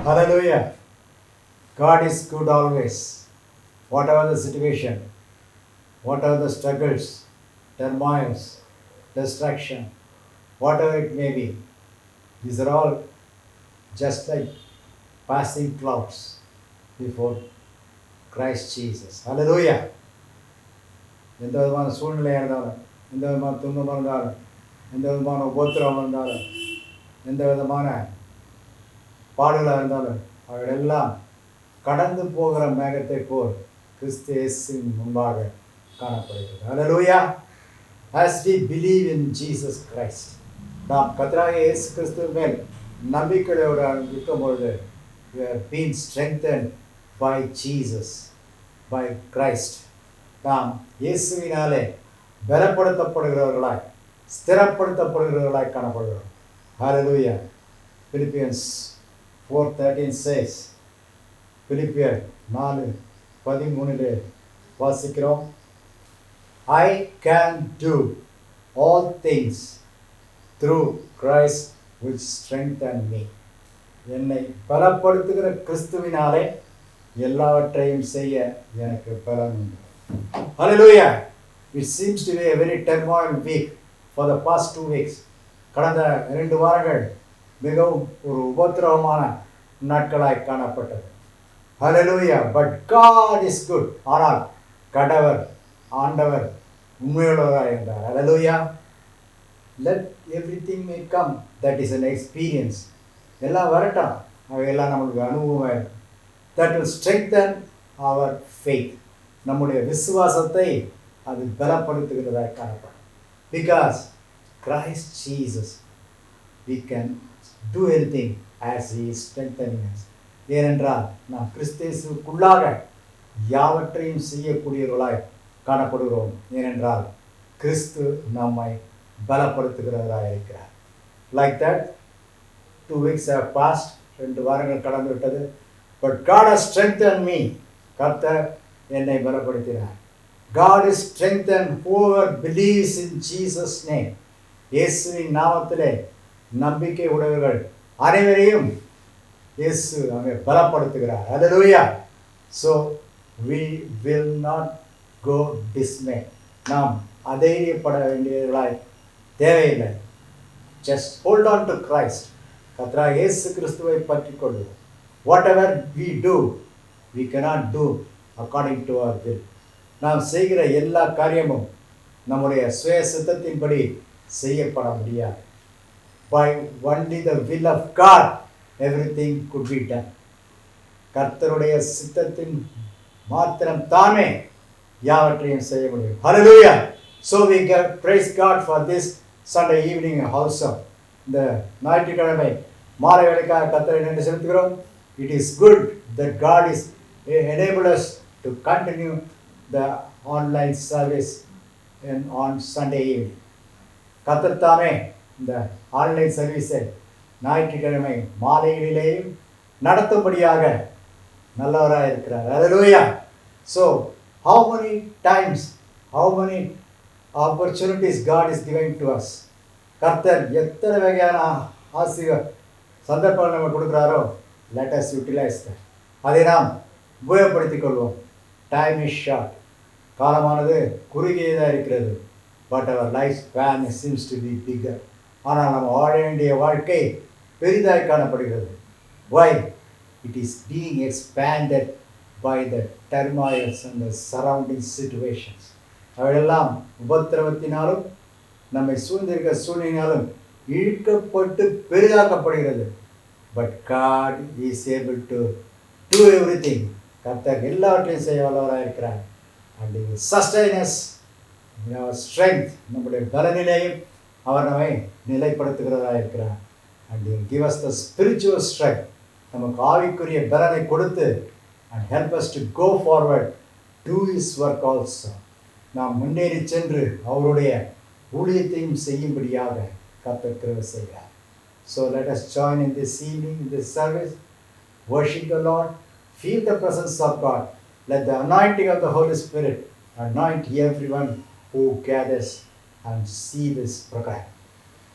Hallelujah. God is good always. Whatever the situation, whatever the struggles, turmoils, distraction, whatever it may be, these are all just like passing clouds before Christ Jesus. Hallelujah. எந்த விதமான சூழ்நிலையாக இருந்தாலும், எந்த விதமான துன்பமாக இருந்தாலும், எந்த விதமான உபத்திரவம் இருந்தாலும், எந்த விதமான பாடுகளாக இருந்தாலும் அவைகளெல்லாம் கடந்து போகிற மேகத்தை போல் கிறிஸ்து இயேசுவின் முன்பாக காணப்படுகிறது. ஹல்லேலூயா. As we believe in Jesus Christ, நாம் கர்த்தராகிய இயேசு கிறிஸ்துவின் மேல் நம்பிக்கையோடு இருக்கும் பொழுது we are being strengthened by Jesus, by Christ. நாம் இயேசுவினாலே பலப்படுத்தப்படுகிறவர்களாய் ஸ்திரப்படுத்தப்படுகிறவர்களாய் காணப்படுகிறோம். ஹல்லேலூயா. Philippians 4:13 says, பிலிப்பியர் 4:13 வாசிக்கிறோம். I can do all things through Christ which strengthen me. என்னை பலப்படுத்துகிற கிறிஸ்துவினாலே எல்லாவற்றையும் செய்ய எனக்கு பலன் உண்டு. Hallelujah. It seems to be a very turmoil week for the past 2 weeks. கடந்த 2 வாரங்கள் மிகவும் ஒரு உபத்திரவமான நாட்களாய் காணப்பட்டது. Hallelujah. But God is good. ஆனால் கடவர் ஆண்டவர் உண்மையுள்ளவராக இருந்தார். Hallelujah. Let everything may come. That is an experience. எல்லாம் வரட்டும், அவையெல்லாம் நம்மளுக்கு அனுபவமாக இருக்கும். That will strengthen our faith. நம்முடைய விசுவாசத்தை அது பலப்படுத்துகிறதாக காணப்படும். Because Christ Jesus, we can do anything as He is strengthening us. ஏனென்றால் நாம் கிறிஸ்துவுக்குள்ளாக யாவற்றையும் செய்யக்கூடியவர்களாய் காணப்படுகிறோம். ஏனென்றால் கிறிஸ்து நம்மை பலப்படுத்துகிறவராக இருக்கிறார். Like that, 2 weeks have passed. 2 வாரங்கள் கடந்து விட்டது. But God has strengthened me. கர்த்தர் என்னை பலப்படுத்தினார். God is strengthened whoever believes in Jesus' name. இயேசுவின் நாமத்திலே நம்பிக்கை உடையவர்கள் அனைவரையும் இயேசு அங்கே பலப்படுத்துகிறார். Hallelujah. So we will not go dismay. நாம் அதைரியப்பட வேண்டியவர்களாய் தேவையில்லை. Just hold on to Christ. கர்த்தராகிய இயேசு கிறிஸ்துவை பற்றிக் கொள்வோம். Whatever we do, we cannot do according to our will. நாம் செய்கிற எல்லா காரியமும் நம்முடைய சுய சித்தத்தின்படி செய்யப்பட முடியாது. By only the will of God, everything could be done. கர்த்தருடைய சித்தத்தின் மாத்திரம் தானே யாவற்றையும் செய்ய முடியும். Hallelujah. So we can praise God for this Sunday evening also. இந்த ஞாயிற்றுக்கிழமை மாலை வேளைக்காக கர்த்தரை நன்றி செலுத்துகிறோம். It is good that God is enabled us to continue the online service on Sunday evening. கர்த்தர் தாமே இந்த ஆன்லைன் சர்வீஸை ஞாயிற்றுக்கிழமை மாலைகளிலேயும் நடத்தும்படியாக நல்லவராக இருக்கிறார். Hallelujah. So how many times, how many opportunities God is giving to us. கர்த்தர் எத்தனை வகையான சந்தர்ப்பங்கள் நம்ம கொடுக்குறாரோ, let us utilize that. அதை நாம் உபயோகப்படுத்திக் கொள்வோம். Time is short. காலமானது குறுகியதாக இருக்கிறது. But our life span seems to be bigger. ஆனால் நம்ம வாழ வேண்டிய வாழ்க்கை பெரிதாய் காணப்படுகிறது. Why? It is being expanded by the turmoils and the surrounding situations. அவையெல்லாம் உபத்திரவத்தினாலும் நம்மை சூழ்ந்திருக்கிற சூழ்நிலையினாலும் இழுக்கப்பட்டு பெரிதாக்கப்படுகிறது. But God is able to do everything. கர்த்தர் எல்லாவற்றையும் செய்ய வல்லவராக இருக்கிறார். And He will sustain us in our strength. நம்முடைய பலநிலையும் அவர் நம்மை நிலைப்படுத்துகிறவராக இருக்கிறார். And He will give us the spiritual strength. நமக்கு ஆவிக்குரிய பலனை கொடுத்து and help us to go forward, do His work also. நாம் முன்னேறி சென்று அவருடைய ஊழியத்தையும் செய்யும்படியாக கர்த்தர் கிருபை செய்கிறார். So let us join in this evening, in this service, worship the Lord, feel the presence of God. Let the anointing of the Holy Spirit anoint everyone who gathers and see this program.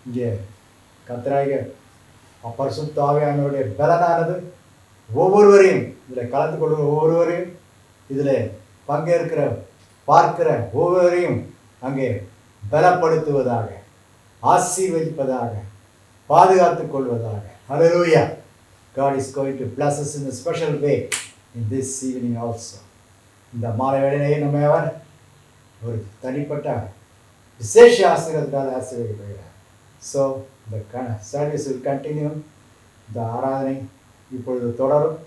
இங்கே கர்த்தராகிய பரிசுத்த ஆவியானவருடைய பலனானது ஒவ்வொருவரையும் இதில் கலந்து கொள்கிற ஒவ்வொருவரையும், இதில் பங்கேற்கிற பார்க்கிற ஒவ்வொருவரையும் அங்கே பலப்படுத்துவதாக, ஆசீர்வதிப்பதாக, பாதுகாத்துக் கொள்வதாக. Hallelujah. God is going to bless us in a special way in this evening also. இந்த மாலை வேளையிலே நம்ம அவர் ஒரு தனிப்பட்ட விசேஷ ஆசீர்வாதத்தால் ஆசீர்வதிக்கிறார். So the service will continue. இந்த ஆராதனை இப்பொழுது தொடரும்.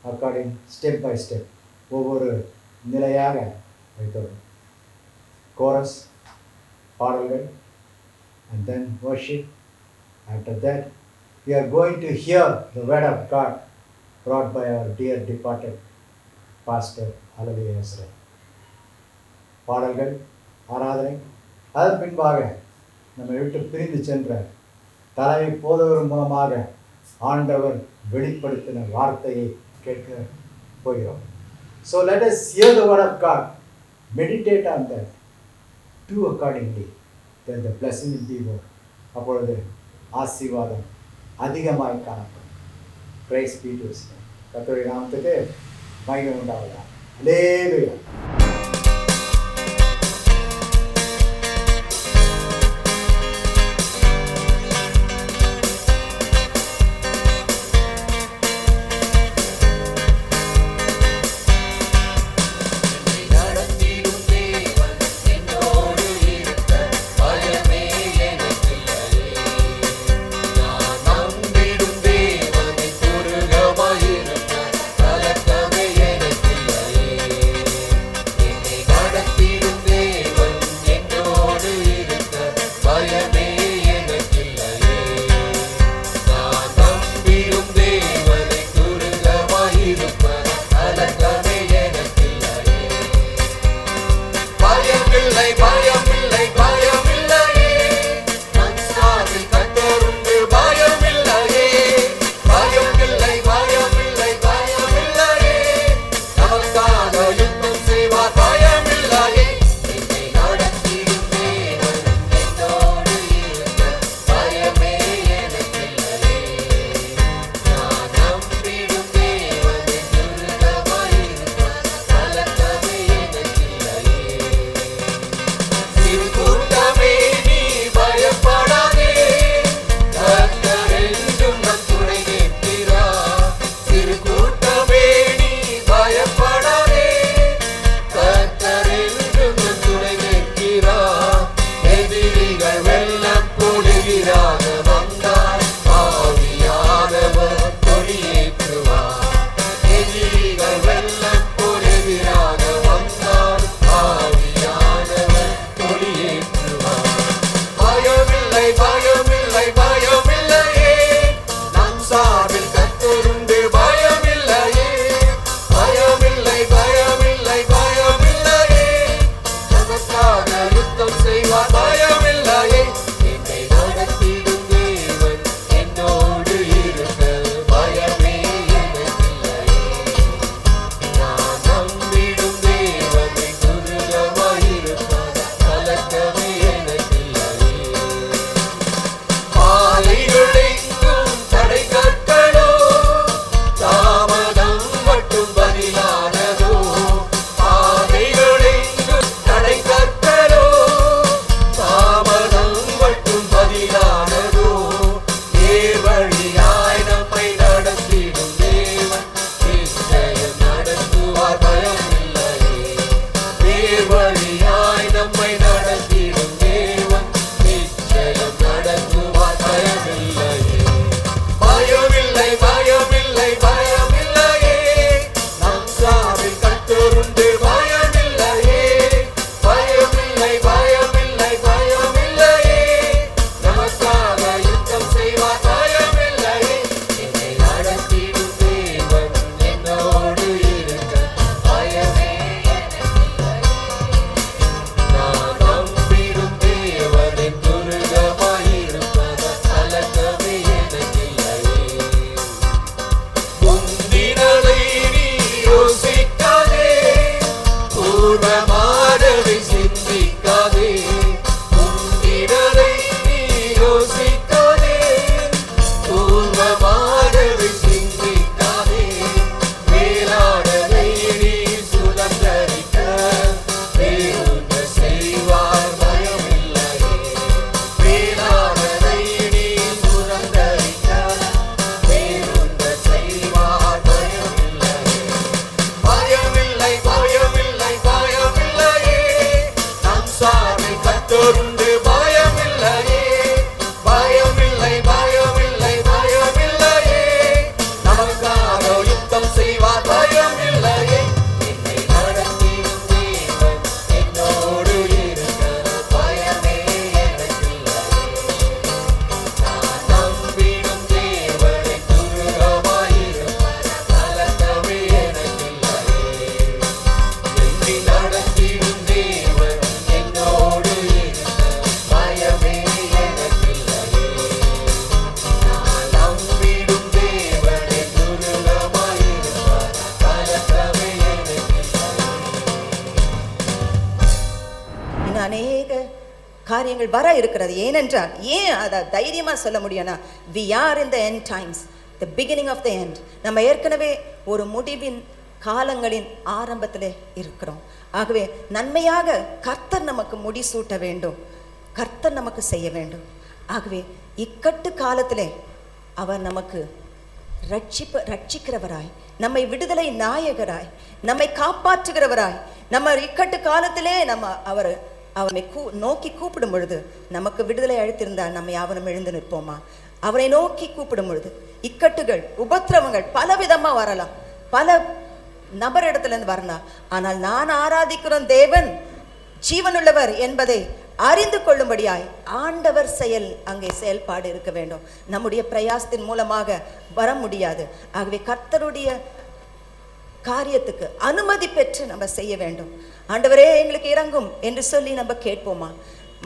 அக்கார்டிங் ஸ்டெப் பை ஸ்டெப், ஒவ்வொரு நிலையாக தொடரும். கோரஸ் பாடல்கள் and then worship. After that we are going to hear the word of God brought by our dear departed pastor Hallelujah Ezra. பாடல்கள், ஆராதனை, அதன் பின்பாக நம்மை விட்டு பிரிந்து சென்ற தலைமை போதவர் மூலமாக ஆண்டவர் வெளிப்படுத்தின வார்த்தையை கேட்க போகிறோம். So let us hear the word of God, meditate on that, do accordingly, then the blessing will be more. அப்பொழுது ஆசீர்வாதம் அதிகமாய் காணப்படும். Praise be to His name. கர்த்தருடைய நாமத்துக்கு மகிமை உண்டாவதாக. அல்லேலூயா. காரியங்கள் வர இருக்கிறது. ஏனென்றால் ஏன் அதை தைரியமா சொல்ல முடியும்னா, we are in the end times, the beginning of the end. நம்ம ஏற்கனவே ஒரு முடிவின் காலங்களின் ஆரம்பத்தில் இருக்கிறோம். ஆகவே நன்மையாக கர்த்தர் நமக்கு முடிசூட்ட வேண்டும், கர்த்தர் நமக்கு செய்ய வேண்டும். ஆகவே இக்கட்டு காலத்திலே அவர் நமக்கு ரட்சிக்கிறவராய், நம்மை விடுதலை நாயகராய், நம்மை காப்பாற்றுகிறவராய், நம்ம இக்கட்டு காலத்திலே நம்ம அவரை நோக்கி கூப்பிடும் பொழுது நமக்கு விடுதலை அளித்திருந்தால் நம்ம யாவரும் எழுந்து நிற்போமா? அவரை நோக்கி கூப்பிடும் பொழுது இக்கட்டுகள் உபத்திரவங்கள் பலவிதமா வரலாம், பல நபர் இடத்துல இருந்து வரலாம். ஆனால் நான் ஆராதிக்கிற தேவன் ஜீவனுள்ளவர் என்பதை அறிந்து கொள்ளும்படியாய் ஆண்டவர் அங்கே செயல்பாடு இருக்க வேண்டும். நம்முடைய பிரயாசத்தின் மூலமாக வர முடியாது. ஆகவே கர்த்தருடைய காரியத்துக்கு அனுமதி பெற்று நம்ம செய்ய வேண்டும். ஆண்டவரே எங்களுக்கு இறங்கும் என்று சொல்லி நம்ம கேட்போமா?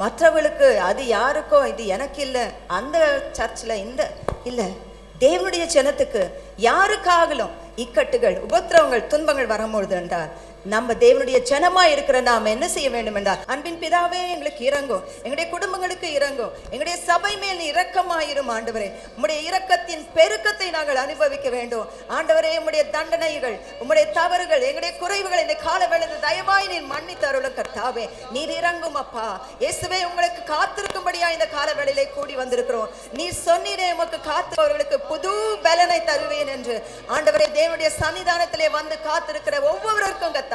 மற்றவர்களுக்கு அது யாருக்கோ, இது எனக்கு இல்லை, அந்த சர்ச்சில் இந்த இல்லை, தேவனுடைய ஜனத்துக்கு யாருக்காகலும் இக்கட்டுகள் உபத்திரவங்கள் துன்பங்கள் வரும்பொழுது என்றால் நம்ம தேவனுடைய ஜனமா இருக்கிற நாம் என்ன செய்ய வேண்டும் என்றால், அன்பின் பிதாவே எங்களுக்கு இறங்கும், எங்களுடைய குடும்பங்களுக்கு இறங்கும், எங்களுடைய சபை மேல் இரக்கமாயிரும் ஆண்டவரே. உம்முடைய இரக்கத்தின் பெருக்கத்தை நாங்கள் அனுபவிக்க வேண்டும் ஆண்டவரே. உம்முடைய தண்டனைகள், உம்முடைய தவறுகள், எங்களுடைய குறைவுகள் இந்த கால வேளையில் தயவாய் நீர் மன்னித்து அருளும் கர்த்தாவே. நீர் இறங்கும் அப்பா. இயேசுவே, உங்களுக்கு காத்திருக்கும்படியா இந்த கால வேளையிலே கூடி வந்திருக்கிறோம். நீர் சொன்னீரே, உமக்கு காத்திருப்பவர்களுக்கு புது பலனை தருவேன் என்று. ஆண்டவரே, தேவனுடைய சன்னிதானத்திலே வந்து காத்திருக்கிற ஒவ்வொருவருக்கும்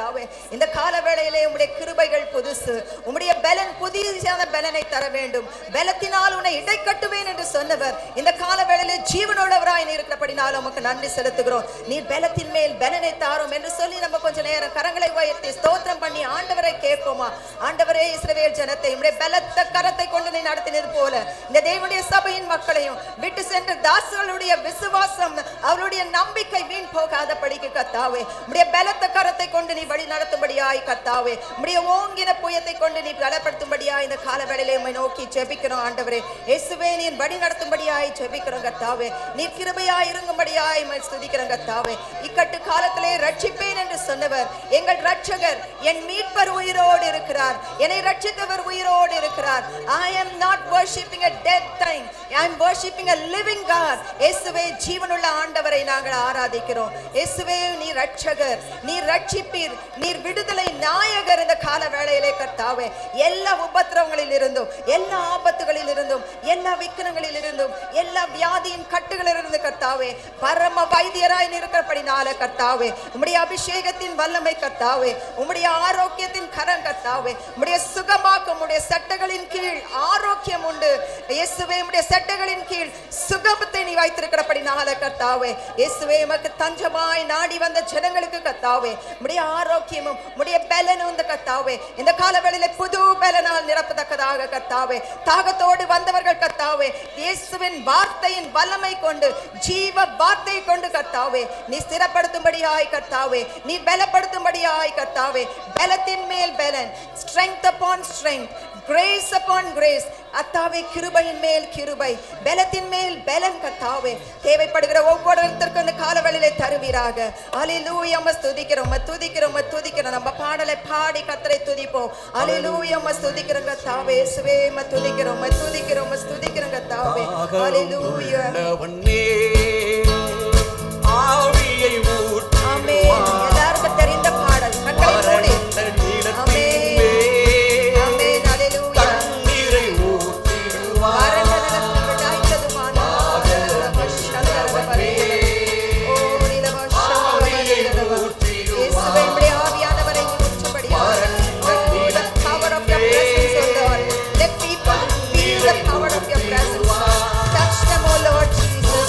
இந்த கால வேளையிலே உம்முடைய கிருபைகள் புதுசு, உம்முடைய பலன் புதியதான பலனை தர வேண்டும். பலத்தினால் உன்னை இடை கட்டுவேன் என்று சொன்னவர் இந்த கால வேளையிலே ஜீவனுள்ளவராய் இருக்கிறபடினால உமக்கு நன்றி செலுத்துகிறோம். நீர் பலத்தின் மேல் பலனை தாரும் என்று சொல்லி நம்ம கொஞ்ச நேரம் கரங்களை உயர்த்தி ஸ்தோத்திரம் பண்ணி ஆண்டவரை கேட்போமா? ஆண்டவரே, இஸ்ரவேல் ஜனத்தை உம்முடைய பலத்த கரத்தை கொண்டு நீ நடத்தினது போல இந்த தேவனுடைய சபையின் மக்களையும் விட்டு சென்ற தாசர்களுடைய விசுவாசம், அவருடைய நம்பிக்கை வீண் போகாத படிக்கு கர்த்தாவே, உம்முடைய பலத்த கரத்தை கொண்டு நீ வழி நடத்தும்படியாய் கர்த்தாவே, உம்முடைய ஓங்கின புயத்தை கொண்டு நீ பலப்படுத்தும்படியாய் இந்த கால வேளையிலே உம்மை நோக்கி ஜெபிக்கிறோம் ஆண்டவரே. இயேசுவே, நீர் வழி நடத்தும்படியாய் ஜெபிக்கிறோம் கர்த்தாவே. நீர் கிருபையாய் இருங்கும்படியாய் உம்மை ஸ்துதிக்கிறோம் கர்த்தாவே. இக்கட்டு காலத்திலே ரட்சிப்பேன் என்று சொன்னவர் எங்கள் ரட்சகர், என் மீட்பர் உயிரோடு இருக்கிறார், என்னை ரட்சித்தவர் உயிரோடு இருக்கிறார். I am not worshiping a dead thing, I am worshiping a living God. இயேசுவே, ஜீவனுள்ள ஆண்டவரை நாங்கள் ஆராதிக்கிறோம். இயேசுவே, நீர் ரட்சகர், நீர் ரட்சிப்பீர், நீர் விடுதலை நாயகர். இந்த கால வேளையிலே கர்த்தாவே, எல்லா உபத்திரவங்களில் இருந்தும், எல்லா ஆபத்துகளில் இருந்தும், எல்லா விக்கிரங்களில் இருந்தும், எல்லா வியாதியின் கட்டுகளில் இருந்து கர்த்தாவே, பரம வைத்தியராய் இருக்கிறபடினால கர்த்தாவே, உம்முடைய அபிஷேகத்தின் வல்லமை கர்த்தாவே, உம்முடைய ஆரோக்கியத்தின் கரம் கர்த்தாவே, உம்முடைய சுகமாக்கும், உம்முடைய சட்டங்களின் கீழ் ஆரோக்கியம் உண்டு இயேசுவே. உம்முடைய சட்டங்களின் கீழ் சுகத்தை நீ வைத்திருக்கிறபடினால கர்த்தாவே, இயேசுவே, உமக்கு தஞ்சமாய் நாடி வந்த ஜனங்களுக்கு கர்த்தாவே, உம்முடைய ஆரோக்கியமும் உம்முடைய பலனும் இந்த கர்த்தாவே இந்த கால வேளையிலே புது பலனால் நிரப்பத்தக்கதாக கர்த்தாவே, தாகத்தோடு வந்தவர்கள் கர்த்தாவே, இயேசுவின் வார்த்தையின் வல்லமை கொண்டு, ஜீவ வார்த்தை கொண்டு கர்த்தாவே நீ ஸ்திரப்படுத்தும்படியாய் கர்த்தாவே, நீ பலப்படுத்தும்படியாய் கர்த்தாவே, பலத்தின் மேல் பலன், strength upon strength, grace upon grace. அத்தாவே, கிருபையின் மேல் கிருபை, பலத்தின் மேல் பலன் கர்த்தாவே தேவைப்படுகிற ஒவ்வொருத்தருக்கும் இந்த கால வேளையிலே தருவீராக. அல்லேலூயா, உம்மை துதிக்கிறோம், உம்மை துதிக்கிறோம், உம்மை துதிக்கிறோம். நம்ம பாடலை பாடி கர்த்தரை துதிப்போம். அல்லேலூயா, உம்மை துதிக்கிறோம் கர்த்தாவே. இயேசுவே, உம்மை துதிக்கிறோம், உம்மை துதிக்கிறோம், உம்மை துதிக்கிறோம் கர்த்தாவே. அல்லேலூயா. ஆமென். எல்லாருக்கும் தெரிந்த பாடல். கண்களை மூடி. ஆமென். Let people feel the power of your presence. Touch them, oh Lord Jesus.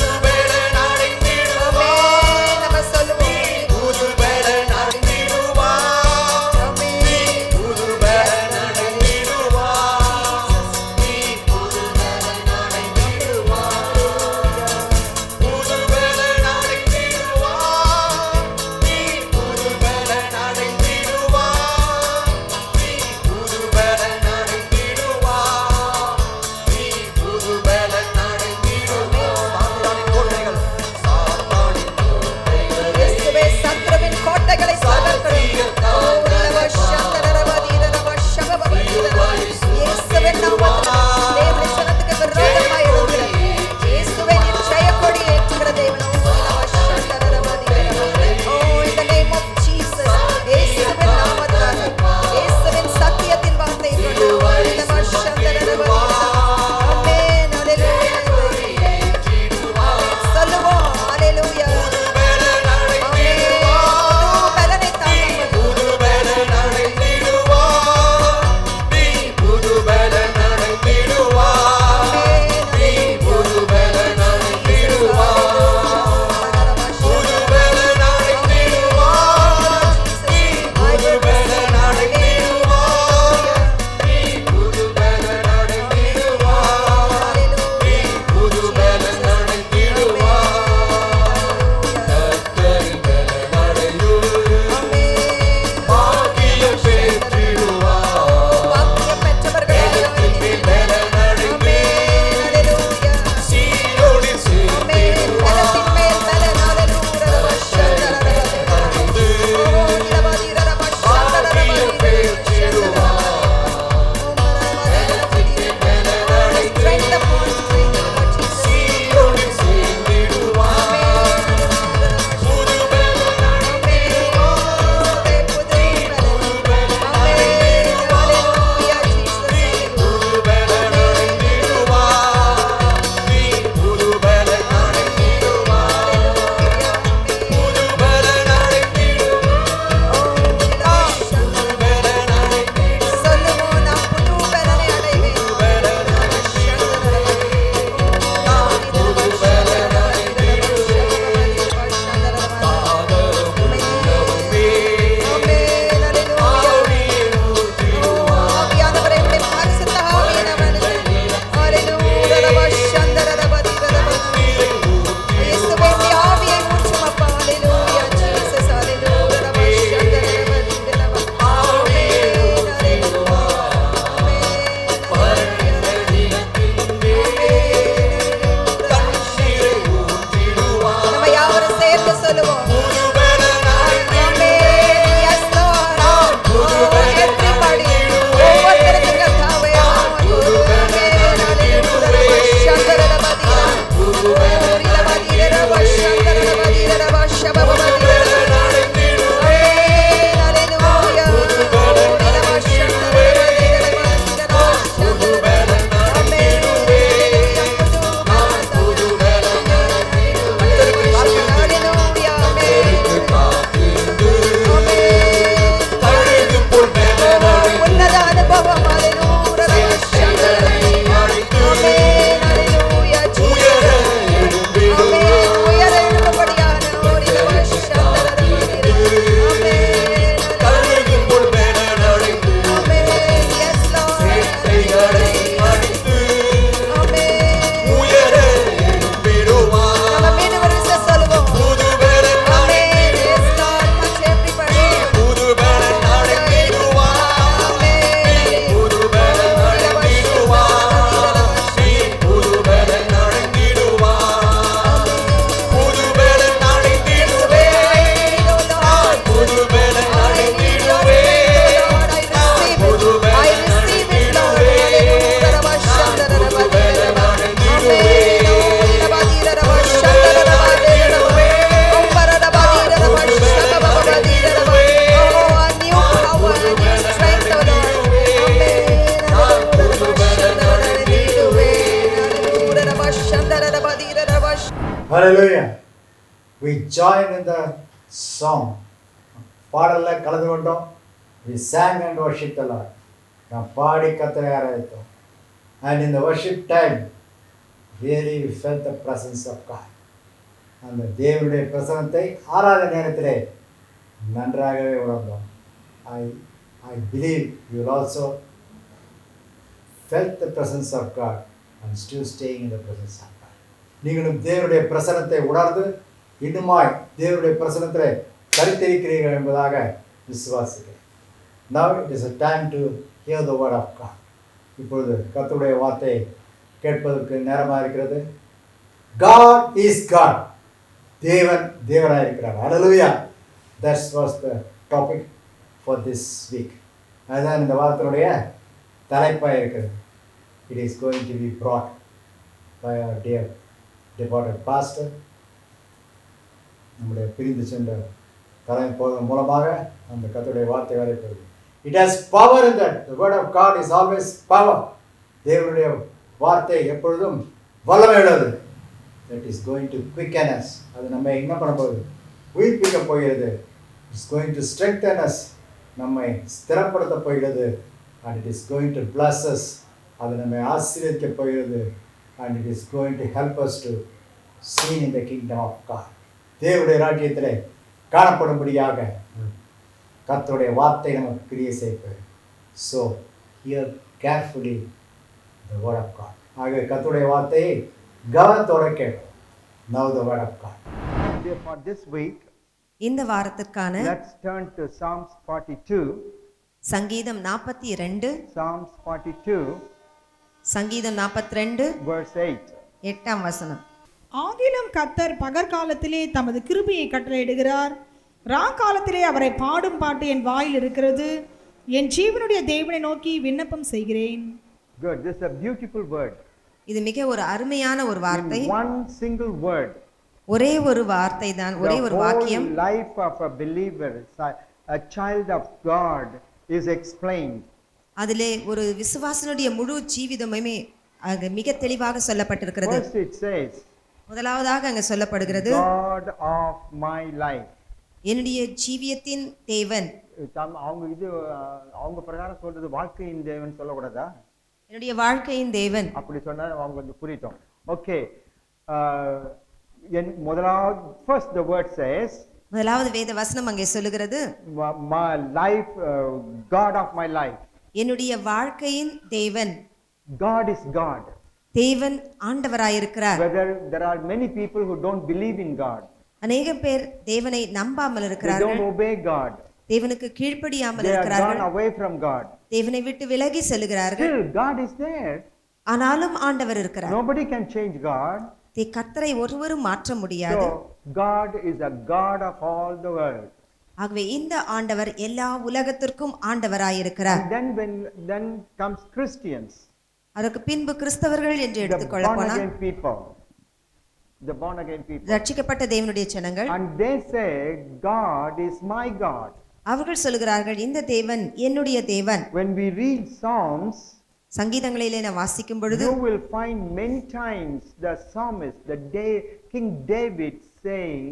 We joined in the song. பாடல்ல கலந்து கொண்டோம். We sang and worshiped the Lord. நாம் பாடி கர்த்தரை ஆராதித்தோம். And in the worship time, really we felt the presence of God. அந்த தேவனுடைய பிரசன்னத்தை ஆராத நேரத்திலே நன்றாகவே உணர்ந்தோம். I believe you will also felt the presence of God and still staying in the presence of God. நீங்களும் தேவனுடைய பிரசன்னத்தை உணர்ந்து இன்னுமாய் தேவனுடைய பிரசன்னத்திலே கருத்தரிக்கிறீர்கள் என்பதாக விசுவாசிக்கிறேன். Now it is a time to hear the word of God. இப்பொழுது கர்த்தருடைய வார்த்தையை கேட்பதற்கு நேரமாக இருக்கிறது. God is God. தேவன் தேவனாக இருக்கிறார். Hallelujah. That was the topic for this week. அதுதான் இந்த வாரத்தினுடைய தலைப்பாக இருக்கிறது. It is going to be brought by our dear departed pastor. நம்முடைய பிரிந்து சென்ற தலைமை போதன் மூலமாக அந்த கர்த்தருடைய வார்த்தை வரப்போகுது. It has power in that. The word of God is always power. தேவனுடைய வார்த்தை எப்பொழுதும் வல்லமை உள்ளது. That is going to quicken us. அது நம்மை என்ன பண்ண போகுது? உயிர்ப்பிக்க போகிறது. It's going to strengthen us. நம்மை ஸ்திரப்படுத்த போகிறது. And it is going to bless us. அது நம்மை ஆசீர்வதிக்க போகிறது. And it is going to help us to seen in the kingdom of God. தேவனுடைய ராஜ்யத்திலே காணப்படும்படியாக கர்த்தருடைய வார்த்தை நமக்கு கிரியை செய்கிறது. So hear carefully the word of God. ஆக கர்த்தருடைய வார்த்தையை கவனத்தோட கேட்போம். Now the word of God. For this week, இந்த வாரத்திற்கான let's turn to Psalms 42. சங்கீதம் 42, Psalms 42, சங்கீதம் 42 verse 8. 8ஆம் வசனம். ஆகிலும் கர்த்தர் பகற்காலத்திலே தமது கிருபையை கட்டளையிடுகிறார், ராக்காலத்திலே அவரை பாடும் பாட்டு என் வாயில் இருக்கிறது. என் ஜீவனுடைய தேவனை நோக்கி விண்ணப்பம் செய்கிறேன். Good. This is a beautiful word. இது மிக ஒரு அருமையான ஒரு வார்த்தை. In one single word, ஒரே ஒரு வார்த்தை தான், ஒரே ஒரு வாக்கியம். the whole life of a believer, a child of God, is explained. அதிலே ஒரு விசுவாசனுடைய முழு ஜீவிதமுமே அங்க மிக தெளிவாக சொல்லப்பட்டிருக்கிறது. First it says, முதலாவதாக அங்க சொல்லப்படுகிறது, God of my life. என்னுடைய ஜீவியத்தின் தேவன். அவங்க இது அவங்க பிரகாரம் சொல்றது வாழ்க்கையின் தேவன் சொல்லக்கூடாதா? என்னுடைய வாழ்க்கையின் தேவன் அப்படி சொன்னா அவங்க கொஞ்சம் புரியட்டும். ஓகே, முதலாவது first the word says, முதலாவது வேத வசனம் அங்கே சொல்லுகிறது, my life, God of my life. என்னுடைய வாழ்க்கையின் தேவன். God is God. தேவன் ஆண்டவராயிருக்கிறார். Whether there are many people who don't believe in God, அநேக பேர் தேவனை நம்பாமல் they இருக்கிறார்கள், don't obey God, தேவனுக்கு கீழ்ப்படியாமல் they are இருக்கிறார்கள், gone away from God. தேவனை விட்டு விலகி செல்கிறார்கள். Still God is there. ஆனாலும் ஆண்டவர் இருக்கிறார். Nobody can change God. கர்த்தரை ஒருவரும் மாற்ற முடியாது. So God is a God of all the world. ஆகவே இந்த ஆண்டவர் எல்லா உலகத்திற்கும் ஆண்டவராயிருக்கிறார். And then comes Christians, அதற்கு பின்பு கிறிஸ்தவர்கள் என்று the எடுத்துக்கொள்ள born போனால் again people, the born again people, ரட்சிக்கப்பட்ட தேவனுடைய ஜனங்கள், and they say God is my God. அவர்கள் சொல்கிறார்கள் இந்த தேவன் என்னுடைய தேவன். When we read Psalms, சங்கீதங்களிலே நான் வாசிக்கும் பொழுது you will find many times the psalmist, King David saying,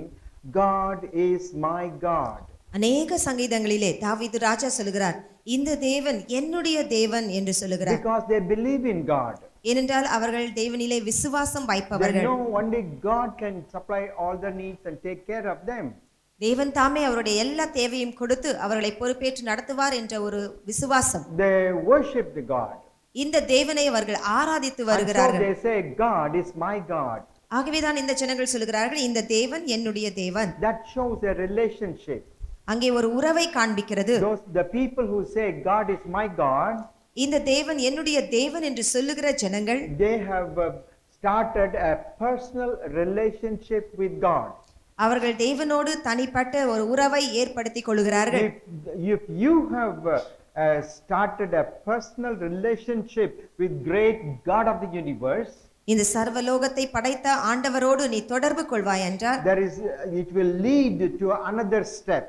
God is my God. அநேக சங்கீதங்களிலே தாவீது ராஜா சொல்கிறார் இந்த தேவன் என்னுடைய தேவன் என்று சொல்கிறார். Because they believe in God. ஏனென்றால் அவர்கள் தேவனிலே விசுவாசம் They வைப்பவர்கள். know only God can supply all the needs and take care of them. தேவன் தாமே அவருடைய எல்லா தேவையும் கொடுத்து அவர்களை பொறுப்பேற்று நடத்துவார் என்ற ஒரு விசுவாசம். They worship the God. இந்த தேவனை அவர்கள் ஆராதித்து And so வருகிறார்கள். they say, God is my God. ஆகவேதான் இந்த ஜனங்கள் சொல்கிறார்கள் இந்த தேவன் என்னுடைய தேவன். That shows a relationship. அங்கே ஒரு உறவை காண்பிக்கிறது. The people who say God is my God, இந்த தேவன் என்னுடைய தேவன் என்று சொல்லுகிற ஜனங்கள், they have started a personal relationship with God. அவர்கள் தேவனோடு தனிப்பட்ட ஒரு உறவை ஏற்படுத்திக் கொள்கிறார்கள். If you have started a personal relationship with great God of the universe, இந்த சர்வலோகத்தை படைத்த ஆண்டவரோடு நீ தொடர்பு கொள்வாய் என்றால் it will lead to another step.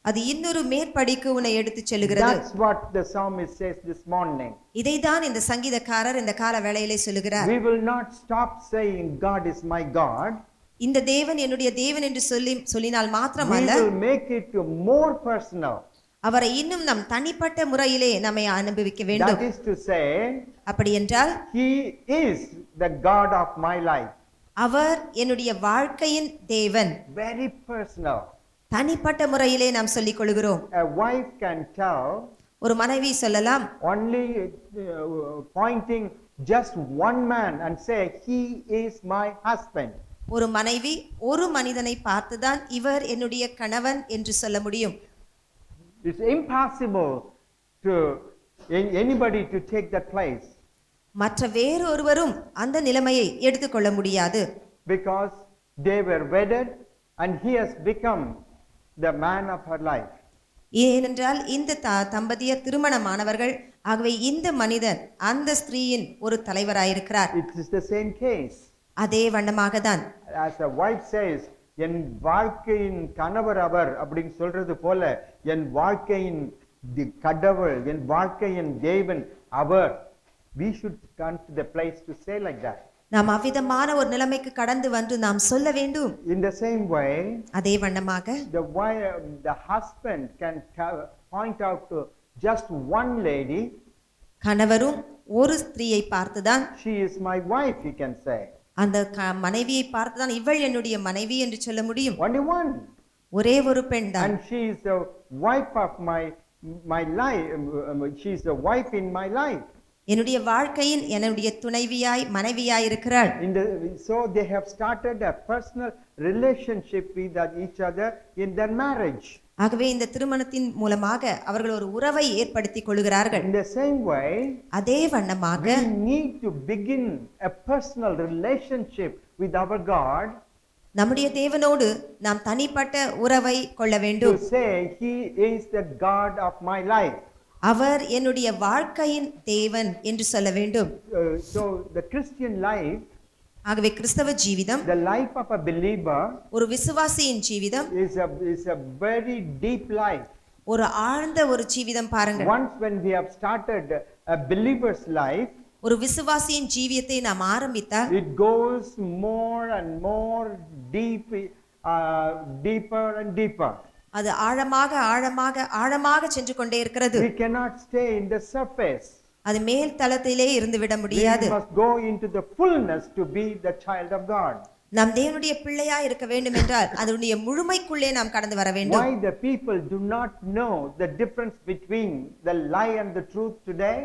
அது இன்னொரு மேற்படிக்கு உன்னை எடுத்துச் செல்கிறது. That's what the psalmist says this morning. இதைதான் இந்த சங்கீதக்காரர் இந்த கால வேளையிலே சொல்லுகிறார். We will not stop saying God is my God. இந்த தேவன் என்னுடைய தேவன் என்று சொல்லினால் we மாத்திரமல்ல, will make it more personal. அவரை இன்னும் நம் தனிப்பட்ட முறையிலே நம்மை அனுபவிக்க வேண்டும். That is to say, அப்படி என்றால் He is the God of my life. அவர் என்னுடைய வாழ்க்கையின் தேவன். Very personal. தனிப்பட்ட முறையிலே நாம் சொல்லிக் கொள்கிறோம். A wife can tell ஒரு மனைவி சொல்லலாம், only pointing just one man and say, He is my husband. ஒரு மனைவி ஒரு மனிதனை பார்த்துதான் இவர் என்னுடைய கணவன் என்று சொல்ல முடியும். It's impossible to anybody to take that place. மற்ற வேறொருவரும் அந்த நிலைமையை எடுத்துக்கொள்ள முடியாது. Because they were wedded and he has become the man of her life. ஏனென்றால் இந்த தம்பதியர் திருமணமானவர்கள். ஆகவே இந்த மனிதன் அந்த ஸ்திரீயின் ஒரு தலைவராயிருக்கிறார். It is the same case. அதே வண்ணமாக தான் As a wife says, என் வாழ்க்கையின் கணவர் அவர் அப்படின்னு சொல்றது போல, என் வாழ்க்கையின் கடவுள், என் வாழ்க்கையின் தேவன் அவர். We should come to the place to say like that. நாம் அவ்விதமான ஒரு நிலைமைக்கு கடந்து வந்து நாம் சொல்ல வேண்டும். In the same way, அதே வண்ணமாக the husband can point out to just one lady. கணவரும் ஒரு ஸ்திரீயை பார்த்துதான், She is my wife, he can say. அந்த மனைவியை பார்த்துதான் இவள் என்னுடைய மனைவி என்று சொல்ல முடியும். Only one. ஒரே ஒரு பெண் தான். And she is the wife of my life. She is the wife in my life. என்னுடைய வாழ்க்கையின் என்னுடைய துணைவியாய் மனைவியாய் இருக்கிறாள். So they have started a personal relationship with each other in their marriage. ஆகவே இந்த திருமணத்தின் மூலமாக அவர்கள் ஒரு உறவை ஏற்படுத்திக் கொள்கிறார்கள். In the same way, அதே வண்ணமாக we need to begin a personal relationship with our God. நம்முடைய தேவனோடு நாம் தனிப்பட்ட உறவை கொள்ள To வேண்டும். say He is the God of my life. அவர் என்னுடைய வாழ்க்கையின் தேவன் என்று சொல்ல வேண்டும். So the Christian life, ஆகவே கிறிஸ்தவ Jeevitham, the life of a believer, ஒரு விசுவாசியின் Jeevitham is a very deep life. ஒரு ஆழ்ந்த ஒரு ஜீவிதம் பாருங்கள். Once when we have started a believer's life, ஒரு விசுவாசியின் ஜீவியத்தை நாம் ஆரம்பித்தால் it goes more and more deeper and deeper. அது ஆழமாக ஆழமாக ஆழமாக சென்று கொண்டே இருக்கிறது. We cannot stay in the surface. அது மேல் தளத்திலே இருந்து விட We முடியாது. must go into the fullness to be the child of God. நாம் தேவனுடைய பிள்ளையாய் இருக்க வேண்டும் என்றால் அதனுடைய முழுமைக்குள்ளே நாம் கடந்து வர வேண்டும். Why the people do not know the difference between the lie and the truth today?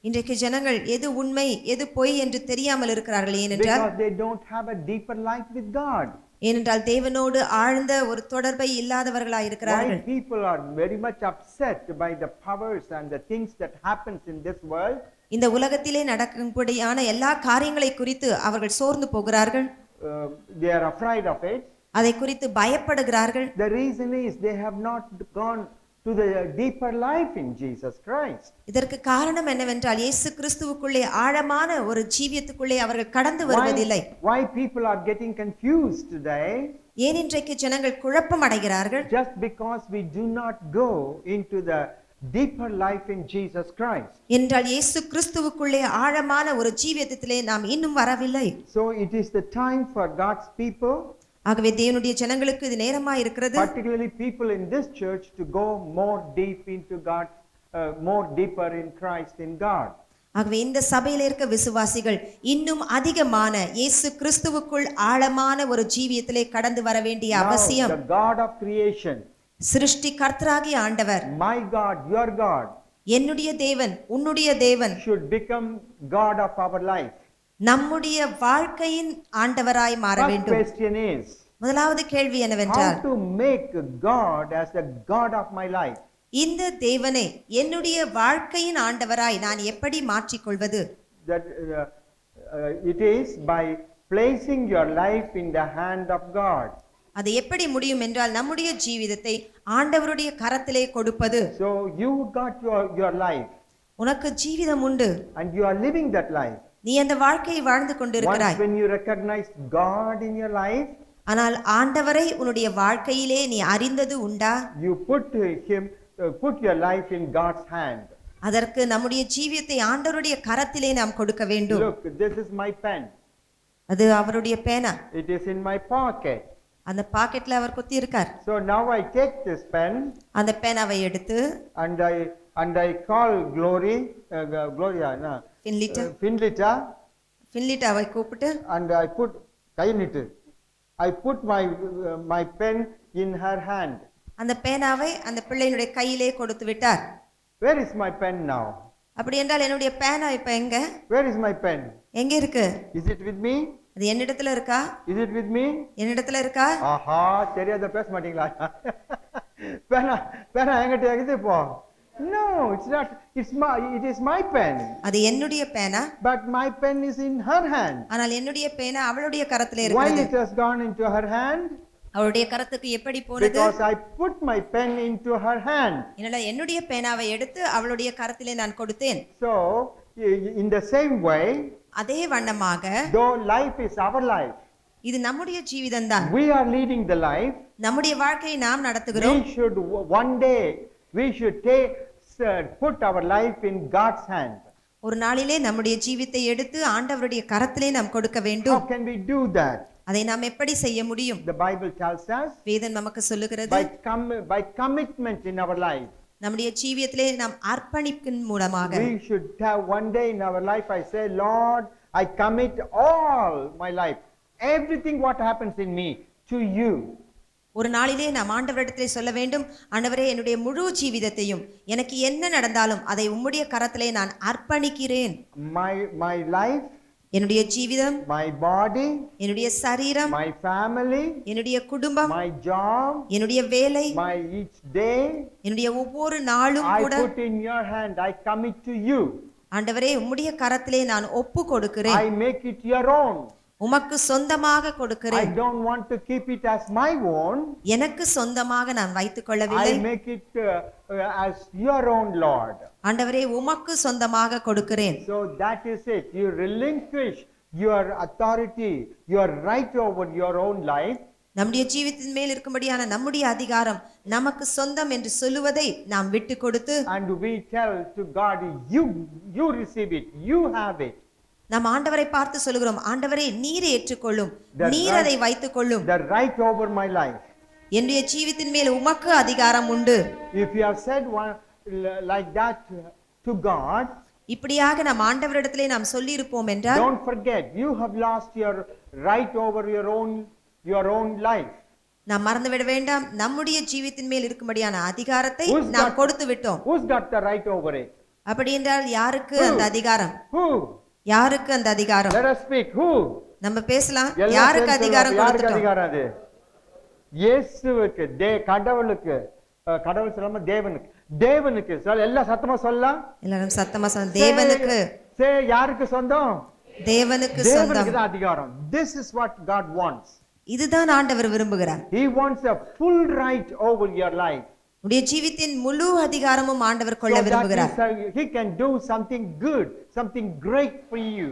இன்றைக்கு ஜனங்கள் எது உண்மை எது பொய் என்று தெரியாமல் இருக்கிறார்கள். ஏனென்றால் Because they don't have a deeper life with God. ஏனென்றால் தேவனோடு ஆழ்ந்த ஒரு தொடர்பை இல்லாதவர்களாய் இருக்கிறார்கள். Why people are very much upset by the powers and the things that happens in this world? இந்த உலகத்திலே நடக்கும்படியான எல்லா காரியங்களை குறித்து அவர்கள் சோர்ந்து போகிறார்கள். They are afraid of it. அதை குறித்து பயப்படுகிறார்கள். The reason is they have not gone to the deeper life in Jesus Christ. இதற்கு காரணம் என்னவென்றால் இயேசு கிறிஸ்துவுக்குள்ளே ஆழமான ஒரு ஜீவியத்துக்குள்ளே அவர்கள் கடந்து வருவதில்லை. Why people are getting confused today? ஏன் இன்றைக்கு ஜனங்கள் குழப்பம் அடைகிறார்கள்? Just because we do not go into the deeper life in Jesus Christ. என்றால் இயேசு கிறிஸ்துவுக்குள்ளே ஆழமான ஒரு ஜீவியத்திலே நாம் இன்னும் வரவில்லை. So it is the time for God's people, ஆகவே தேவனுடைய ஜனங்களுக்கு இது நேரமாய் இருக்கிறது. particularly people in this church, to go more deep into God, more deeper in Christ, in God. ஆகவே இந்த சபையில இருக்க விசுவாசிகள் இன்னும் அதிகமான இயேசு கிறிஸ்துவுக்குள் ஆழமான ஒரு ஜீவியத்திலே கடந்து வர வேண்டிய அவசியம். Now, the God of creation, சிருஷ்டி கர்த்தராகிய ஆண்டவர், my God, your God, என்னுடைய தேவன் உன்னுடைய தேவன் should become God of our life. நம்முடைய வாழ்க்கையின் ஆண்டவராய் மாற First வேண்டும். question is, முதலாவது கேள்வி how என்னவென்றால், to make God as the God of my life? இந்த தேவனை என்னுடைய வாழ்க்கையின் ஆண்டவராய் நான் எப்படி மாற்றிக்கொள்வது? That it is by placing your life in the hand of God. அது எப்படி முடியும் என்றால் நம்முடைய ஜீவிதத்தை ஆண்டவருடைய கரத்திலே கொடுப்பது. So you got your life உனக்கு ஜீவிதம் உண்டு, and you are living that life. நீ அந்த வாழ்க்கையை வாழ்ந்து Once கொண்டிருக்கிறாய். when you recognize God in your life, ஆனால் ஆண்டவரை உன்னுடைய வாழ்க்கையிலே நீ அறிந்தது உண்டா? you put your life in God's hand. அதற்கு நம்முடைய ஜீவியத்தை ஆண்டவருடைய கரத்திலே நாம் கொடுக்க வேண்டும். Look, this is my pen. அது அவருடைய பேனா. It is in my pocket. அந்த பாக்கெட்ல அவர் குத்தி இருக்கார். So now I take this pen அந்த பேனாவை எடுத்து and I call Gloria na ஃபின்லிட்டாவை கூப்பிட்டு and I put I put my pen in her hand. அந்த பேனாவை அந்த பிள்ளையினுடைய கையிலே கொடுத்து விட்டார். Where is my pen now? அப்படி என்றால் என்னுடைய பேனா இப்ப எங்க? Where is my pen? எங்க இருக்கு? Is it with me? அது என்னிடத்துல இருக்கா? Is it with me? என்னிடத்துல இருக்கா? ஆஹா, தெரியாத பேச மாட்டீங்களா? பேனா என்கிட்ட இருக்குது இப்போ. No, it's not. It is my pen. அது என்னுடைய பேனா. But my pen is in her hand. ஆனால் என்னுடைய பேனா அவளுடைய கரத்திலே Why இருக்கிறது. it has gone into her hand? அவளுடைய கரத்துக்கு எப்படி போனது? Because I put my pen into her hand. என்னுடைய பேனாவை எடுத்து அவளுடைய கரத்திலே நான் கொடுத்தேன். So in the same way, அதே வண்ணமாக, though life is our life, இது நம்முடைய ஜீவிதம் தான். we are leading the life. நம்முடைய வாழ்க்கையை நாம் நடத்துகிறோம். We should one day put our life in God's hand. ஒரு நாளிலே நம்முடைய ஜீவித்தை எடுத்து ஆண்டவருடைய கரத்திலே நாம் கொடுக்க வேண்டும். How can we do that? அதை நாம் எப்படி செய்ய முடியும்? The Bible tells us வேதம் நமக்கு சொல்லுகிறது, by commitment in our life. நம்முடைய ஜீவியத்திலே நாம் அர்ப்பணிப்பின் மூலமாக. We should have one day in our life I say, Lord, I commit all my life, everything what happens in me to you. ஒரு நாளிலே நாம் ஆண்டவரிடத்திலே சொல்ல வேண்டும், ஆண்டவரே என்னுடைய முழு ஜீவிதத்தையும் எனக்கு என்ன நடந்தாலும் அதை உம்முடைய கரத்திலே நான் அர்ப்பணிக்கிறேன். My life, என்னுடைய ஜீவிதம், my body, என்னுடைய சரீரம், my family, என்னுடைய குடும்பம், my job, என்னுடைய வேலை, my each day, என்னுடைய ஒவ்வொரு நாளும் I கூட put in your hand, I commit to you. ஆண்டவரே உம்முடைய கரத்திலே நான் ஒப்பு கொடுக்கிறேன். I make it your own. உமக்கு சொந்தமாக I கொடுக்கிறேன். don't want to keep it as my own. எனக்கு சொந்தமாக நான் வைத்துக் கொள்ளவில்லை. I make it as your own, Lord. ஆண்டவரே உமக்கு சொந்தமாக கொடுக்கிறேன். So that is it. You relinquish your authority, your right over your own life. நம்முடைய ஜீவிதத்தின் மேல் இருக்கும்படியான நம்முடைய அதிகாரம் நமக்கு சொந்தம் என்று சொல்லுவதை நாம் விட்டு கொடுத்து, And we tell to God, you receive it, you have it. நாம் ஆண்டவரை பார்த்து சொல்லுகிறோம், ஆண்டவரே நீர் ஏற்றுக்கொள்ளும், நீர் அதை வைத்துக் கொள்ளும். The right over my life. என்னுடைய ஜீவிதத்தின் மேல் உமக்கு அதிகாரம் உண்டு. If you have said one like that to God, இப்படியாக நாம் ஆண்டவரிடத்திலே நாம் சொல்லி இருப்போம் என்றால், don't forget you have lost your right over your own life. நாம் மறந்துவிட வேண்டாம், நம்முடைய ஜீவிதத்தின் மேல் இருக்கும்படியான அதிகாரத்தை நாம் கொடுத்து விட்டோம். Who's got the right over it? அப்படி என்றால் யாருக்கு அந்த அதிகாரம்? Who? யாருக்கு அந்த அதிகாரம்? Let us speak. Who? நம்ம பேசலாம். யாருக்கு அதிகாரம் கொடுத்துட்டோம்? அதிகாரம் அது இயேசுவுக்கு, கடவுளுக்கு. கடவுள் சொல்லாம தேவனுக்கு சொல்ல, எல்லாம் சத்தமா சொல்லலாம். எல்லாரும் சத்தமா சொல்லுங்க. தேவனுக்கு. யாருக்கு சொந்தம்? தேவனுக்கு சொந்தம். தேவனுக்கு தான் அதிகாரம். This is what God wants. இதுதான் ஆண்டவர் விரும்புகிறார். He wants a full right over your life. உடைய ஜீவித்தின் முழு அதிகாரமும் ஆண்டவர் கொள்ள விரும்புகிறார். He can do something good, something great for you.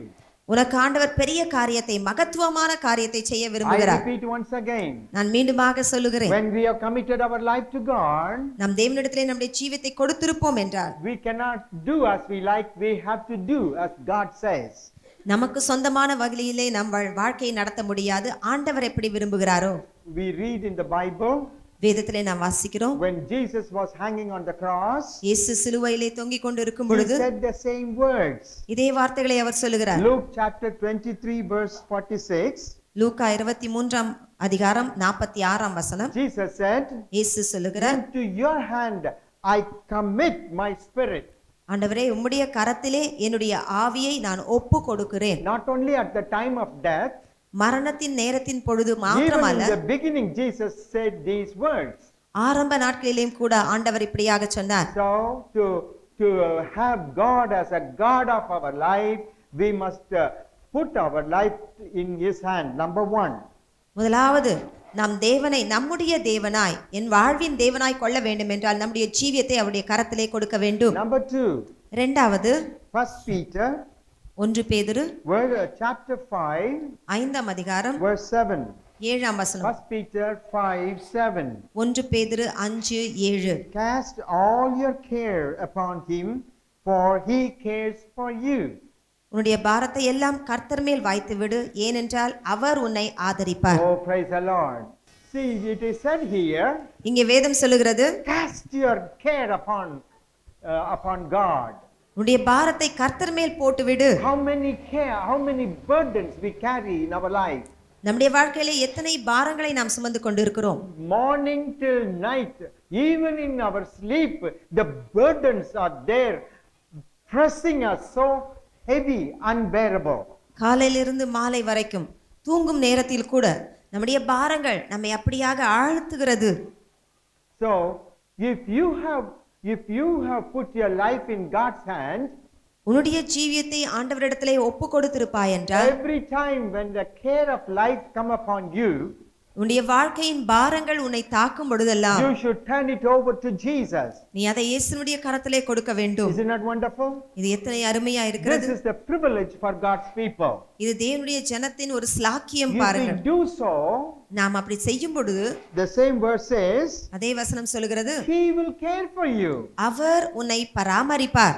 உனக்கு ஆண்டவர் பெரிய காரியத்தை, மகத்துவமான காரியத்தை செய்ய I விரும்புகிறார். repeat once again. நான் மீண்டுமாக சொல்லுகிறேன், When we have committed our life to God, நாம் தேவனிடத்திலே நம்முடைய ஜீவித்தை கொடுத்திருப்போம் என்றால், we cannot do as we like, we have to do as God says. நமக்கு சொந்தமான வகையிலே நம் வாழ்க்கையை நடத்த முடியாது. ஆண்டவர் எப்படி விரும்புகிறாரோ. We read in the Bible, வேதத்திலே நாம் வாசிக்கிறோம், when Jesus was hanging on the cross, இயேசு சிலுவையிலே தொங்கிக் கொண்டு இருக்கும் he பொழுது said the same words. இதே வார்த்தைகளை அவர் சொல்லுகிறார். Luke chapter 23 verse 46. லூக்கா 23ஆம் அதிகாரம் 46ஆம் வசனம். Jesus said, இயேசு சொல்லுகிறார், into your hand I commit my spirit. ஆண்டவரே உம்முடைய கரத்திலே என்னுடைய ஆவியை நான் ஒப்பு கொடுக்கிறேன். Not only at the time of death, மரணத்தின் நேரத்தின் பொழுது even in மாத்திரமல்ல, the beginning Jesus said these words. ஆரம்ப நாட்களிலும் கூட ஆண்டவர் இப்படியாக சொன்னார். So to have God as a God of our life, we must put our life in his hand. Number 1. முதலாவது நாம் தேவனை நம்முடைய தேவனாய், என் வாழ்வின் தேவனாய் கொள்ள வேண்டும் என்றால் நம்முடைய ஜீவியத்தை அவருடைய கரத்திலே கொடுக்க வேண்டும். Number 2. இரண்டாவது, 1 Peter 1 பேதுரு chapter 5 5ஆம் அதிகாரம் verse 7. 7ஆம் வசனம். 1 Peter 5:7. 1 பேதுரு 5:7. Cast all your care upon him, for he cares for you. உன்னுடைய பாரத்தை எல்லாம் கர்த்தர் மேல் வைத்து விடு, ஏனென்றால் அவர் உன்னை ஆதரிப்பார். Oh, praise the Lord. See, it is said here, இங்கே வேதம் சொல்லுகிறது, cast your care upon God. உன்னுடைய பாரத்தை கர்த்தர் மேல் போட்டு விடு. How many burdens we carry in our life. நம்முடைய வாழ்க்கையில எத்தனை பாரங்களை நாம் சுமந்து கொண்டிருக்கிறோம். Morning till night, even in our sleep, the burdens are there, pressing us so heavy, unbearable. காலையிலிருந்து மாலை வரைக்கும் தூங்கும் நேரத்தில் கூட நம்முடைய பாரங்கள் நம்மை அப்படியாக ஆழ்த்துகிறது. So, if you have put your life in God's hand, உன்னுடைய ஜீவியத்தை ஆண்டவரிடத்திலே ஒப்பு கொடுத்திருப்பாய் என்றால், every time when the care of life come upon you, உன்னுடைய வாழ்க்கையின் பாரங்கள் உன்னை தாக்கும் பொழுதெல்லாம் you should turn it over to Jesus. நீ அதை இயேசுவுடைய கரத்திலே கொடுக்க வேண்டும். Is it not wonderful? இது எத்தனை அருமையா இருக்கிறது. This is the privilege for God's people. இது தேவனுடைய ஜனத்தின் ஒரு ஸ்லாக்கியம் If we பாருங்கள். do so, நாம் அப்படி செய்யும் பொழுது the same verse says, அதே வசனம் சொல்லுகிறது, He will care for you. அவர் உன்னை பராமரிப்பார்.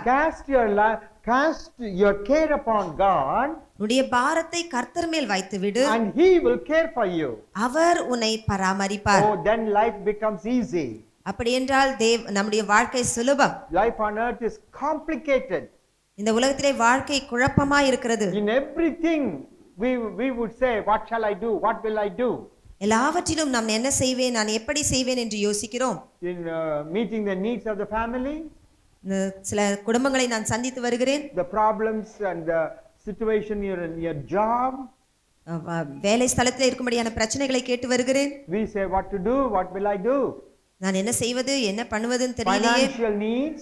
Cast your care upon God, உன்னுடைய பாரத்தை கர்த்தர் மேல் வைத்து விடு, and He will care for you. அவர் உன்னை பராமரிப்பார். Oh, then life becomes easy. அப்படி என்றால் நம்முடைய வாழ்க்கை சுலபம். Life on earth is complicated. இந்த உலகத்திலே வாழ்க்கை குழப்பமா இருக்கிறது. In everything we would say, what shall I do? What will I do? எல்லாவற்றிலும் நாம் என்ன செய்வேன், நான் எப்படி செய்வேன் என்று யோசிக்கிறோம். In meeting the needs of the family, சில குடும்பங்களை நான் சந்தித்து வருகிறேன். the problems and the situation in your job, வேலை ஸ்தலத்தில் இருக்கும்படியான பிரச்சனைகளை கேட்டு வருகிறேன். we say what to do, what will I do? நான் என்ன செய்வது, என்ன பண்ணுவதுன்னு தெரியலையே. Financial needs,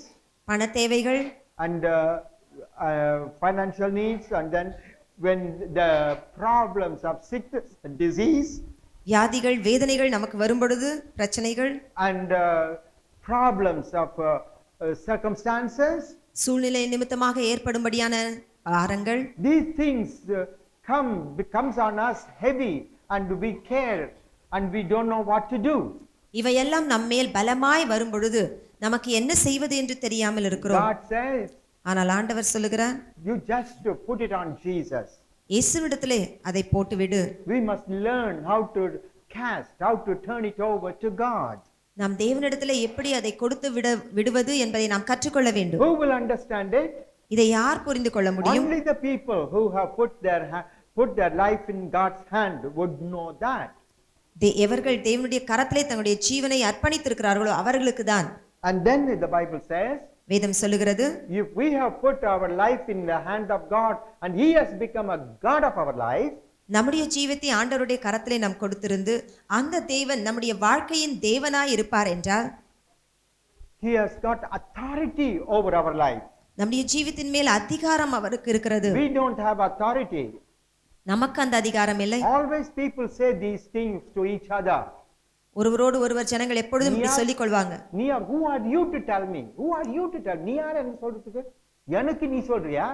பண தேவைகள், and financial needs, and then when the problems of sickness and disease, வியாதிகள் வேதனைகள் நமக்கு வரும் பொழுது, பிரச்சனைகள் and problems of circumstances, சூழ்நிலை நிமித்தமாக ஏற்படும்படியான பாரங்கள், these things becomes on us heavy, and we care and we don't know what to do. இவையெல்லாம் நம்மேல் பலமாய் வரும் பொழுது நமக்கு என்ன செய்வது என்று தெரியாமல் இருக்கிறோம். God says, ஆனால் ஆண்டவர் சொல்லுகிறார், you just put it on Jesus. இயேசுவிடத்திலே அதை போட்டு விடு. We must learn how to how to turn it over to God. நாம் தேவனிடத்திலே எப்படி அதை கொடுத்து விடுவது என்பதை நாம் கற்றுக்கொள்ள வேண்டும். Who will understand it? இதை யார் புரிந்து கொள்ள முடியும்? Only the people who have put their life in God's hand would know that. எவர்கள் தேவனுடைய கரத்திலே தங்களுடைய ஜீவனை அர்ப்பணித்திருக்கிறார்களோ அவர்களுக்கு தான். And then the Bible says, வேதம் சொல்லுகிறது, if we have put our life in the hand of God and He has become a God of our life, நம்முடைய ஜீவத்தை ஆண்டவருடைய கரத்திலே நாம் கொடுத்திருந்து அந்த தேவன் நம்முடைய வாழ்க்கையின் தேவனாய் இருப்பார் என்றால், He has got authority over our life. நம்முடைய ஜீவத்தின் மேல் அதிகாரம் அவருக்கு இருக்கிறது. We don't have authority. நமக்கு அந்த அதிகாரம் இல்லை. Always people say these things to each other. ஒருவரோடு ஒருவர் ஜனங்கள் எப்பொழுதும் இப்படி சொல்லிக் கொள்வாங்க. Who are you to tell me? Who are you to tell? நீ யார் என்ன சொல்றதுக்கு? எனக்கு நீ சொல்றியா?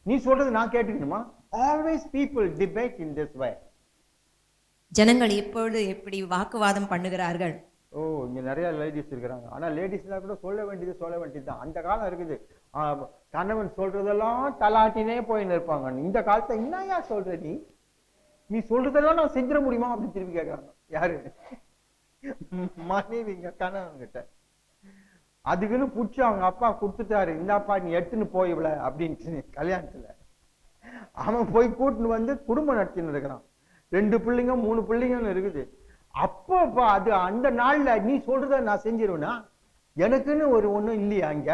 நீ சொல்றது நான் கேட்டுக்கணுமா? Always people debate in this way. ஜனங்கள் எப்பொழுது எப்படி வாக்குவாதம் பண்ணுகிறார்கள். இங்க நிறைய லேடிஸ் இருக்கிறாங்க. ஆனா லேடிஸ்ல கூட சொல்ல வேண்டியது தான். அந்த காலம் இருக்குது, கணவன் சொல்றதெல்லாம் தலாட்டினே போயின்னு இருப்பாங்க. இந்த காலத்தை என்னையா சொல்ற நீ சொல்றதெல்லாம் நான் செஞ்சிட முடியுமா அப்படின்னு திரும்பி கேட்கறாங்க. யாரு? மனைவிங்க கணவன் கிட்ட. அதுக்குன்னு புடிச்சு அவங்க அப்பா கொடுத்துட்டாரு, இந்தாப்பா நீ எடுத்துன்னு போயிவில அப்படின்ட்டு கல்யாணத்துல. அவன் போய் கூட்டுன்னு வந்து குடும்பம் நடத்தின்னு இருக்கிறான். 2 பிள்ளைங்க 3 பிள்ளைங்கன்னு இருக்குது. அப்போ அது அந்த நாள்ல நீ சொல்றத நான் செஞ்சிருவேனா? எனக்குன்னு ஒண்ணும் இல்லையா இங்க?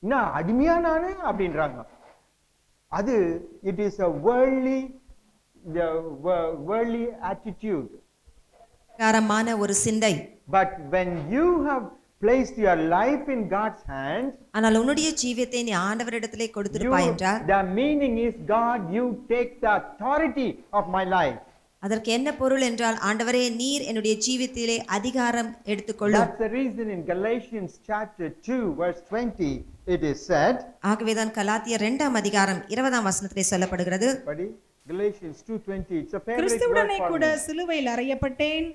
என்ன அடிமையா நானு அப்படின்றாங்க. அது it is a worldly attitude. காரமான ஒரு சிந்தை. But when you have placed your life in God's hand, ஆனால் உன்னுடைய ஜீவியத்தை நீ ஆண்டவரிடத்திலே கொடுத்திருப்பாய் என்றால், the meaning is, God, you take the authority of my life. அதற்கு என்ன பொருள் என்றால், ஆண்டவரே நீர் என்னுடைய ஜீவியத்திலே அதிகாரம் எடுத்துக்கொள்ளும். That's the reason in Galatians chapter 2 verse 20 it is said. ஆகவேதான் கலாத்தியர் 2ஆம் அதிகாரம் 20ஆம் வசனத்திலே சொல்லப்படுகிறது. Galatians 2:20, it's a favorite word கிறிஸ்துவுடனே for கூட me. சிலுவையில் அறையப்பட்டேன்,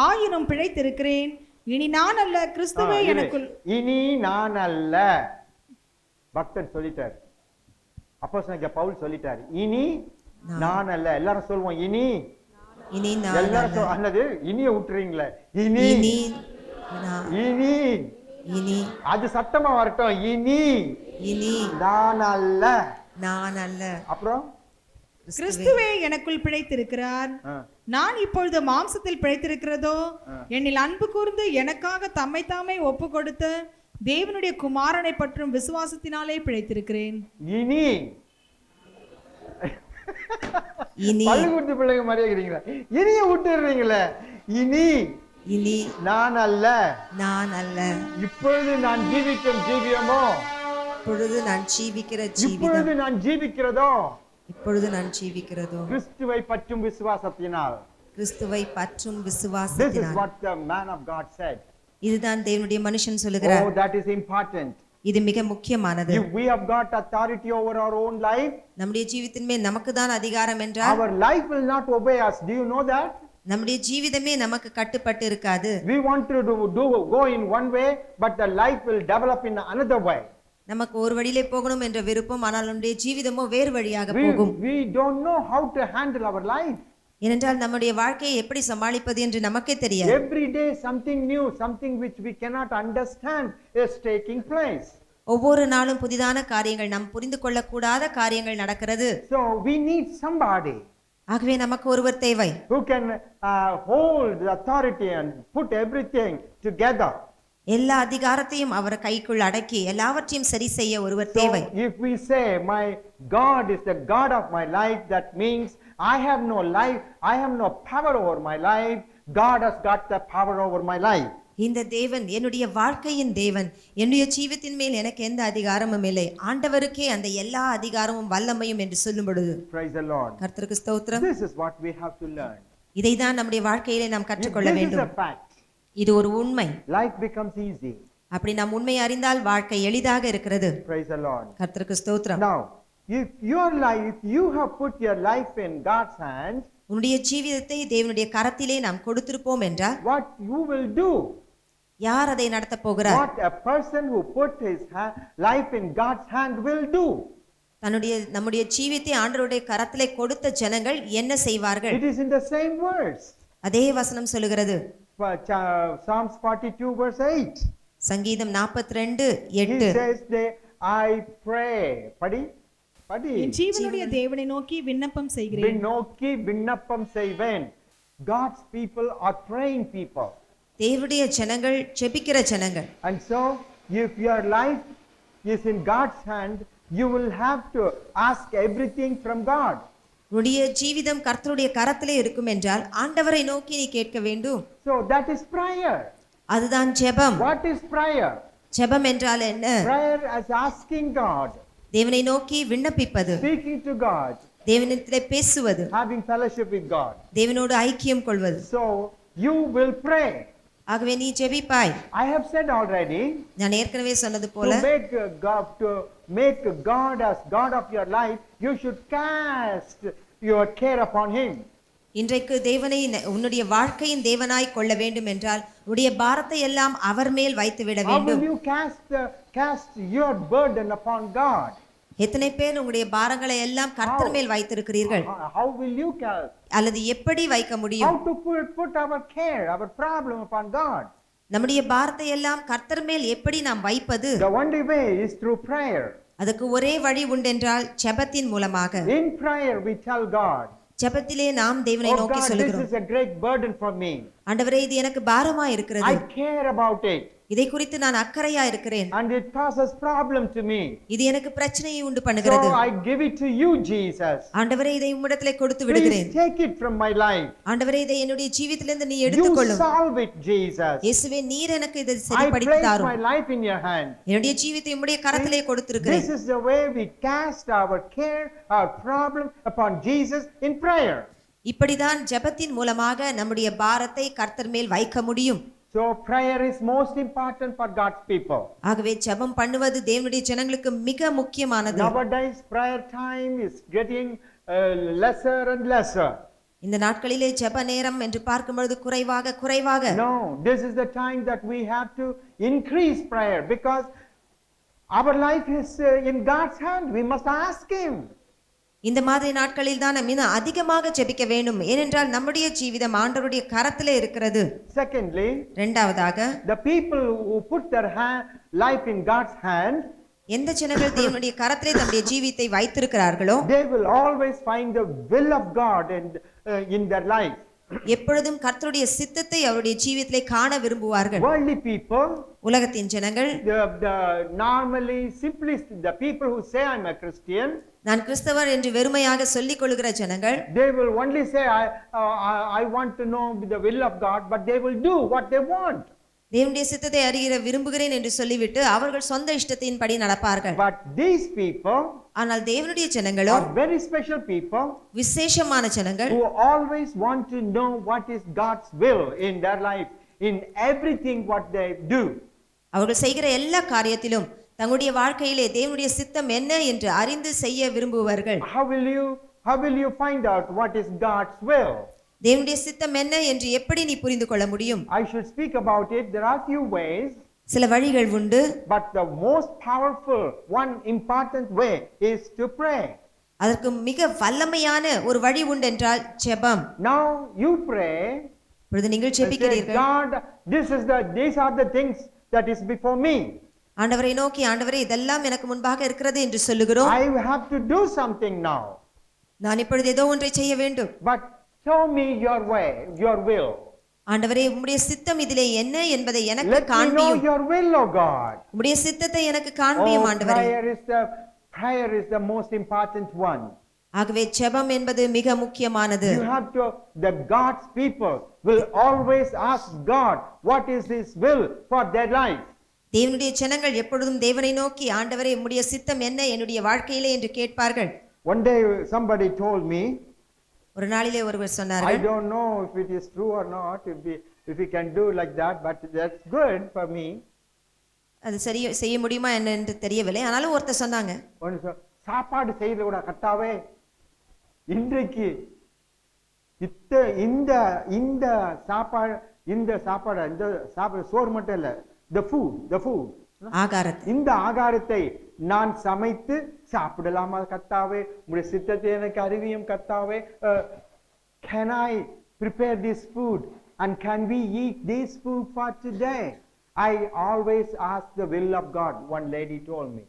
ஆயினும் பிழைத்திருக்கிறேன். இனி நான் அல்ல, கிறிஸ்துவே எனக்குள். இனி நான் அல்ல, பக்தன் சொல்லிட்டார். அப்போஸ்தலனாகிய பவுல் சொல்லிட்டாரு, இனி நான் அல்ல. எல்லாரும் சொல்லுவோம் இனி. இனி நான் எல்லாரும் அல்லது இனிய விட்டுறீங்களே, இனி இனி நான் இனி இனி அது சத்தமா வரட்டும். இனி இனி நான் அல்ல. நான் அல்ல. அப்புறம் கிறிஸ்துவே எனக்குள் பிழைத்திருக்கிறார். ஆ. நான் இப்பொழுது மாம்சத்தில் பிழைத்திருக்கிறதோ என்னில் அன்பு கூர்ந்து எனக்காக தம்மை தாமே ஒப்பு கொடுத்த தேவனுடைய குமாரனை பற்றும் விசுவாசத்தினாலே பிழைத்திருக்கிறேன். இனி இனி பள்ளிக்கூடத்து பிள்ளைங்க மாதிரியே இருக்கிறீங்களா? இனிய விட்டுறீங்களே, இனி இனி நான் அல்ல. நான் அல்ல. இப்பொழுது நான் ஜீவிக்கும் ஜீவியமோ, இப்பொழுது நான் ஜீவிக்கிற ஜீவிதம், இப்பொழுது நான் ஜீவிக்கிறதோ இப்பொழுது நான் ஜீவிக்கிறதோ கிறிஸ்துவை பற்றும் விசுவாசத்தினால். கிறிஸ்துவை பற்றும் This is விசுவாசத்தினால். what the man of God said. இதுதான் தேவனுடைய மனுஷன் சொல்லுகிறார். Oh, that is important. இது மிக முக்கியமானது. If we have got authority over our own life, நம்முடைய ஜீவித்தின் மேல் நமக்கு தான் அதிகாரம் என்றால் our life will not obey us. Do you know that? நம்முடைய ஜீவிதமே நமக்கு கட்டுப்பட்டு இருக்காது. We want to go in one way, but the life will develop in another way. நமக்கு ஒரு வழியிலே போகணும் என்ற விருப்பம், ஆனால் நம்முடைய ஜீவிதமோ வேறு வழியாக போகும். We don't know how to handle our life. ஏனென்றால் நம்முடைய வாழ்க்கையை எப்படி சமாளிப்பது என்று நமக்கே தெரியாது. Every day something new, something which we cannot understand is taking place. ஒவ்வொரு நாளும் புதிதான காரியங்கள், நாம் புரிந்து கொள்ளக்கூடாத காரியங்கள் நடக்கிறது. So we need somebody ஆகவே நமக்கு ஒருவர் தேவை, who can hold the authority and put everything together. எல்லா அதிகாரத்தையும் அவர் கைக்குள் அடக்கி எல்லாவற்றையும் சரி செய்ய ஒருவர் So தேவை. if we say my God is the God of my life, that means I have no life, I have no power over my life. God has got the power over my life. இந்த தேவன் என்னுடைய வாழ்க்கையின் தேவன், என்னுடைய ஜீவித்தின் மேல் எனக்கு எந்த அதிகாரமும் இல்லை, ஆண்டவருக்கே அந்த எல்லா அதிகாரமும் வல்லமையும் என்று சொல்லும் பொழுது Praise the Lord. கர்த்தருக்கு ஸ்தோத்திரம். This is what we have to learn. இதைதான் நம்முடைய வாழ்க்கையிலே நாம் கற்றுக்கொள்ள This is வேண்டும். a fact. இது ஒரு உண்மை. Life becomes easy. அப்படி நாம் உண்மை அறிந்தால் வாழ்க்கை எளிதாக இருக்கிறது. Praise the Lord. கர்த்தருக்கு ஸ்தோத்திரம். Now, if your life, if you have put your life in God's hands, உன்னுடைய ஜீவிதத்தை தேவனுடைய கரத்திலே நாம் கொடுத்திருப்போம் என்றால் what you will do? யார் அதை நடத்த போகிறார்? What a person who put his life in God's hand will do. நம்முடைய ஜீவித்தை ஆண்டவருடைய கரத்திலே கொடுத்த ஜனங்கள் என்ன செய்வார்கள்? It is in the same words. அதே வசனம் சொல்லுகிறது. Psalms 42 verse 8. சங்கீதம் 42:8. He says I pray. படி. என் ஜீவனுடைய தேவனை நோக்கி விண்ணப்பம் செய்கிறேன். நோக்கி விண்ணப்பம் செய்வேன். God's people are praying people. தேவனுடைய ஜனங்கள் ஜெபிக்கிற ஜனங்கள். And so if your life is in God's hand, you will have to ask everything from God. உன்னுடைய ஜீவிதம் கர்த்தருடைய கரத்திலே இருக்கும் என்றால் ஆண்டவரை நோக்கி நீ கேட்க வேண்டும். So that is prayer. அதுதான் ஜெபம். What is prayer? ஜெபம் என்றால் என்ன? Prayer is asking God, தேவனை நோக்கி விண்ணப்பிப்பது, speaking to God, தேவனிடத்திலே பேசுவது, having fellowship with God. தேவனோடு ஐக்கியம் கொள்வது. So you will pray. ஆகவே நீ ஜெபிப்பாய். I have said already, நான் ஏற்கனவே சொன்னது போல to make God as God of your life, you should cast your care upon him. இன்றைக்கு தேவனை உன்னுடைய வாழ்க்கையின் தேவனாய் கொள்ள வேண்டும் என்றால் உன்னுடைய பாரத்தை எல்லாம் அவர் மேல் வைத்து விட How வேண்டும். will you cast your burden upon God? எத்தனை பேர் உங்களுடைய பாரங்களை எல்லாம் கர்த்தர் மேல் வைத்திருக்கிறீர்கள்? How will you cast? அல்லது எப்படி வைக்க முடியும்? How to put our care, our problem upon God? நம்முடைய பாரத்தை எல்லாம் கர்த்தர் மேல் எப்படி நாம் வைப்பது? The only way is through prayer. அதுக்கு ஒரே வழி உண்டென்றால் ஜெபத்தின் மூலமாக. In prayer we tell God, ஜெபத்திலே நாம் தேவனை oh நோக்கி God, this சொல்லுகிறோம். is a great burden for me. ஆண்டவரே, இது எனக்கு பாரமா இருக்கிறது. I care about it. இதை குறித்து நான் அக்கறையா இருக்கிறேன். And it causes problem to me. இது எனக்கு பிரச்சனையை உண்டு பண்ணுகிறது. So I give it to you, Jesus. ஆண்டவரே, இதை உம்மிடத்திலே கொடுத்து விடுகிறேன். Please take it from my life. ஆண்டவரே, இதை என்னுடைய ஜீவிதத்திலிருந்து நீ You எடுத்துக்கொள்ளும். solve it, Jesus. இயேசுவே, நீர் எனக்கு இதை I சரிப்படுத்தி place தாரும். my life in your hand. என்னுடைய ஜீவித்தை உம்முடைய கரத்திலே கொடுத்திருக்கிறேன். This is the way we cast our care, our problem upon Jesus in prayer. இப்படிதான் ஜெபத்தின் மூலமாக நம்முடைய பாரத்தை கர்த்தர் மேல் வைக்க முடியும். So prayer is most important for God's people. ஆகவே ஜெபம் பண்ணுவது தேவனுடைய ஜனங்களுக்கு மிக முக்கியமானது. Nowadays prayer time is getting lesser and lesser. இந்த நாட்களிலே ஜெப நேரம் என்று பார்க்கும்போது குறைவாக. No, this is the time that we have to increase prayer, because Our life is in God's hand. We must ask Him. இந்த மாதிரி நாட்களில் தான் நாம் இன்னும் அதிகமாக ஜெபிக்க வேண்டும். ஏனென்றால் நம்முடைய ஜீவிதம் ஆண்டவருடைய கரத்திலே இருக்கிறது. Secondly, இரண்டாவதாக, the people who put their life in God's hand, எந்த ஜனங்கள் தேவனுடைய கரத்திலே தம்முடைய ஜீவித்தை வைத்திருக்கிறார்களோ they will always find the will of God in their life. எப்பொழுதும் கர்த்தருடைய சித்தத்தை அவருடைய ஜீவிதத்திலே காண விரும்புவார்கள். Worldly people, உலகத்தின் ஜனங்கள், normally simply the people who say I'm a Christian, நான் கிறிஸ்தவர் என்று வெறுமையாக சொல்லிக் கொள்கிற ஜனங்கள், they will only say I want to know the will of God, but they will do what they want. தேவனுடைய சித்தத்தை அறிகிற விரும்புகிறேன் என்று சொல்லிவிட்டு அவர்கள் சொந்த இஷ்டத்தின்படி நடப்பார்கள். But these people ஆனால் தேவனுடைய ஜனங்களோ are very special people விசேஷமான ஜனங்கள், who always want to know what is God's will in their life, in everything what they do. அவர்கள் செய்கிற எல்லா காரியத்திலும் தங்களுடைய வாழ்க்கையிலே தேவனுடைய சித்தம் என்ன என்று அறிந்து செய்ய விரும்புவார்கள். How will you find out what is God's will? தேவனுடைய சித்தம் என்ன என்று எப்படி நீ புரிந்து கொள்ள முடியும்? I should speak about it. There are few ways, சில வழிகள் உண்டு. but the most powerful one important way is to pray. அதற்கு மிக வல்லமையான ஒரு வழி உண்டு என்றால் ஜெபம். Now you pray. இப்பொழுது நீங்கள் Say, ஜெபிக்கிறீர்கள். God, these are the things that is before me. ஆண்டவரை நோக்கி, ஆண்டவரே இதெல்லாம் எனக்கு முன்பாக இருக்கிறது என்று சொல்லுகிறோம். I have to do something now. நான் இப்பொழுது ஏதோ ஒன்றை செய்ய வேண்டும். But show me your way, your will. ஆண்டவரே உம்முடைய சித்தம் இதிலே என்ன என்பதை எனக்கு Let me know காண்பியும். your will, O God. உம்முடைய சித்தத்தை எனக்கு காண்பியும் ஆண்டவரே. Prayer is the most important one. ஆகவே ஜெபம் என்பது மிக முக்கியமானது. The God's people will always ask God what is His will for their life. தேவனுடைய ஜனங்கள் எப்பொழுதும் தேவனை நோக்கி, ஆண்டவரே உம்முடைய சித்தம் என்ன என்னுடைய வாழ்க்கையிலே என்று கேட்பார்கள். One day somebody told me, ஒரு நாளிலே ஒருவர் I சொன்னார்கள், don't know if it is true or not, if we can do like that, but that's good for me. அது சரி செய்ய முடியுமா என்ன என்று தெரியவில்லை. ஆனாலும் ஒருத்தர் சொன்னாங்க, சாப்பாடு செய்யறது கூட கர்த்தாவே, இன்றைக்கு இந்த சாப்பாடு சோறு மட்டும் இல்ல, the food ஆகாரத்தை, இந்த ஆகாரத்தை நான் சமைத்து சாப்பிடலாமா கர்த்தாவே? உம்முடைய சித்தத்தை எனக்கு அறிவியும் கர்த்தாவே. Can I prepare this food and can we eat this food for today? I always ask the will of God, one lady told me.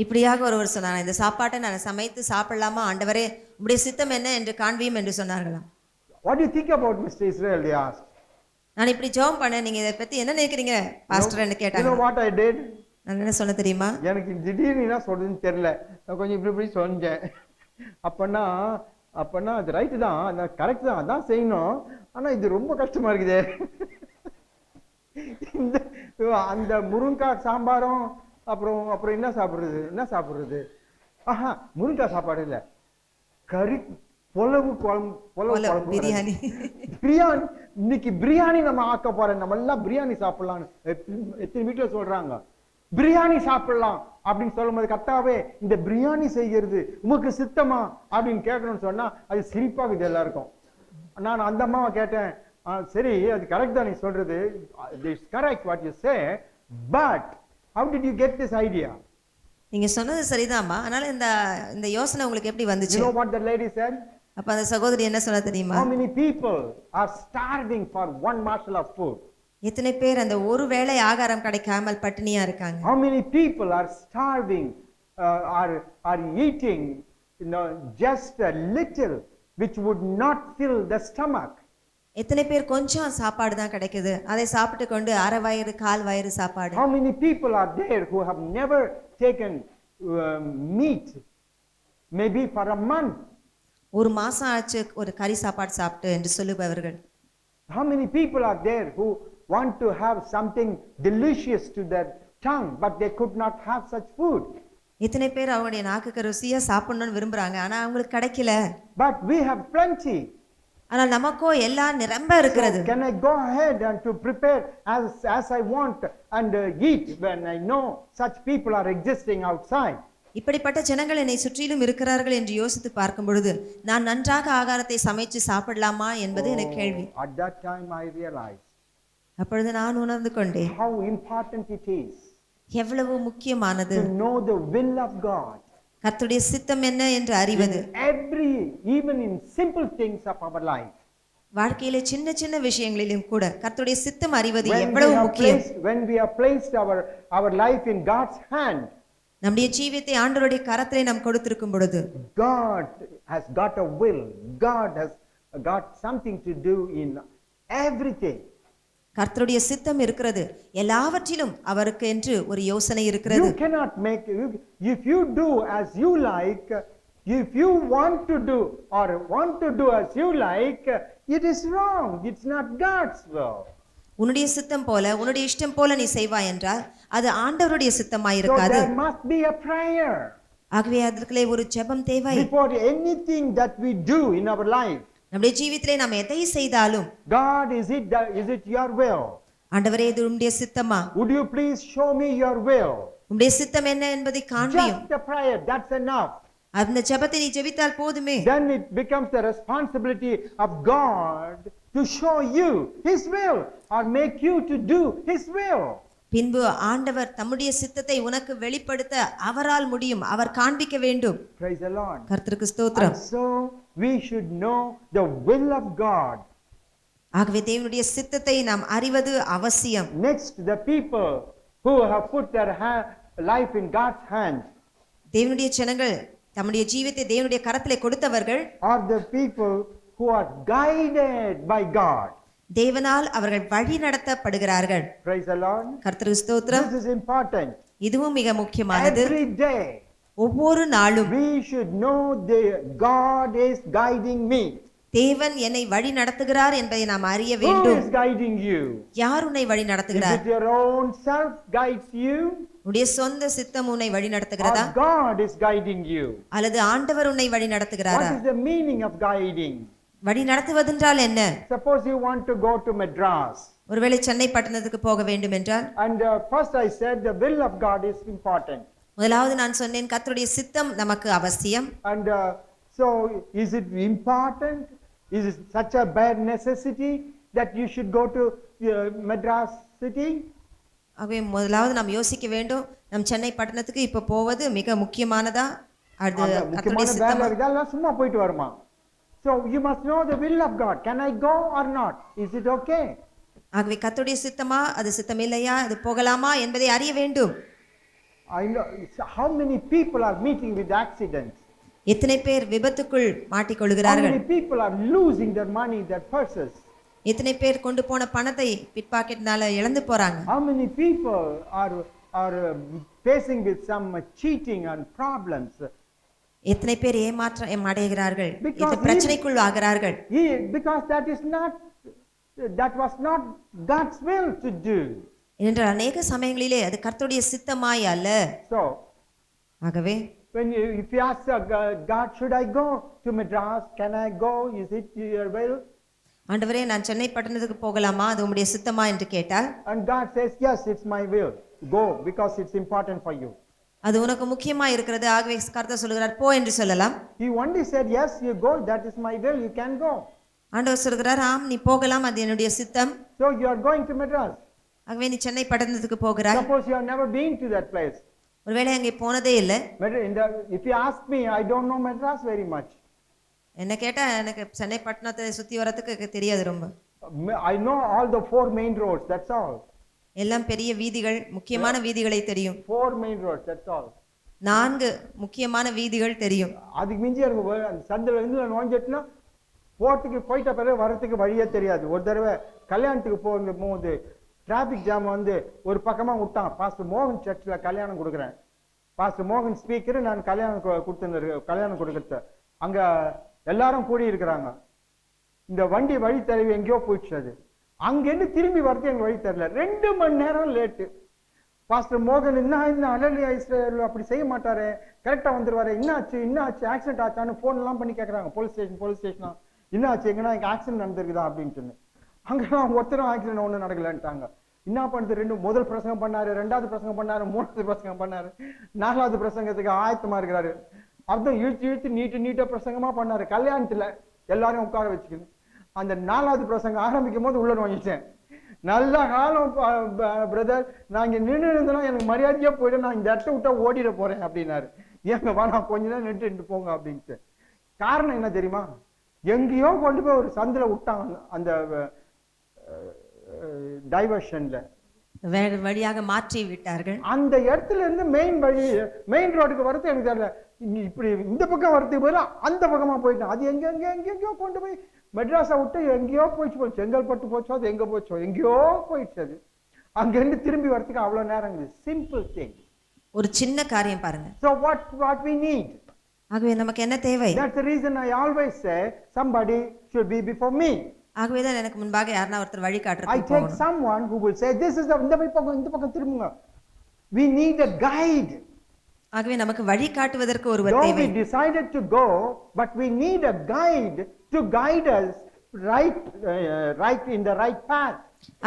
இப்படியாக ஒருவர் சொன்னார், இந்த சாப்பாட்டை நான் சமைத்து சாப்பிடலாமா ஆண்டவரே, உம்முடைய சித்தம் என்ன என்று காண்பியும் என்று சொன்னார்களாம். What do you think about Mr. Israel? They asked. நான் இப்படி ஜெபம் பண்ணேன், நீங்க இதை பத்தி என்ன நினைக்கிறீங்க பாஸ்டர் என்று You know கேட்டாங்க. what I did? நான் என்ன சொன்ன தெரியுமா? எனக்கு திடீர்னு என்ன சொல்றதுன்னு தெரியல, நான் கொஞ்சம் இப்படி சொன்னேன். அப்பனா அது ரைட்டு தான், கரெக்ட் தான், அதான் செய்யணும். ஆனா இது ரொம்ப கஷ்டமா இருக்குதே. அந்த முருங்காய் சாம்பாரும் அப்புறம் என்ன சாப்பிடுறது? ஆஹா, முருங்காய் சாப்பாடு இல்ல, கறி புலவு குழம்பு பிரியாணி. இன்னைக்கு பிரியாணி நம்ம ஆக்க போறேன், நம்ம எல்லாம் பிரியாணி சாப்பிடலாம்னு எத்தனை வீட்டுல சொல்றாங்க. பிரியாணி சாப்பிடலாம் அப்படின்னு சொல்லும் போது, கர்த்தாவே இந்த பிரியாணி செய்கிறது உமக்கு சித்தமா அப்படின்னு கேட்கணும்னு சொன்னா அது சிரிப்பாகுது எல்லாருக்கும். நான் அந்த அம்மாவை கேட்டேன், சரி அது கரெக்ட் தான் நீ சொல்றது, it's correct what you say, but how did you get this idea? நீங்க சொன்னது சரிதாம்மா, அதனால இந்த யோசனை உங்களுக்கு எப்படி வந்துச்சு? You know what the lady said? அப்ப அந்த சகோதரி என்ன சொன்னா தெரியுமா? How many people are starving for one morsel of food? எத்தனை பேர் அந்த ஒரு வேளை ஆகாரம் கிடைக்காமல் பட்டினியா இருக்காங்க? How many people are starving, are eating, just a little, which would not fill the stomach? எத்தனை பேர் கொஞ்சம் சாப்பாடு தான் கிடைக்குது, அதை சாப்பிட்டு கொண்டு அரை வயிறு கால் வயிறு சாப்பாடு. How many people are there who have never taken meat, maybe for a month? ஒரு மாசம் ஆச்சு ஒரு கறி சாப்பாடு சாப்பிட்டு என்று சொல்லுபவர்கள். How many people are there who want to have something delicious to their tongue, but they could not have such food? எத்தனை பேர் அவங்களுடைய நாக்குக்கு ருசியா சாப்பிடணும்னு விரும்புறாங்க, ஆனா அவங்களுக்கு கிடைக்கல. But we have plenty. ஆனால் நமக்கோ எல்லாம் நிரம்ப இருக்கிறது. So can I go ahead and to prepare as I want and eat when I know such people are existing outside? இப்படிப்பட்ட ஜனங்கள் என்னை சுற்றிலும் இருக்கிறார்கள் என்று யோசித்து பார்க்கும் பொழுது நான் நன்றாக ஆகாரத்தை சமைச்சு சாப்பிடலாமா என்பது எனக்கு கேள்வி. At that time I realized அப்பொழுது நான் உணர்ந்து கொண்டேன் how important it is எவ்வளவு முக்கியமானது. to know the will of God. கர்த்தருடைய சித்தம் என்ன என்று அறிவது. Even in simple things of our life. வாழ்க்கையிலே சின்ன சின்ன விஷயங்களிலும் கூட கர்த்தருடைய சித்தம் அறிவது எவ்வளவு முக்கியம். When we have placed our life in God's hand, நம்முடைய ஜீவியத்தை ஆண்டவருடைய கரத்திலே நாம் கொடுத்திருக்கும் பொழுது, God has got a will. God has got something to do in everything. கர்த்தருடைய சித்தம் இருக்கிறது. எல்லாவற்றிலும் அவருக்கு என்று ஒரு யோசனை இருக்கிறது. You cannot make, if you do as you like, if you want to do as you like, it is wrong. It's not God's will. உன்னுடைய சித்தம் போல உன்னுடைய இஷ்டம் போல நீ செய்வாய் என்றால் அது ஆண்டவருடைய சித்தமாய் So இருக்காது. there must be a prayer ஆகவே அதற்குள்ளே ஒரு ஜெபம் தேவை. before anything that we do in our life. நம்முடைய ஜீவியத்திலே நாம் எதை செய்தாலும், God, is it your will? ஆண்டவரே இது உம்முடைய சித்தமா? Would you please show me your will? உம்முடைய சித்தம் என்ன என்பதை காண்பியும். Just a prayer, that's enough. அந்த ஜெபத்தை நீ ஜெபித்தால் போதுமே. Then it becomes the responsibility of God to show you His will or make you to do His will. பின்பு ஆண்டவர் தம்முடைய சித்தத்தை உனக்கு வெளிப்படுத்த அவரால் முடியும், அவர் காண்பிக்க வேண்டும். Praise the Lord. கர்த்தருக்கு ஸ்தோத்திரம். And so we should know the will of God. ஆகவே தேவனுடைய சித்தத்தை நாம் அறிவது அவசியம். Next, the people who have put their life in God's hand தேவனுடைய ஜனங்கள் தம்முடைய ஜீவியத்தை தேவனுடைய கரத்திலே கொடுத்தவர்கள் are the people who are guided by God. தேவனால் அவர்கள் வழி நடத்தப்படுகிறார்கள். Praise the Lord. கர்த்தருக்கு ஸ்தோத்திரம். This is important. இதுவும் மிக முக்கியமானது. Every day ஒவ்வொரு நாளும் we should know God is guiding me. தேவன் என்னை வழி நடத்துகிறார் என்பதை நாம் அறிய Who வேண்டும். is guiding you? யார் உன்னை வழி Is நடத்துகிறார்? it your own self guides you? உன்னுடைய சொந்த சித்தம் உன்னை வழி நடத்துகிறதா, Or God is guiding you? அல்லது ஆண்டவர் உன்னை வழி What நடத்துகிறாரா? is the meaning of guiding? வழி நடத்துவதென்றால் என்ன? Suppose you want to go to Madras. ஒருவேளை சென்னை பட்டணத்துக்கு போக வேண்டும் என்றால், And first I said the will of God is important. முதலாவது நான் சொன்னேன் கர்த்தருடைய சித்தம் நமக்கு அவசியம். And so is it important? Is it such a bad necessity that you should go to Madras city? ஆகவே முதலாவது நாம் யோசிக்க வேண்டும், நம் சென்னை பட்டணத்துக்கு இப்ப போவது மிக முக்கியமானதா, அது கர்த்தருடைய சித்தமா? இதெல்லாம் சும்மா போயிட்டு வருமா? So you must know the will of God. Can I go or not? Is it okay? ஆகவே கர்த்தருடைய சித்தமா, அது சித்தம் இல்லையா, அது போகலாமா என்பதை அறிய வேண்டும். I know how many people are meeting with accidents. எத்தனை பேர் விபத்துக்குள் How மாட்டிக்கொள்கிறார்கள்? many people are losing their money, their purses. எத்தனை பேர் கொண்டு போன பணத்தை பிட்பாக்கெட்னால இழந்து போறாங்க? How many people are facing with some cheating and problems? எத்தனை பேர் ஏமாற்றம் அடைகிறார்கள், Because இந்த பிரச்சனைக்குள் ஆகிறார்கள்? Because that was not God's will to do. ஏனென்றால் அநேக சமயங்களிலே அது கர்த்தருடைய சித்தமாய் அல்ல. So ஆகவே if you ask God, should I go to Madras? Can I go? Is it your will? ஆண்டவரே நான் சென்னை பட்டணத்துக்கு போகலாமா, அது உம்முடைய சித்தமா என்று கேட்டால், And God says, yes, it's my will. Go because it's important for you. அது உனக்கு முக்கியமா இருக்கிறது, ஆகவே கர்த்தர் சொல்கிறார் போ என்று சொல்லலாம். He only said, yes, you go, that is my will, you can go. ஆண்டவர் சொல்கிறார் ஆம் நீ போகலாம், அது என்னுடைய சித்தம். So you are going to Madras. ஆகவே நீ சென்னை பட்டணத்துக்கு போகிறாய். Suppose you have never been to that place. ஒருவேளை அங்கே போனதே இல்லை. If you ask me, I don't know Madras very much. என்ன கேட்டா எனக்கு சென்னை பட்டணத்தை சுத்தி வரதுக்கு தெரியாது ரொம்ப. I know all the 4 main roads, that's all. எல்லாம் பெரிய வீதிகள், முக்கியமான வீதிகளை தெரியும். 4 main roads, that's all. 4 முக்கியமான வீதிகள் தெரியும். அதுக்கு மிஞ்சி எனக்கு அந்த சந்தில இருந்து நோஞ்சிட்டுனா போயிட்ட பிறகு வரத்துக்கு வழியே தெரியாது. ஒரு தடவை கல்யாணத்துக்கு போகும்போது டிராபிக் ஜாம் வந்து ஒரு பக்கமா விட்டான். பாஸ்டர் மோகன் சர்ச்சில் கல்யாணம் கொடுக்குறேன். பாஸ்டர் மோகன் ஸ்பீக்கர், நான் கல்யாணம் கொடுக்கறது. அங்க எல்லாரும் கூடி இருக்கிறாங்க. இந்த வண்டி வழி தடவி எங்கேயோ போயிடுச்சு. அது அங்கேருந்து திரும்பி வரது எனக்கு வழி தெரியல. 2 மணி நேரம் லேட்டு. பாஸ்டர் மோகன் என்ன அலலியா இஸ்ரேல் அப்படி செய்ய மாட்டாரு, கரெக்டா வந்துருவாரு. என்னாச்சு ஆக்சிடென்ட் ஆச்சான்னு போன் எல்லாம் பண்ணி கேட்கறாங்க. போலீஸ் ஸ்டேஷனா என்ன ஆச்சு, எங்கன்னா இங்க ஆக்சிடென்ட் நடந்திருக்குதா அப்படின்ட்டு. அங்கெல்லாம் ஒருத்தரும் ஆக்சிடென்ட் ஒன்றும் நடக்கலன்ட்டாங்க. என்ன பண்ணுறது, முதல் பிரசங்கம் பண்ணாரு, 2வது பிரசங்கம் பண்ணாரு, 3வது பிரசங்கம் பண்ணாரு, 4வது பிரசங்கத்துக்கு ஆயத்தமா இருக்கிறாரு. அர்த்தம் இழுத்து நீட்டா பிரசங்கமா பண்ணாரு. கல்யாணத்துல எல்லாரும் உட்கார வச்சுக்கணும். அந்த 4வது பிரசங்கம் ஆரம்பிக்கும் போது உள்ள நுழைஞ்சிட்டேன். நல்ல காலம் பிரதர், நான் இங்க நின்று இருந்தேன்னா எனக்கு மரியாதையா போயிட்டு நான் இந்த இடத்த விட்டா ஓடிட போறேன் அப்படின்னாரு. ஏங்க வேணா கொஞ்ச நேரம் நின்று போங்க அப்படின்ட்டு. காரணம் என்ன தெரியுமா? எங்கேயோ கொண்டு போய் ஒரு சந்தில விட்டாங்க அந்த டைவர்ஷன்ல, வேறு வழியாக மாற்றி விட்டார்கள். அந்த இடத்துல இருந்து மெயின் ரோடுக்கு வரது எனக்கு தெரியல. இப்படி இந்த பக்கம் வரதுக்கு பதிலா அந்த பக்கமா போயிட்டேன். அது எங்கெங்கயோ கொண்டு போய் மெட்ராஸை விட்டு எங்கேயோ போயிடுச்சு. செங்கல்பட்டு போச்சோ, அது எங்க போச்சோ, எங்கேயோ போயிடுச்சு. அது அங்கிருந்து திரும்பி வரதுக்கு அவ்வளவு நேரம். சிம்பிள் திங், ஒரு சின்ன காரியம் பாருங்க. So what we need, ஆகவே நமக்கு என்ன தேவை? that's the reason I always say somebody should be before me. ஆகவே தான் எனக்கு முன்பாக யாரனா ஒருத்தர் வழி I காட்டுறதுக்கு take போகணும். someone who will say this is the இந்த பக்கம் திரும்புங்க. We need a guide. ஆகவே நமக்கு வழி காட்டுவதற்கு ஒருவர் Though தேவை. we decided to go, but we need a guide to guide us right in the right path.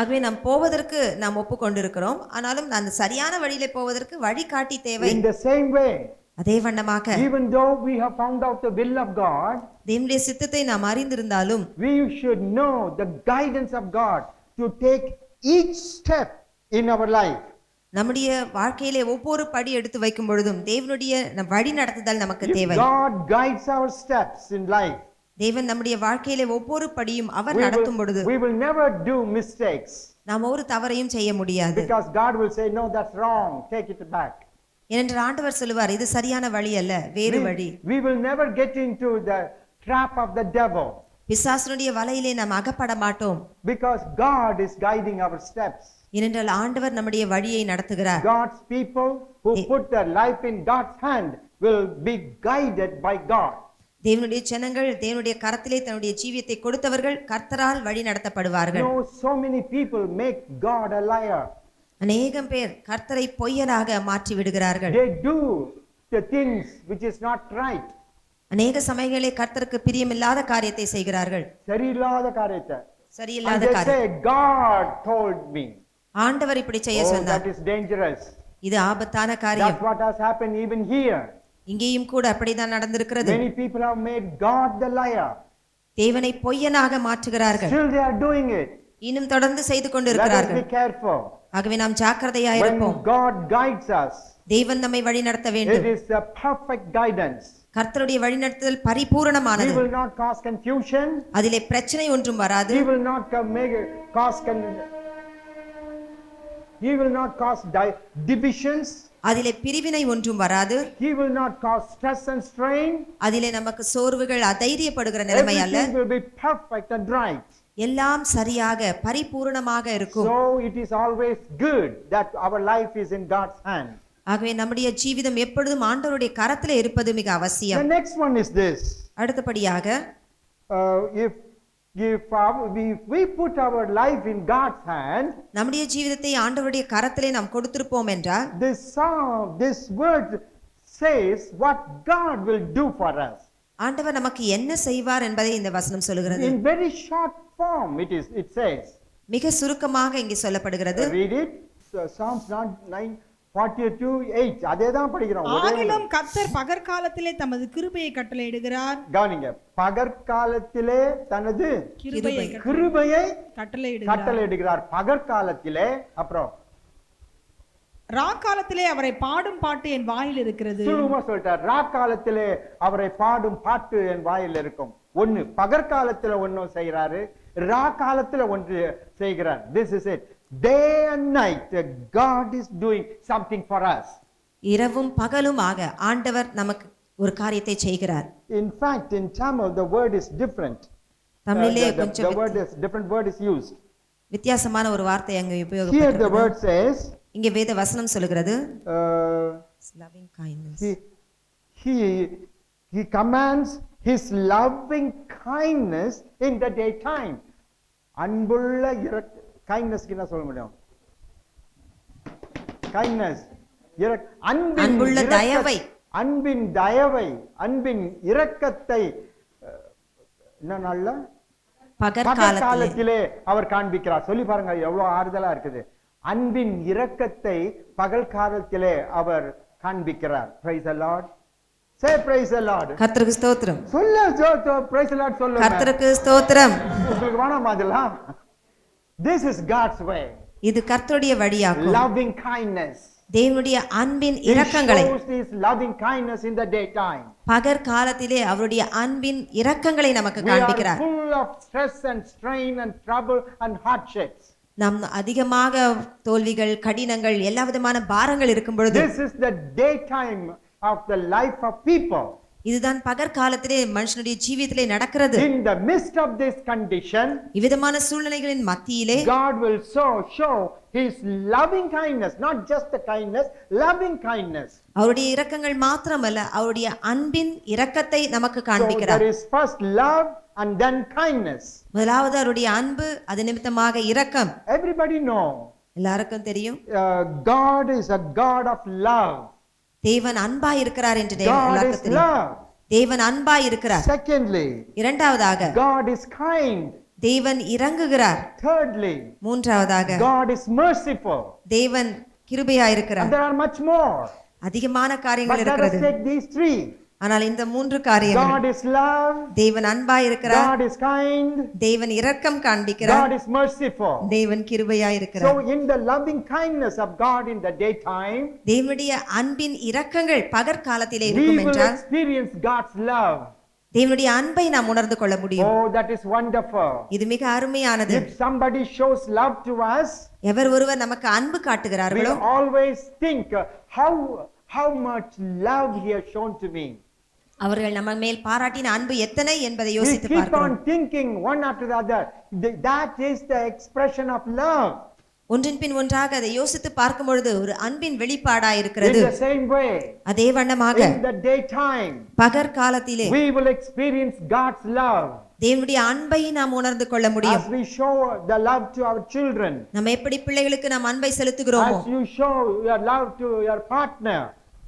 ஆகவே நாம் போவதற்கு நாம் ஒப்புக்கொண்டிருக்கிறோம். ஆனாலும் அந்த சரியான வழியிலே போவதற்கு வழிகாட்டி தேவை. In the same way, அதே வண்ணமாக even though we have found out the will of God, தேவனுடைய சித்தத்தை நாம் அறிந்திருந்தாலும் we should know the guidance of God to take each step in our life. நம்முடைய வாழ்க்கையிலே ஒவ்வொரு படி எடுத்து வைக்கும் பொழுதும் தேவனுடைய வழி நடத்துதல் நமக்கு If தேவை. God guides our steps in life, தேவன் நம்முடைய வாழ்க்கையிலே ஒவ்வொரு படியும் அவர் நடத்தும் பொழுது we will never do mistakes, நாம் ஒரு தவறையும் செய்ய முடியாது. because God will say no, that's wrong, take it back. ஏனென்றால் ஆண்டவர் சொல்லுவார், இது சரியான வழி அல்ல, வேறு வழி. We will never get into the trap of the devil, பிசாசனுடைய வலையிலே நாம் அகப்பட மாட்டோம். because God is guiding our steps. ஏனென்றால் ஆண்டவர் நம்முடைய வழியை நடத்துகிறார். God's people who put their life in God's hand will be guided by God. தேவனுடைய ஜனங்கள் தேவனுடைய கரத்திலே தன்னுடைய ஜீவியத்தை கொடுத்தவர்கள் கர்த்தரால் வழி நடத்தப்படுவார்கள். No, so many people make God a liar. அநேகம் பேர் கர்த்தரை பொய்யராக மாற்றி விடுகிறார்கள். They do the things which is not right. அநேக சமயங்களிலே கர்த்தருக்கு பிரியமில்லாத காரியத்தை செய்கிறார்கள். சரியில்லாத காரியத்தை. And சரியில்லாத they காரியம். say God told me. ஆண்டவர் இப்படி செய்ய Oh, சொன்னார். that is dangerous. இது ஆபத்தான காரியம். That's what has happened even here. இங்கேயும் கூட அப்படிதான் நடந்திருக்கிறது. Many people have made God the liar. தேவனை பொய்யனாக மாற்றுகிறார்கள். Still they are doing it. இன்னும் தொடர்ந்து செய்து Let us கொண்டிருக்கிறார்கள். be careful. ஆகவே நாம் ஜாக்கிரதையா இருப்போம். When God guides us, தேவன் நம்மை வழி நடத்த வேண்டும். it is a perfect guidance. கர்த்தருடைய வழிநடத்துதல் He பரிபூரணமானது. will not cause confusion. அதிலே பிரச்சனை ஒன்றும் வராது. He will not cause divisions. அதிலே பிரிவினை ஒன்றும் வராது. He will not cause stress and strain. அதிலே நமக்கு சோர்வுகள் அதைரியப்படுகிற நிலைமை அல்ல. Everything will be perfect and right. எல்லாம் சரியாக பரிபூரணமாக இருக்கும். So it is always good that our life is in God's hand. ஆகவே நம்முடைய ஜீவிதம் எப்பொழுதும் ஆண்டவருடைய கரத்திலே இருப்பது மிக The அவசியம். next one is this. அடுத்தபடியாக If we put our life in God's hand, நம்முடைய ஜீவிதத்தை ஆண்டவருடைய கரத்திலே நாம் கொடுத்திருப்போம் என்றால் this word says what God will do for us. ஆண்டவர் நமக்கு என்ன செய்வார் என்பதை இந்த வசனம் சொல்லுகிறது. In very short form it says. மிக சுருக்கமாக இங்கே சொல்லப்படுகிறது. Read it. Psalms 9:42-8. அதேதான் படிக்கிறோம். ஆகிலும் கர்த்தர் பகற்காலத்திலே தமது கிருபையை கட்டளையிடுகிறார். கவனிங்க, பகற்காலத்திலே தனது கிருபையை கிருபையை கட்டளையிடுகிறார். கட்டளையிடுகிறார். பகற்காலத்திலே. அப்புறம் ராக்காலத்திலே அவரை பாடும் பாட்டு என் வாயில் இருக்கிறது. சுலபமா சொல்லிட்டார். ராக்காலத்திலே அவரை பாடும் பாட்டு என் வாயில் இருக்கும். ஒன்னு பகற்காலத்துல ஒன்னு செய்யறாரு, ராக்காலத்துல ஒன்று செய்கிறார். This is it. Day and night God is doing something for us. இரவும் பகலுமாக ஆண்டவர் நமக்கு ஒரு காரியத்தை செய்கிறார். In fact, in Tamil the word is different. தமிழிலே The கொஞ்சம் word is different word is used. வித்தியாசமான ஒரு வார்த்தை அங்கே Here the உபயோகப்படுகிறது. word says இங்கே வேத வசனம் சொல்லுகிறது loving kindness. He commands his loving kindness in the daytime. அன்புள்ள kindness என்ன சொல்ல முடியும்? kindness அன்புள்ள தயவை, அன்பின் தயவை, அன்பின் இரக்கத்தை என்ன நாள்ல பகற்காலத்திலே அவர் காண்பிக்கிறார். சொல்லி பாருங்க எவ்வளவு ஆறுதலா இருக்குது. அன்பின் இரக்கத்தை பகல் காலத்திலே அவர் காண்பிக்கிறார். Praise the Lord. Say praise the Lord. கர்த்தருக்கு ஸ்தோத்திரம். சொல்ல praise the Lord சொல்லுங்க. கர்த்தருக்கு ஸ்தோத்திரம். உங்களுக்கு வேணாமா அதெல்லாம்? This is God's way. இது கர்த்தருடைய வழியாகும். Loving kindness. தேவனுடைய அன்பின் He இரக்கங்களை shows His loving kindness in the daytime. பகற் காலத்திலே அவருடைய அன்பின் இரக்கங்களை நமக்கு We are காண்பிக்கிறார். full of stress and strain and trouble and hardships. நம் அதிகமாக தோல்விகள், கடினங்கள், எல்லா விதமான பாரங்கள் இருக்கும் பொழுது This is the daytime of the life of people. இதுதான் பகற் காலத்திலே மனுஷனுடைய ஜீவியத்திலே நடக்கிறது. In the midst of this condition, இவ்விதமான சூழ்நிலைகளின் மத்தியிலே God will show His loving kindness, not just the kindness, loving kindness. அவருடைய இரக்கங்கள் மாத்திரமல்ல, அவருடைய அன்பின் இரக்கத்தை நமக்கு So காண்பிக்கிறார். there is first love and then kindness. முதலாவது அவருடைய அன்பு, அது நிமித்தமாக இரக்கம். Everybody know எல்லாருக்கும் தெரியும், God is a God of love. தேவன் அன்பாய் இருக்கிறார் என்று God is எல்லாருக்கும் தெரியும். love. தேவன் அன்பாய் இருக்கிறார். Secondly, இரண்டாவதாக God is kind. தேவன் இரங்குகிறார். Thirdly, மூன்றாவதாக God is merciful. தேவன் கிருபையாய் And இருக்கிறார். there are much more. அதிகமான But காரியங்கள் let us இருக்கிறது. take these three. ஆனால் இந்த மூன்று காரியங்கள், God is love. தேவன் அன்பாய் இருக்கிறார், God is kind. தேவன் இரக்கம் காண்பிக்கிறார், God is merciful. தேவன் கிருபையாய் So இருக்கிறார். in the loving kindness of God in the daytime, தேவனுடைய அன்பின் இரக்கங்கள் பகற்காலத்திலே we இருக்கும் will என்றால் experience God's love. தேவனுடைய அன்பை நாம் உணர்ந்து கொள்ள முடியும். Oh, that is wonderful. இது மிக அருமையானது. If somebody shows love to us, எவர் ஒருவர் நமக்கு அன்பு we காட்டுகிறார்களோ always think how much love he has shown to me. அவர்கள் நம்ம மேல் பாராட்டின அன்பு எத்தனை என்பதை We யோசித்து keep பார்க்கிறோம். on thinking one after the other. That is the expression of love. ஒன்றின் பின் ஒன்றாக அதை யோசித்து பார்க்கும் பொழுது ஒரு அன்பின் வெளிப்பாடாய் In இருக்கிறது. the same way, அதே வண்ணமாக in the daytime, பகற்காலத்திலே we will experience God's love தேவனுடைய அன்பை நாம் உணர்ந்து கொள்ள முடியும். as we show the love to our children, நம்ம எப்படி பிள்ளைகளுக்கு நாம் அன்பை செலுத்துகிறோமோ, as you show your love to your partner,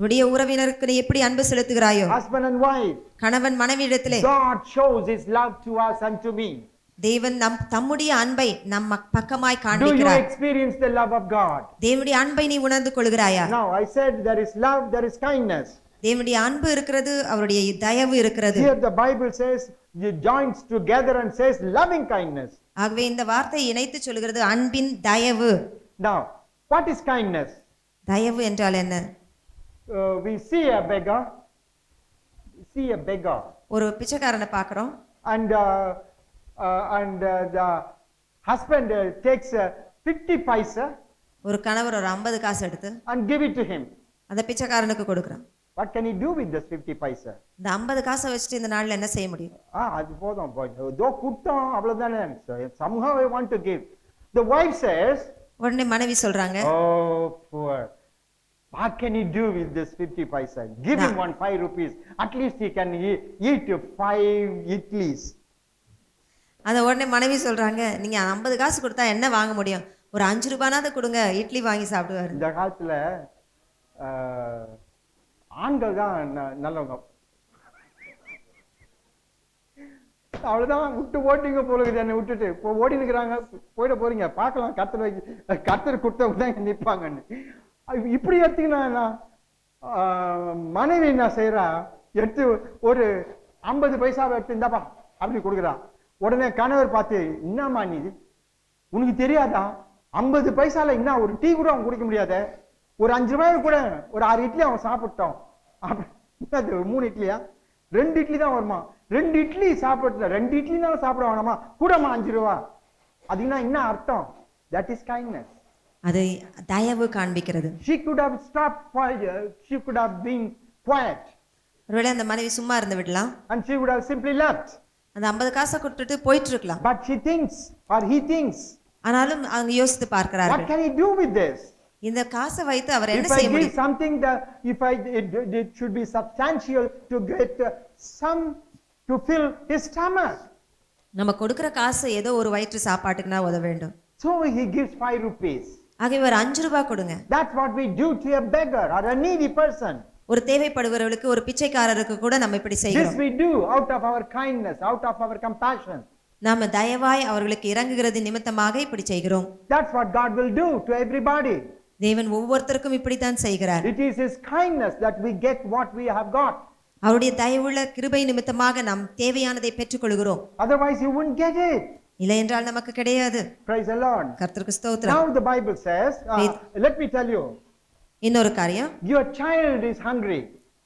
உடைய உறவினருக்கு நீ எப்படி அன்பு செலுத்துகிறாயோ, husband and wife. கணவன் மனைவியிடத்திலே God shows His love to us and to me. தேவன் தம்முடைய அன்பை நம் பக்கமாய் Do you காண்பிக்கிறார். experience the love of God? தேவனுடைய அன்பை நீ உணர்ந்து கொள்கிறாயா? Now I said there is love, there is kindness. தேவனுடைய அன்பு இருக்கிறது, அவருடைய தயவு இருக்கிறது. Here the Bible says, it joins together and says loving kindness. ஆகவே இந்த வார்த்தை இணைத்து சொல்கிறது அன்பின் தயவு. Now, what is kindness? தயவு என்றால் என்ன? We see a beggar, ஒரு பிச்சைக்காரனை பார்க்கிறோம். and the husband takes 50 paisa ஒரு கணவர் ஒரு 50 காசு எடுத்து and give it to him. அந்த பிச்சைக்காரனுக்கு கொடுக்குறான். What can he do with this 50 paisa? இந்த 50 காசை வச்சுட்டு இந்த நாள்ல என்ன செய்ய முடியும்? அது போதும் ஏதோ குட்டம் அவ்வளவுதானே. Somehow I want to give. The wife says, உடனே மனைவி சொல்றாங்க, oh poor, what can he do with this 50 paisa? Give him 5 rupees. At least he can eat 5 idlis. அந்த உடனே மனைவி சொல்றாங்க, நீங்க 50 காசு கொடுத்தா என்ன வாங்க முடியும்? ஒரு 5 ரூபாயாவது கொடுங்க, இட்லி வாங்கி சாப்பிடுவாரு. இந்த காலத்துல ஆண்கள் தான் நல்லவங்க. அவ்வளவுதான், விட்டு ஓட்டிங்க போல என்னை விட்டுட்டு இப்போ ஓடி நிற்கிறாங்க. போயிட போறீங்க, பார்க்கலாம் கர்த்தர் கொடுத்தவங்க தான் நிற்பாங்கன்னு. இப்படி எடுத்தீங்கன்னா மனைவி என்ன செய்யறா, எடுத்து ஒரு 50 பைசாவை எடுத்து இந்தாப்பா அப்படி கொடுக்குறான். உடனே கணவர் பார்த்து, என்னம்மா நீ, உனக்கு தெரியாதா 50 பைசால என்ன ஒரு டீ கூட அவன் குடிக்க முடியாத, ஒரு 5 ரூபாய் கூட ஒரு 6 இட்லி அவன் சாப்பிட்டோம். 3 இட்லியா 2 இட்லி தான் வருமா, 2 இட்லி சாப்பிட்டு 2 இட்லி தான் சாப்பிட வேணாமா, கூடமா 5 ரூபா. அதுனா என்ன அர்த்தம்? That is kindness. அது தயவு காண்பிக்கிறது. She could have stopped quiet, she could have been quiet, ஒருவேளை அந்த மனைவி சும்மா இருந்து விடலாம், and she would have simply left. அந்த 50 காசை கொடுத்துட்டு போயிட்டு இருக்கலாம். But she thinks, or he thinks, ஆனாலும் அவங்க யோசித்து what பார்க்கிறார்கள், can he do with this? இந்த காசை வைத்து அவர் என்ன If I செய்ய give முடியும்? something that it should be substantial to get some to fill his stomach. நம்ம கொடுக்கிற காசு ஏதோ ஒரு வயிற்று சாப்பாட்டுக்குனா உதவ வேண்டும். So he gives 5 rupees. ஆகவே ஒரு 5 ரூபாய் கொடுங்க. That's what we do to a beggar or a needy person. ஒரு தேவைப்படுபவர்களுக்கு, ஒரு பிச்சைக்காரருக்கு கூட நம்ம இப்படி This செய்கிறோம். we do out of our kindness, out of our compassion. நாம தயவாய் அவர்களுக்கு இறங்குகிறது நிமித்தமாக இப்படி செய்கிறோம். That's what God will do to everybody. தேவன் ஒவ்வொருத்தருக்கும் இப்படித்தான் செய்கிறார். It is His kindness that we get what we have got. அவருடைய தயவுள்ள கிருபை நிமித்தமாக நாம் தேவையானதை பெற்றுக்கொள்கிறோம். Otherwise you wouldn't get it. இல்லை என்றால் நமக்கு கிடையாது. Praise the Lord. கர்த்தருக்கு ஸ்தோத்திரம். Now the Bible says, let me tell you, இன்னொரு காரியம், your child is hungry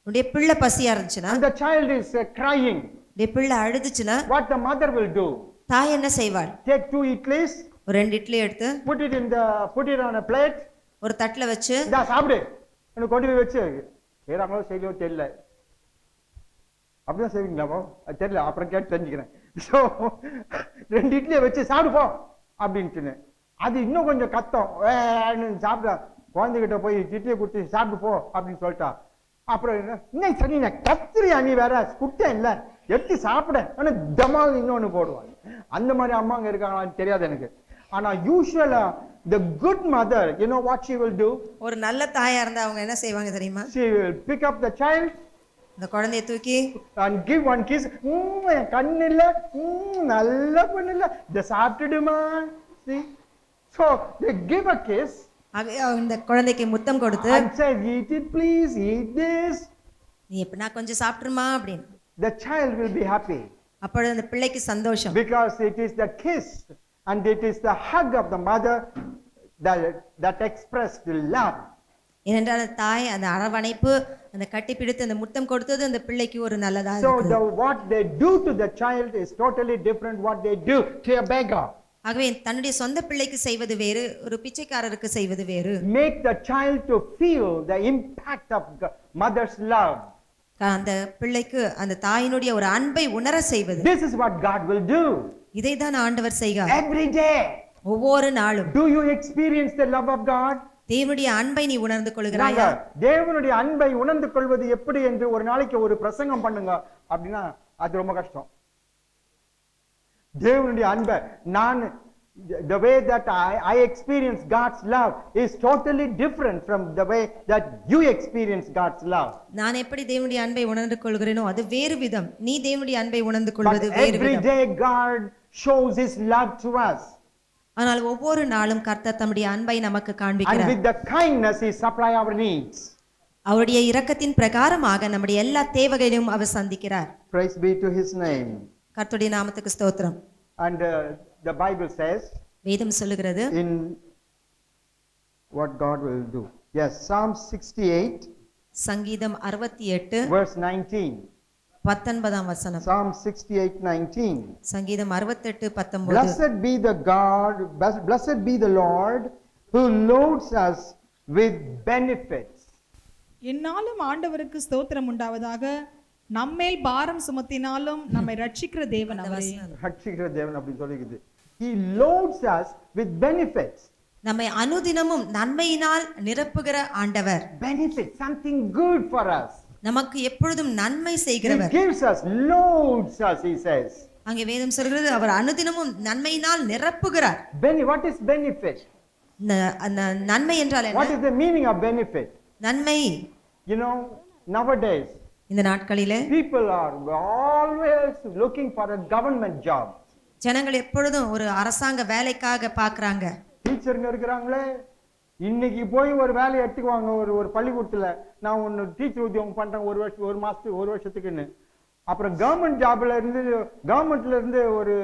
உடைய பிள்ளை பசியா இருந்துச்சுன்னா, and the child is crying. உடைய பிள்ளை அழுதுச்சுன்னா What the mother will do? தாய் என்ன செய்வாள்? Take 2 idlis, ஒரு 2 இட்லி எடுத்து put it on a plate. ஒரு தட்டுல வச்சு, இதா சாப்பிடு, எனக்கு கொண்டு போய் வச்சு. செய்யறாங்களோ செய்யலையோ தெரியல. அப்படிதான் செய்வீங்களாவோ அது தெரியல, அப்புறம் கேட்டு தெரிஞ்சுக்கிறேன். ஸோ 2 இட்லியை வச்சு சாப்பிடு போ அப்படின்ட்டுன்னு அது இன்னும் கொஞ்சம் கத்தம் சாப்பிட்டா குழந்தைகிட்ட போய் இட்லியை கொடுத்து சாப்பிட்டு போ அப்படின்னு சொல்லிட்டா. அப்புறம் இன்னும் சரி நான் கத்திரியா நீ வேற குட்டேன் இல்லை எடுத்து சாப்பிட ஆனால் தமாக இன்னொன்று போடுவாங்க. அந்த மாதிரி அம்மாங்க இருக்காங்களான்னு தெரியாது எனக்கு. ஆனா யூசுவலா the good mother, you know what she will do? ஒரு நல்ல தாயா இருந்தா அவங்க என்ன செய்வாங்க தெரியுமா? She will pick up the child, இந்த குழந்தையை தூக்கி and give one kiss. கண்ணு இல்ல, நல்ல பொண்ணு இல்ல, இத சாப்பிட்டுடுமா. See, so they give a kiss. இந்த குழந்தைக்கு முத்தம் கொடுத்து, and say, eat it please, eat this. நீ எப்படின்னா கொஞ்சம் சாப்பிட்டுருமா அப்படின்னு. The child will be happy. அப்பொழுது அந்த பிள்ளைக்கு சந்தோஷம். Because it is the kiss and it is the hug of the mother that expressed love. ஏனென்றால் அந்த தாய் அந்த அரவணைப்பு, அந்த கட்டி பிடித்து அந்த முத்தம் கொடுத்தது அந்த பிள்ளைக்கு ஒரு நல்லதா So இருக்கு. what they do to the child is totally different what they do to a beggar. ஆகவே தன்னுடைய சொந்த பிள்ளைக்கு செய்வது வேறு, ஒரு பிச்சைக்காரருக்கு செய்வது வேறு. Make the child to feel the impact of mother's love. அந்த பிள்ளைக்கு அந்த தாயினுடைய ஒரு அன்பை உணர செய்வது. This is what God will do. இதைதான் ஆண்டவர் செய்கிறார். Every day. ஒவ்வொரு நாளும். Do you experience the love of God? தேவனுடைய அன்பை நீ உணர்ந்து கொள்கிறாயா? தேவனுடைய அன்பை உணர்ந்து கொள்வது எப்படி என்று ஒரு நாளைக்கு ஒரு பிரசங்கம் பண்ணுங்க அப்படின்னா அது ரொம்ப கஷ்டம். தேவனுடைய அன்பை நான் the way that I experience God's love is totally different from the way that you experience God's love. நான் எப்படி தேவனுடைய அன்பை உணர்ந்து கொள்கிறேனோ அது வேறு விதம், நீ தேவனுடைய அன்பை உணர்ந்து கொள்வது வேறு every விதம். day God shows his love to us. ஆனால் ஒவ்வொரு நாளும் கர்த்தர் தம்முடைய அன்பை நமக்கு And காண்பிக்கிறார். with the kindness he supply our needs. அவருடைய இரக்கத்தின் பிரகாரமாக நம்முடைய எல்லா தேவைகளையும் அவர் சந்திக்கிறார். Praise be to his name. கர்த்தருடைய நாமத்துக்கு ஸ்தோத்திரம். And the Bible says வேதம் சொல்லுகிறது in what God will do. Yes, Psalm 68 சங்கீதம் 68 verse 19. 19ஆம் வசனம். Psalm 68:19. சங்கீதம் 68:19. Blessed be the God, blessed be the Lord who loads us with benefits. என்னாலும் ஆண்டவருக்கு ஸ்தோத்திரம் உண்டாவதாக. நம்மேல் பாரம் சுமத்தினாலும் நம்மை ரட்சிக்கிற தேவன் அவரே. ரட்சிக்கிற தேவன் அப்படி சொல்லிக்குது. He loads us with benefits. நம்மை அனுதினமும் நன்மையினால் நிரப்புகிற ஆண்டவர். Benefits, something good for us. நமக்கு எப்பொழுதும் நன்மை He செய்கிறவர். gives us, loads us, he says. அங்கே வேதம் சொல்கிறது அவர் அனுதினமும் நன்மையினால் நிரப்புகிறார். What is benefit? நன்மை என்றால் What என்ன? is the meaning of benefit? நன்மை. You know, nowadays இந்த நாட்களிலே people are always looking for a government job. ஜனங்கள் எப்பொழுதும் ஒரு அரசாங்க வேலைக்காக பார்க்கறாங்க. டீச்சருங்க இருக்கிறாங்களே, இன்னைக்கு போய் ஒரு வேலையை எடுத்துக்குவாங்க ஒரு பள்ளிக்கூடத்துல, நான் ஒன்று டீச்சர் உத்தியோகம் பண்றேன் ஒரு வருஷத்துக்குன்னு. அப்புறம் கவர்மெண்ட்ல இருந்து ஒரு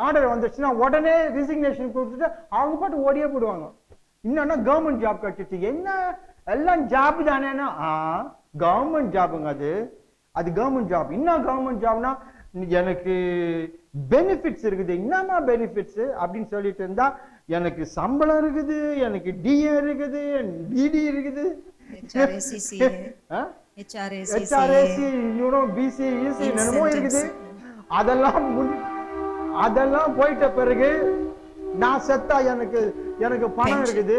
ஆர்டர் வந்துச்சுன்னா உடனே ரிசிக்னேஷன் கொடுத்துட்டு அவங்க பாட்டு ஓடியே போடுவாங்க. இன்னொன்னா கவர்மெண்ட் ஜாப் கட்டிச்சு, என்ன எல்லாம் ஜாப் தானேன்னா கவர்மெண்ட் ஜாபுங்க அது கவர்மெண்ட் ஜாப். இன்னும் கவர்மெண்ட் ஜாப்னா எனக்கு பெனிஃபிட்ஸ் இருக்குது. என்னமா பெனிஃபிட்ஸ் அப்படின்னு சொல்லிட்டு இருந்தா, எனக்கு சம்பளம் இருக்குது, எனக்கு டிஏ இருக்குது, பிடி இருக்குது, என்னமோ இருக்குது. அதெல்லாம் போயிட்ட பிறகு நான் செத்தா எனக்கு பணம் இருக்குது.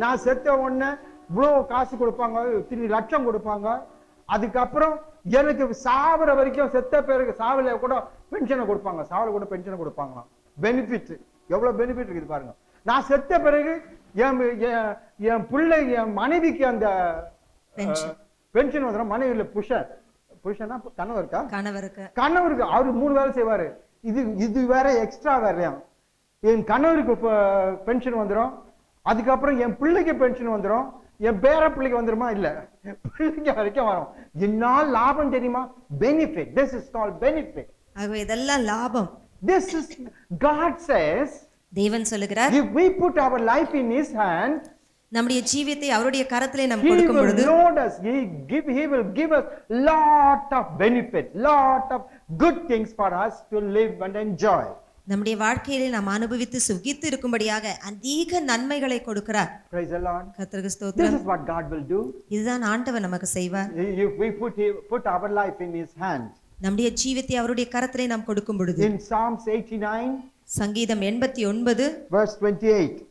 நான் செத்த உடனே இவ்வளவு காசு கொடுப்பாங்க, 3 லட்சம் கொடுப்பாங்க. அதுக்கப்புறம் எனக்கு சாவர வரைக்கும் செத்த பிறகு சாவல கூட பென்ஷனை கொடுப்பாங்க, சாவல கூட பென்ஷனை கொடுப்பாங்க. பெனிஃபிட் எவ்வளவு பெனிஃபிட் இருக்குது பாருங்க. நான் செத்த பிறகு என் பிள்ளை என் மனைவிக்கு அந்த பென்ஷன் வந்துடும். மனைவியில புருஷனா கணவருக்கு அவரு 3 வேலை செய்வாரு. இது வேற எக்ஸ்ட்ரா வேறையா. என் கணவருக்கு பென்ஷன் வந்துடும், அதுக்கப்புறம் என் பிள்ளைக்கு பென்ஷன் வந்துடும், என் பேர பிள்ளைக்கு வந்துருமா? இல்ல, பிள்ளைக்கு வரைக்கும் வரும். என்ன லாபம் தெரியுமா? Benefit. This is called benefit. ஆகவே இதெல்லாம் லாபம். This is, God says, தேவன் சொல்லுகிறார், if we put our life in His hand, நம்முடைய ஜீவியத்தை அவருடைய கரத்திலே நாம் He கொடுக்கும் will பொழுது load us. He will give us lot of benefit, lot of good things for us to live and enjoy. நம்முடைய வாழ்க்கையிலே நாம் அனுபவித்து சுகித்து இருக்கும்படியாக அதிக நன்மைகளை கொடுக்கிறார். Praise the Lord. கர்த்தருக்கு This ஸ்தோத்திரம். is what God will do. இதுதான் ஆண்டவர் நமக்கு செய்வார். If we put our life in His hand. நம்முடைய ஜீவித்தை அவருடைய கரத்திலே நாம் கொடுக்கும் பொழுது In Psalms 89, சங்கீதம் 89 verse 28.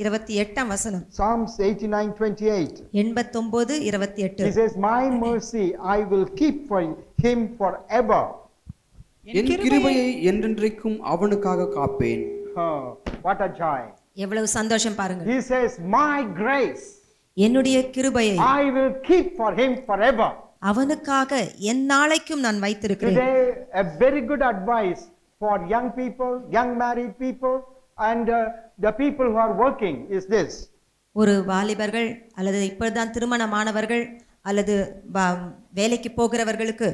28ஆம் வசனம். Psalms 89:28. 89 28. He says, "My mercy I will keep for him forever." என் கிருபையை என்றென்றைக்கும் அவனுக்காக காப்பேன். Oh, what a joy. எவ்வளவு சந்தோஷம் பாருங்க. He says, "My grace என்னுடைய கிருபையை I will keep for him forever." அவனுக்காக எந்நாளைக்கும் நான் வைத்திருக்கிறேன். Today, a very good advice for young people, young married people, and the people who are working is this. ஒரு வாலிபர்கள் அல்லது இப்பொழுதுதான் திருமணமானவர்கள் அல்லது வேலைக்கு போகிறவர்களுக்கு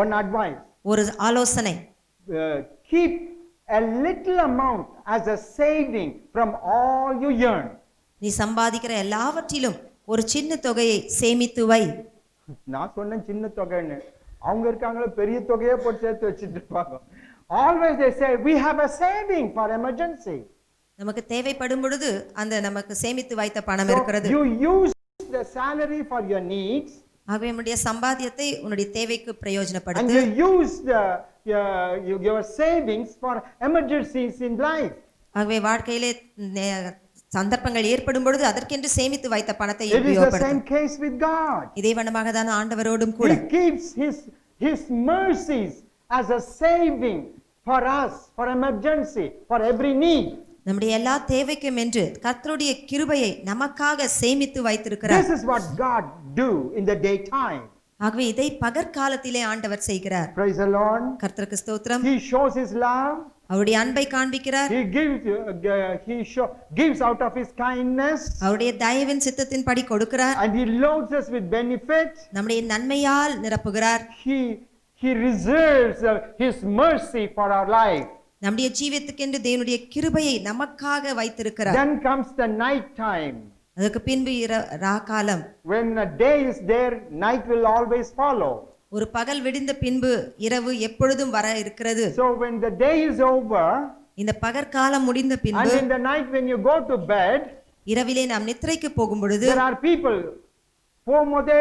One advice. ஒரு ஆலோசனை, Keep a little amount as a saving from all you earn. நீ சம்பாதிக்கிற எல்லாவற்றிலும் ஒரு சின்ன தொகையை சேமித்து வை. நான் சொன்னேன் சின்ன தொகைன்னு, அவங்க இருக்காங்களோ பெரிய தொகையே போட்டு சேர்த்து வச்சுட்டு இருப்பாங்க. Always they say we have a saving for emergency. நமக்கு தேவைப்படும் பொழுது அந்த நமக்கு சேமித்து வைத்த பணம் இருக்கிறது. You use the salary for your needs. ஆகவே நம்முடைய சம்பாத்தியத்தை உன்னுடைய தேவைக்கு And பிரயோஜனப்படுத்து. you use your savings for emergencies in life. ஆகவே வாழ்க்கையிலே சந்தர்ப்பங்கள் ஏற்படும் பொழுது அதற்கென்று சேமித்து வைத்த பணத்தை It is the உபயோகப்படுத்து. same case with God. இதே வண்ணமாக தான் ஆண்டவரோடும் கூட He keeps His mercies as a saving for us, for emergency, for every need. நம்முடைய எல்லா தேவைக்கும் என்று கர்த்தருடைய கிருபையை நமக்காக சேமித்து வைத்திருக்கிறார். This is what God do in the daytime. ஆகவே இதை பகற்காலத்திலே ஆண்டவர் செய்கிறார். Praise the Lord. கர்த்தருக்கு ஸ்தோத்திரம். He shows His love. அவருடைய அன்பை காண்பிக்கிறார். He gives out of His kindness. அவருடைய தயவின் சித்தத்தின்படி கொடுக்கிறார். And He loads us with benefit. நம்முடைய நன்மையால் நிரப்புகிறார். He reserves His mercy for our life. நம்முடைய ஜீவியத்துக்கென்று தேவனுடைய கிருபையை நமக்காக வைத்திருக்கிறார். Then comes the night time. அதுக்கு பின்பு ராக்காலம். When a day is there, night will always follow. ஒரு பகல் விடிந்த பின்பு இரவு எப்பொழுதும் வர இருக்கிறது. So when the day is over, இந்த பகற்காலம் முடிந்த and பின்பு in the night when you go to bed, இரவிலே நாம் நித்திரைக்கு போகும் பொழுது there are people போகும்போதே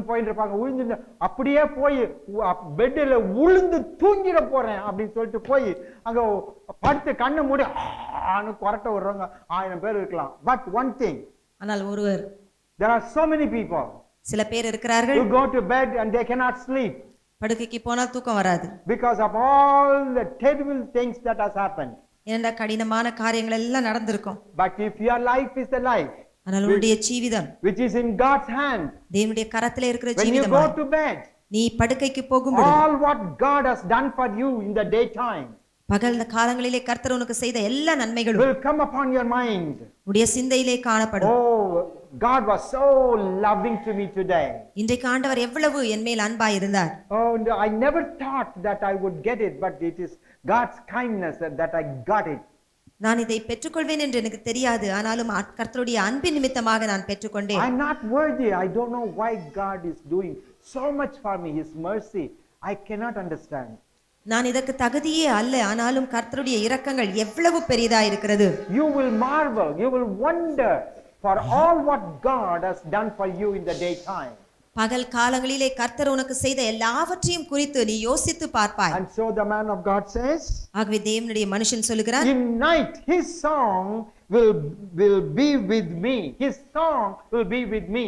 போயிட்டு இருப்பாங்க, உழுந்து அப்படியே போய் பெட்டில் உளுந்து தூங்கிட போறேன் அப்படின்னு சொல்லிட்டு போய் அங்க படுத்து கண்ணை மூடி கொரட்டை விடுறவங்க 1000 பேர் இருக்கலாம். But one thing, ஆனால் ஒருவர், there are so many people சில பேர் இருக்கிறார்கள், who go to bed and they cannot sleep படுக்கைக்கு போனால் தூக்கம் வராது. because of all the terrible things that has happened. ஏனென்றா கடினமான காரியங்கள் எல்லாம் நடந்திருக்கும். But if your life is the life ஆனால் உன்னுடைய Jeevitham which is in God's hand, தேவனுடைய கரத்திலே இருக்கிற when you ஜீவிதமா, go to bed, நீ படுக்கைக்கு போகும்போது all what God has done for you in the daytime பகல் காலங்களிலே கர்த்தர் உனக்கு செய்த எல்லா நன்மைகளும் will come upon your mind. உடைய சிந்தையிலே காணப்படும். Oh, God was so loving to me today. இன்றைக்கு ஆண்டவர் எவ்வளவு என்மேல் அன்பாய் இருந்தார். Oh, I never thought that I would get it, but it is God's kindness that I got it. நான் இதை பெற்றுக்கொள்வேன் என்று எனக்கு தெரியாது, ஆனாலும் கர்த்தருடைய அன்பின் நிமித்தமாக நான் பெற்றுக்கொண்டேன். I'm not worthy. I don't know why God is doing so much for me. His mercy, I cannot understand. நான் இதற்கு தகுதியே அல்ல, ஆனாலும் கர்த்தருடைய இரக்கங்கள் எவ்வளவு பெரிதா இருக்கிறது. You will marvel, you will wonder for all what God has done for you in the daytime. பகல் காலங்களிலே கர்த்தர் உனக்கு செய்த எல்லாவற்றையும் குறித்து நீ யோசித்து பார்ப்பாய். And so the man of God says, ஆகவே தேவனுடைய மனுஷன் சொல்லுகிறார், in night his song will be with me. His song will be with me.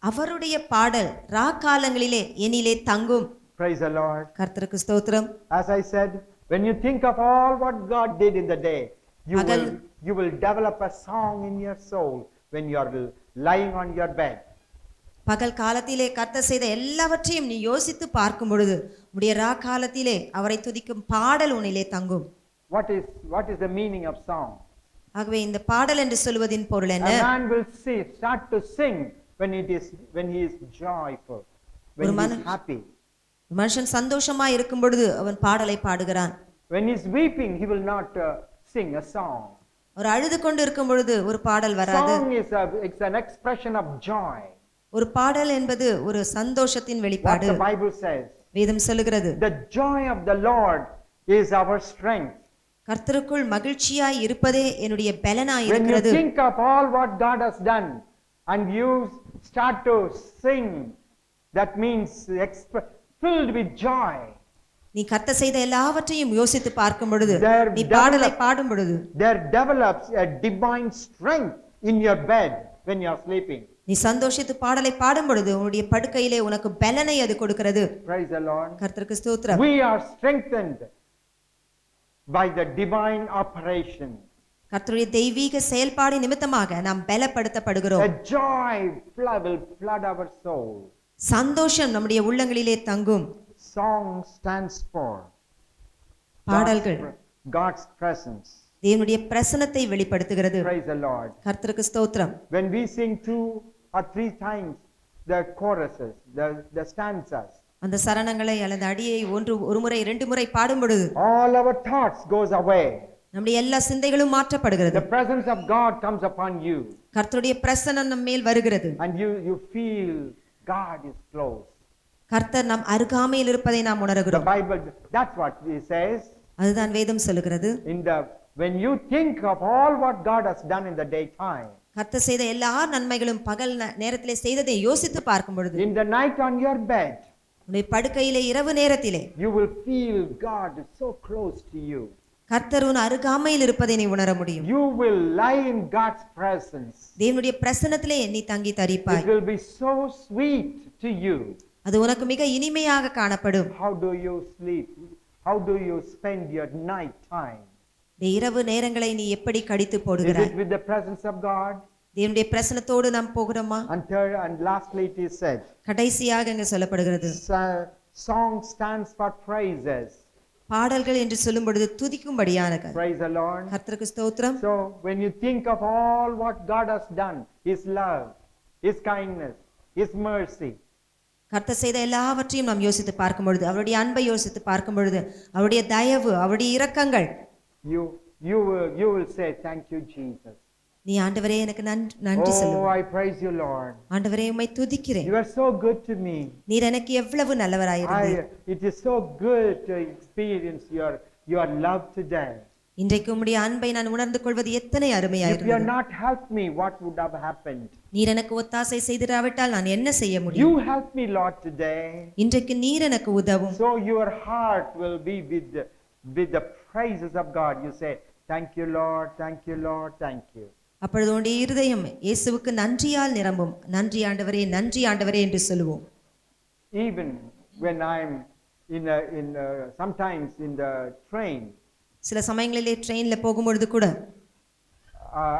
அவருடைய பாடல் ராக்காலங்களிலே என்னிலே தங்கும். Praise the Lord. கர்த்தருக்கு ஸ்தோத்திரம். As I said, when you think of all what God did in the day, you will develop a song in your soul when you are lying on your bed. பகல் காலத்திலே கர்த்தர் செய்த எல்லாவற்றையும் நீ யோசித்து பார்க்கும் பொழுது உடைய ராக்காலத்திலே அவரை துதிக்கும் பாடல் உன்னிலே தங்கும். What is the meaning of song? ஆகவே இந்த பாடல் என்று சொல்வதின் பொருள் என்ன? A man will start to sing when he is joyful, when he is happy. மனுஷன் சந்தோஷமா இருக்கும் பொழுது அவன் பாடலை பாடுகிறான். When he's weeping, he will not sing a song. ஒரு அழுது கொண்டு இருக்கும் பொழுது ஒரு பாடல் வராது. Song is it's an expression of joy. ஒரு பாடல் என்பது ஒரு சந்தோஷத்தின் What வெளிப்பாடு. the Bible says. வேதம் சொல்லுகிறது, The joy of the Lord is our strength. கர்த்தருக்குள் மகிழ்ச்சியாய் இருப்பதே என்னுடைய பலனாய் When you இருக்கிறது. think of all what God has done and you start to sing, that means filled with joy. நீ கர்த்தர் செய்த எல்லாவற்றையும் யோசித்து பார்க்கும் பொழுது, There நீ பாடலை பாடும் பொழுது There develops a divine strength in your bed when you are sleeping. நீ சந்தோஷித்து பாடலை பாடும் பொழுது உன்னுடைய படுக்கையிலே உனக்கு பலனை அது கொடுக்கிறது. Praise the Lord. கர்த்தருக்கு ஸ்தோத்திரம். We are strengthened by the divine operation. கர்த்தருடைய தெய்வீக செயல்பாடு நிமித்தமாக நாம் பலப்படுத்தப்படுகிறோம். The joy will flood our soul. சந்தோஷம் நம்முடைய உள்ளங்களிலே தங்கும். Song stands for பாடல்கள் God's presence. தேவனுடைய பிரசன்னத்தை வெளிப்படுத்துகிறது. Praise the Lord. கர்த்தருக்கு ஸ்தோத்திரம். When we sing 2 or 3 times the choruses, the stanzas, அந்த சரணங்களை அல்லது அடியை ஒரு முறை 2 முறை பாடும் பொழுது all our thoughts goes away. நம்முடைய எல்லா சிந்தைகளும் மாற்றப்படுகிறது. The presence of God comes upon you. கர்த்தருடைய பிரசன்னம் நம் மேல் வருகிறது. And you feel God is close. கர்த்தர் நம் அருகாமையில் இருப்பதை நாம் The உணர்கிறோம். Bible, that's what it says. அதுதான் வேதம் சொல்லுகிறது. When you think of all what God has done in the daytime, கர்த்தர் செய்த எல்லா நன்மைகளும் பகல் நேரத்திலே செய்ததை யோசித்து பார்க்கும் பொழுது, in the night on your bed, உன்னுடைய படுக்கையிலே இரவு நேரத்திலே you will feel God is so close to you. கர்த்தர் உன் அருகாமையில் இருப்பதை நீ உணர முடியும். You will lie in God's presence. தேவனுடைய பிரசன்னத்திலே நீ தங்கி தரிப்பாய். It will be so sweet to you. அது உனக்கு மிக இனிமையாக காணப்படும். How do you sleep? How do you spend your night time? இந்த இரவு நேரங்களை நீ எப்படி கடித்து Is போடுகிறாய்? it with the presence of God? தேவனுடைய பிரசன்னத்தோடு நாம் போகிறோமா? And lastly it is said, கடைசியாக இங்கு சொல்லப்படுகிறது, song stands for praises. பாடல்கள் என்று சொல்லும் பொழுது துதிக்கும்படியானது. Praise the Lord. கர்த்தருக்கு ஸ்தோத்திரம். So when you think of all what God has done, His love, His kindness, His mercy, கர்த்தர் செய்த எல்லாவற்றையும் நாம் யோசித்து பார்க்கும் பொழுது, அவருடைய அன்பை யோசித்து பார்க்கும் பொழுது, அவருடைய தயவு, அவருடைய இரக்கங்கள், you will say, thank you, Jesus. நீ ஆண்டவரே எனக்கு நன்றி Oh, சொல்லுவாய். I praise you, Lord. ஆண்டவரே உம்மை துதிக்கிறேன். You are so good to me. நீர் எனக்கு எவ்வளவு நல்லவராயிருந்தீர். It is so good to experience your love today. இன்றைக்கு உம்முடைய அன்பை நான் உணர்ந்து கொள்வது எத்தனை If you அருமையாயிருந்தது. had not helped me, what would have happened? நீர் எனக்கு ஒத்தாசை செய்திராவிட்டால் நான் என்ன செய்ய முடியும்? You helped me, Lord, today. இன்றைக்கு நீர் எனக்கு உதவும். So your heart will be with the praises of God. You say, thank you, Lord, thank you, Lord, thank you. அப்பொழுது உன்னுடைய இருதயம் இயேசுவுக்கு நன்றியால் நிரம்பும். நன்றி ஆண்டவரே, நன்றி ஆண்டவரே என்று சொல்லுவோம். Even when I'm sometimes in the train, சில சமயங்களிலே ட்ரெயின்ல போகும்பொழுது கூட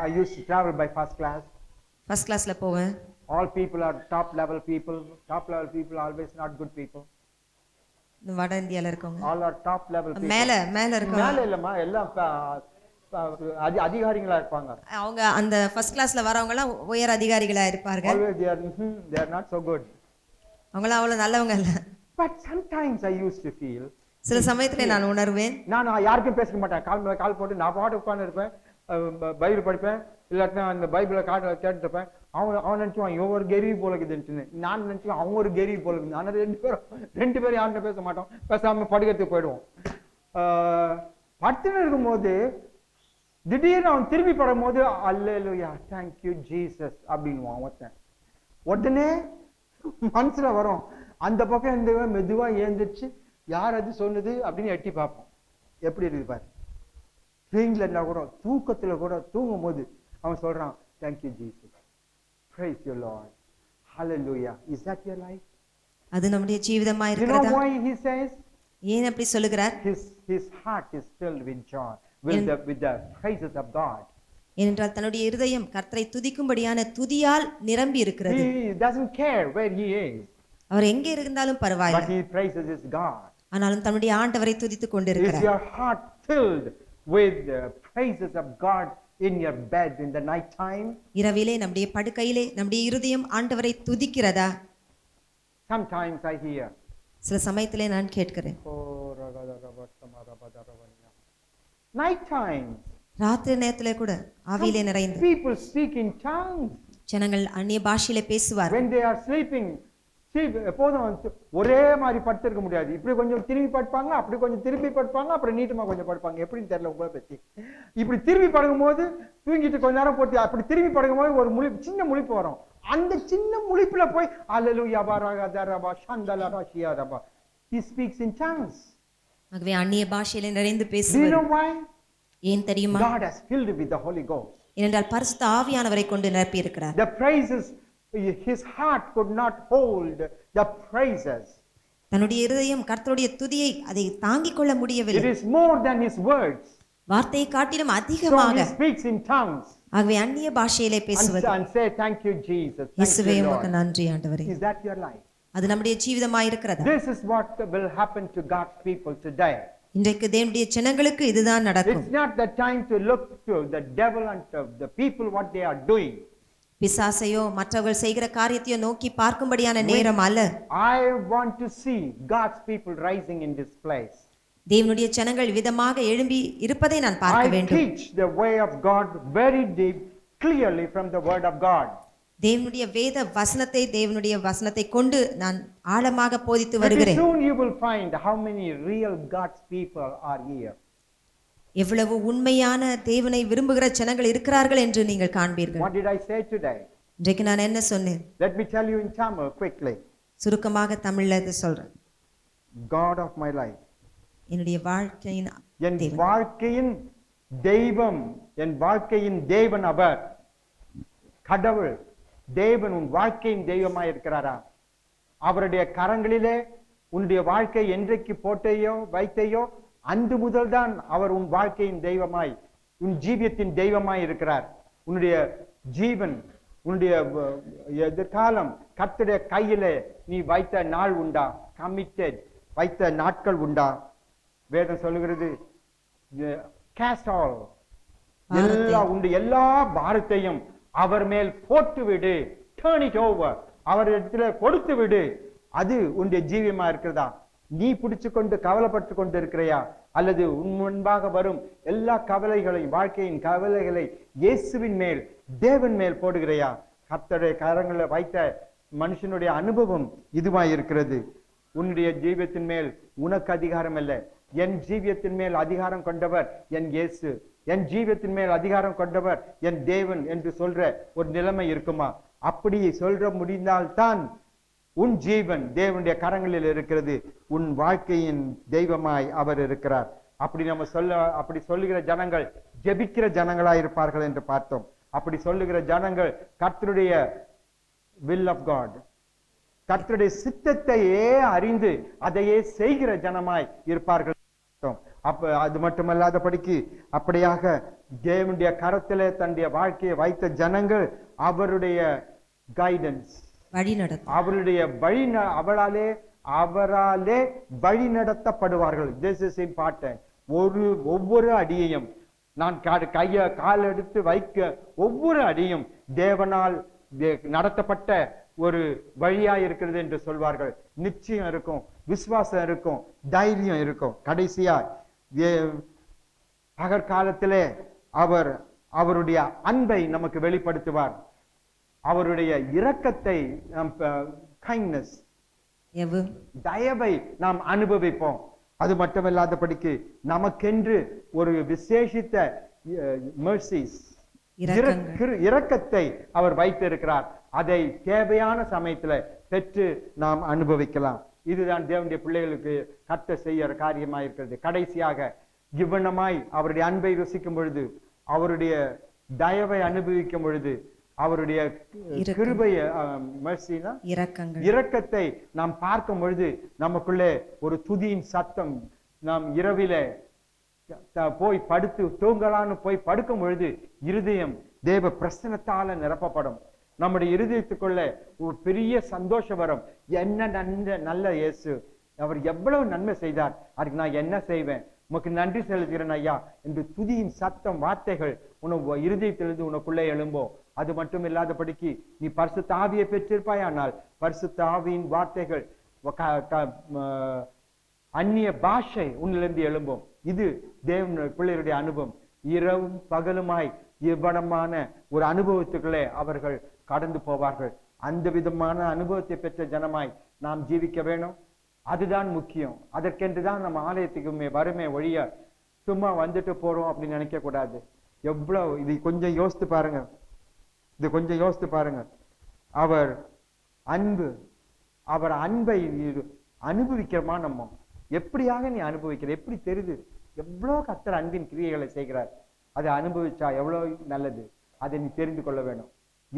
I used to travel by first class. First கிளாஸ்ல போவேன். All people are top level people. Top level people are always not good people. இந்த வட இந்தியால இருக்கவங்க All are top level people. மேல இருக்கவங்க மேல இல்லம்மா, எல்லாம் அதிகாரிகளா இருப்பாங்க. அவங்க அந்த ஃபர்ஸ்ட் கிளாஸ்ல வரவங்க எல்லாம் உயர் அதிகாரிகளா இருப்பார்கள். Always they are not so good. அவங்களாம் அவ்வளவு நல்லவங்க இல்ல. But sometimes I used to feel, சில சமயத்துல நான் உணர்வேன், நான் யாருக்கும் பேச மாட்டேன். கால் போட்டு நான் பாட்டு உட்கார்ந்து இருப்பேன், பைபிள் படிப்பேன், இல்லாட்டினா அந்த பைபிளை கேட்டு இருப்பேன். அவன் நினைச்சுவான் இவன் ஒரு கெரி போல இருக்குதுன்னு, நான் நினைச்சுவேன் அவன் ஒரு கெரி போல இருக்குது. ஆனால் ரெண்டு பேரும் யாருன்னு பேச மாட்டோம், பேசாம படுக்கிறதுக்கு போயிடுவோம். படுத்துன்னு இருக்கும்போது திடீர்னு அவன் திரும்பி படும்போது அல்லேலூயா தேங்க்யூ ஜீசஸ் அப்படின்வான் ஒருத்தன். உடனே மனசுல வரும், அந்த பக்கம் இந்த மெதுவா ஏந்திரிச்சு யார் அது சொன்னது அப்படின்னு எட்டி பார்ப்போம். எப்படி இருக்குது பாரு. ட்ரெயின்ல இருந்தா கூட, தூக்கத்துல கூட, தூங்கும் போது அவன் சொல்றான் thank you Jesus, praise you Lord, hallelujah. Is that your life? அது நம்முடைய ஜீவிதமா You know இருக்கிறதா? why he says? ஏன் அப்படி சொல்லுகிறார்? His heart is filled with joy, with the praises of God. ஏனென்றால் தன்னுடைய இருதயம் கர்த்தரை துதிக்கும்படியான துதியால் நிரம்பி இருக்கிறது. He doesn't care where he is, அவர் எங்கே இருந்தாலும் but பரவாயில்லை, he praises his God. ஆனாலும் தன்னுடைய ஆண்டவரை துதித்துக் Is கொண்டிருக்கிறார். your heart filled with the praises of God in your bed in the night time? இரவிலே நம்முடைய படுக்கையிலே நம்முடைய இருதயம் ஆண்டவரை துதிக்கிறதா? Sometimes I hear, சில சமயத்திலே நான் கேட்கிறேன், Night time, ராத்திரி நேரத்திலே கூட ஆவியிலே நிறைந்து people speak in tongues ஜனங்கள் அந்நிய பாஷையிலே பேசுவார். when they are sleeping. எப்போதும் ஒரே மாதிரி படுத்திருக்க முடியாது. இப்படி கொஞ்சம் திரும்பி படுப்பாங்க, அப்படி கொஞ்சம் திரும்பி படுப்பாங்க, அப்புறம் நீட்டமா கொஞ்சம் படுப்பாங்க. எப்படின்னு தெரியல உங்களை பத்தி. இப்படி திரும்பி படுக்கும் போது தூங்கிட்டு கொஞ்ச நேரம் போட்டு அப்படி திரும்பி படுக்கும் போது ஒரு சின்ன முழிப்பு வரும். அந்த சின்ன முழிப்புல போய் அல்லேலூயா பரகதரபா ஷந்தலரா ஷியாரபா he speaks in tongues. ஆகவே அந்நிய பாஷையிலே நிறைந்து Do you பேசுவார். know why? ஏன் தெரியுமா? God has filled with the Holy Ghost. ஏனென்றால் பரிசுத்த ஆவியானவரை கொண்டு நிரப்பி இருக்கிறார். The praises, his heart could not hold the praises. தன்னுடைய இருதயம் கர்த்தருடைய துதியை அதை தாங்கிக் கொள்ள It முடியவில்லை. is more than his words. வார்த்தையை காட்டிலும் So அதிகமாக he speaks in tongues ஆகவே அந்நிய பாஷையிலே பேசுவது. and say thank you Jesus. Thank இயேசுவே you, உமக்கு Lord. நன்றி ஆண்டவரே. Is that your life? அது நம்முடைய ஜீவிதமாய் இருக்கிறதா? This is what will happen to God's people today. இன்றைக்கு தேவனுடைய ஜனங்களுக்கு இதுதான் நடக்கும். It's not the time to look to the devil and to the people what they are doing. பிசாசையோ மற்றவர்கள் செய்கிற காரியத்தையோ நோக்கி பார்க்கும்படியான நேரம் அல்ல. I want to see God's people rising in this place. தேவனுடைய ஜனங்கள் விதமாக எழும்பி இருப்பதை நான் பார்க்க I வேண்டும். teach the way of God very deep, clearly from the word of God. தேவனுடைய வேத வசனத்தை தேவனுடைய வசனத்தை கொண்டு நான் ஆழமாக போதித்து Very வருகிறேன். soon you will find how many real God's people are here. எவ்வளவு உண்மையான தேவனை விரும்புகிற ஜனங்கள் இருக்கிறார்கள் என்று நீங்கள் காண்பீர்கள். What did I say today? இன்றைக்கு நான் என்ன சொன்னேன்? Let me tell you in Tamil quickly. சுருக்கமாக தமிழ்ல இது சொல்றேன். God of my life. என்னுடைய வாழ்க்கையின் என் தேவன். வாழ்க்கையின் தெய்வம், என் வாழ்க்கையின் தேவன் அவர். கடவுள் தேவன் உன் வாழ்க்கையின் தெய்வமாய் இருக்கிறாரா? அவருடைய கரங்களிலே உன்னுடைய வாழ்க்கை என்றைக்கு போட்டையோ வைத்தையோ அன்று முதல்தான் அவர் உன் வாழ்க்கையின் தெய்வமாய், உன் ஜீவியத்தின் தெய்வமாய் இருக்கிறார். உன்னுடைய ஜீவன், உன்னுடைய எதிர்காலம் கர்த்தருடைய கையிலே நீ வைத்த நாள் உண்டா? கமிட்டட் வைத்த நாட்கள் உண்டா? வேதம் சொல்லுகிறது cast all, எல்லா பாரத்தையும் அவர் மேல் போட்டு விடு, turn it over, அவர் இடத்துல கொடுத்து விடு. அது உன்னுடைய ஜீவியமா இருக்கிறதா? நீ பிடிச்சு கொண்டு கவலைப்பட்டு கொண்டு இருக்கிறையா? அல்லது உன் முன்பாக வரும் எல்லா கவலைகளையும், வாழ்க்கையின் கவலைகளை இயேசுவின் மேல், தேவன் மேல் போடுகிறையா? கர்த்தருடைய கரங்களை வைத்த மனுஷனுடைய அனுபவம் இதுவாய் இருக்கிறது. உன்னுடைய ஜீவியத்தின் மேல் உனக்கு அதிகாரம் அல்ல, என் ஜீவியத்தின் மேல் அதிகாரம் கொண்டவர் என் இயேசு, என் ஜீவியத்தின் மேல் அதிகாரம் கொண்டவர் என் தேவன் என்று சொல்ற ஒரு நிலைமை இருக்குமா? அப்படி சொல்ற முடிந்தால்தான் உன் ஜீவன் தேவனுடைய கரங்களில் இருக்கிறது, உன் வாழ்க்கையின் தெய்வமாய் அவர் இருக்கிறார். அப்படி சொல்லுகிற ஜனங்கள் ஜெபிக்கிற ஜனங்களாய் இருப்பார்கள் என்று பார்த்தோம். அப்படி சொல்லுகிற ஜனங்கள் கர்த்தருடைய will of God, கர்த்தருடைய சித்தத்தையே அறிந்து அதையே செய்கிற ஜனமாய் இருப்பார்கள். அப்ப அது மட்டுமல்லாதபடிக்கு அப்படியாக தேவனுடைய கரத்திலே தன்னுடைய வாழ்க்கையை வைத்த ஜனங்கள் அவருடைய கைடன்ஸ், அவருடைய அவராலே வழி நடத்தப்படுவார்கள். This is important. ஒவ்வொரு அடியையும் நான் கால் எடுத்து வைக்க ஒவ்வொரு அடியும் தேவனால் நடத்தப்பட்ட ஒரு வழியா இருக்கிறது என்று சொல்வார்கள். நிச்சயம் இருக்கும், விசுவாசம் இருக்கும், தைரியம் இருக்கும். கடைசியா பகற்காலத்திலே அவர் அவருடைய அன்பை நமக்கு வெளிப்படுத்துவார். அவருடைய இரக்கத்தை, கைண்ட்னஸ், தயவை நாம் அனுபவிப்போம். அது மட்டுமல்லாதபடிக்கு நமக்கென்று ஒரு விசேஷித்த மெர்சிஸ், இரக்கத்தை அவர் வைத்திருக்கிறார். அதை தேவையான சமயத்துல பெற்று நாம் அனுபவிக்கலாம். இதுதான் தேவனுடைய பிள்ளைகளுக்கு கர்த்தர் செய்யற காரியமா இருக்கிறது. கடைசியாக இவ்வண்ணமாய் அவருடைய அன்பை ருசிக்கும் பொழுது, அவருடைய தயவை அனுபவிக்கும் பொழுது, அவருடைய கிருபைய இரக்கத்தை நாம் பார்க்கும் பொழுது நமக்குள்ளே ஒரு துதியின் சத்தம், நாம் இரவில போய் படுத்து தூங்கலான்னு போய் படுக்கும் பொழுது இருதயம் தேவ பிரசன்னத்தால நிரப்பப்படும். நம்முடைய இருதயத்துக்குள்ள ஒரு பெரிய சந்தோஷம் வரும். என்ன நல்ல இயேசு, அவர் எவ்வளவு நன்மை செய்தார், அதுக்கு நான் என்ன செய்வேன், உனக்கு நன்றி செலுத்துகிறேன் ஐயா என்று துதியின் சத்தம், வார்த்தைகள் உனக்கு இருதயத்திலிருந்து உனக்குள்ளே எழும்போ. அது மட்டும் இல்லாதபடிக்கு நீ பரிசுத்த ஆவியை பெற்றிருப்பாயானால் பரிசுத்த ஆவியின் வார்த்தைகள் அந்நிய பாஷை உன்னிலிருந்து எழும்பும். இது தேவனுடைய பிள்ளைகளுடைய அனுபவம். இரவும் பகலுமாய் இவ்வளமான ஒரு அனுபவத்துக்குள்ளே அவர்கள் கடந்து போவார்கள். அந்த விதமான அனுபவத்தை பெற்ற ஜனமாய் நாம் ஜீவிக்க வேணும். அதுதான் முக்கியம். அதற்கென்றுதான் நம்ம ஆலயத்துக்குமே வருமே ஒழிய சும்மா வந்துட்டு போறோம் அப்படின்னு நினைக்க கூடாது. எவ்வளவு இது கொஞ்சம் யோசித்து பாருங்க. இது கொஞ்சம் யோசித்து பாருங்க. அவர் அன்பை அனுபவிக்கிறோமா? நம்ம எப்படியாக நீ அனுபவிக்கிற? எப்படி தெரியுது? எவ்வளவு கர்த்தர் அன்பின் கிரியைகளை செய்கிறார். அதை அனுபவிச்சா எவ்வளவு நல்லது. அதை நீ தெரிந்து கொள்ள வேணும்.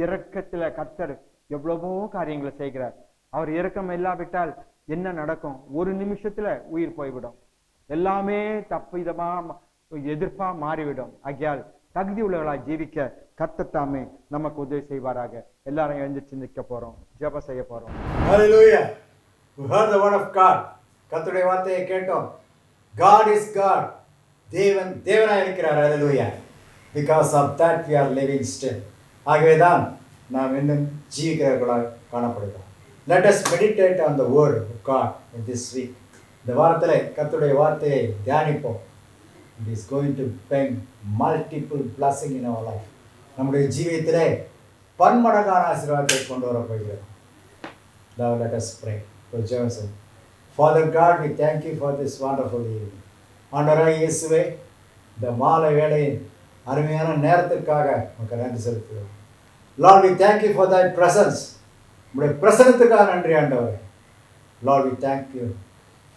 இரக்கத்துல கர்த்தர் எவ்வளவோ காரியங்களை செய்கிறார். அவர் இரக்கம் இல்லாவிட்டால் என்ன நடக்கும்? ஒரு நிமிஷத்துல உயிர் போய்விடும். எல்லாமே தப்பிதமா எதிர்ப்பா மாறிவிடும். ஆகையால் தகுதி உள்ளவர்களாய் ஜீவிக்க கர்த்தர் தாமே நமக்கு உதவி செய்வாராக. எல்லாரும் எழுந்து நிற்க போறோம், ஜெபம் செய்ய போறோம். Hallelujah. We heard the word of God. கர்த்தருடைய வார்த்தையை கேட்டோம். God is God. தேவனாய் இருக்கிறார். Hallelujah. Because of that we are living still. ஆகவேதான் நாம் இன்னும் ஜீவிக்கிறவர்களாய் காணப்படுகிறோம். Let us meditate on the word of God in this week. இந்த வாரத்திலே கர்த்தருடைய வார்த்தையை தியானிப்போம். It is going to bring multiple blessing in our life. நம்முடைய ஜீவியத்திலே பன்மடங்கான ஆசீர்வாதத்தை கொண்டு வர போகிறது. Now let us pray. Father God, we thank you for this wonderful evening. ஆண்டவராகிய இயேசுவே, இந்த மாலை வேளையின் அருமையான நேரத்திற்காக உமக்கு நன்றி செலுத்துகிறோம். Lord, we thank you for thy presence. உம்முடைய பிரசன்னத்துக்காக நன்றி ஆண்டவரே. Lord, we thank you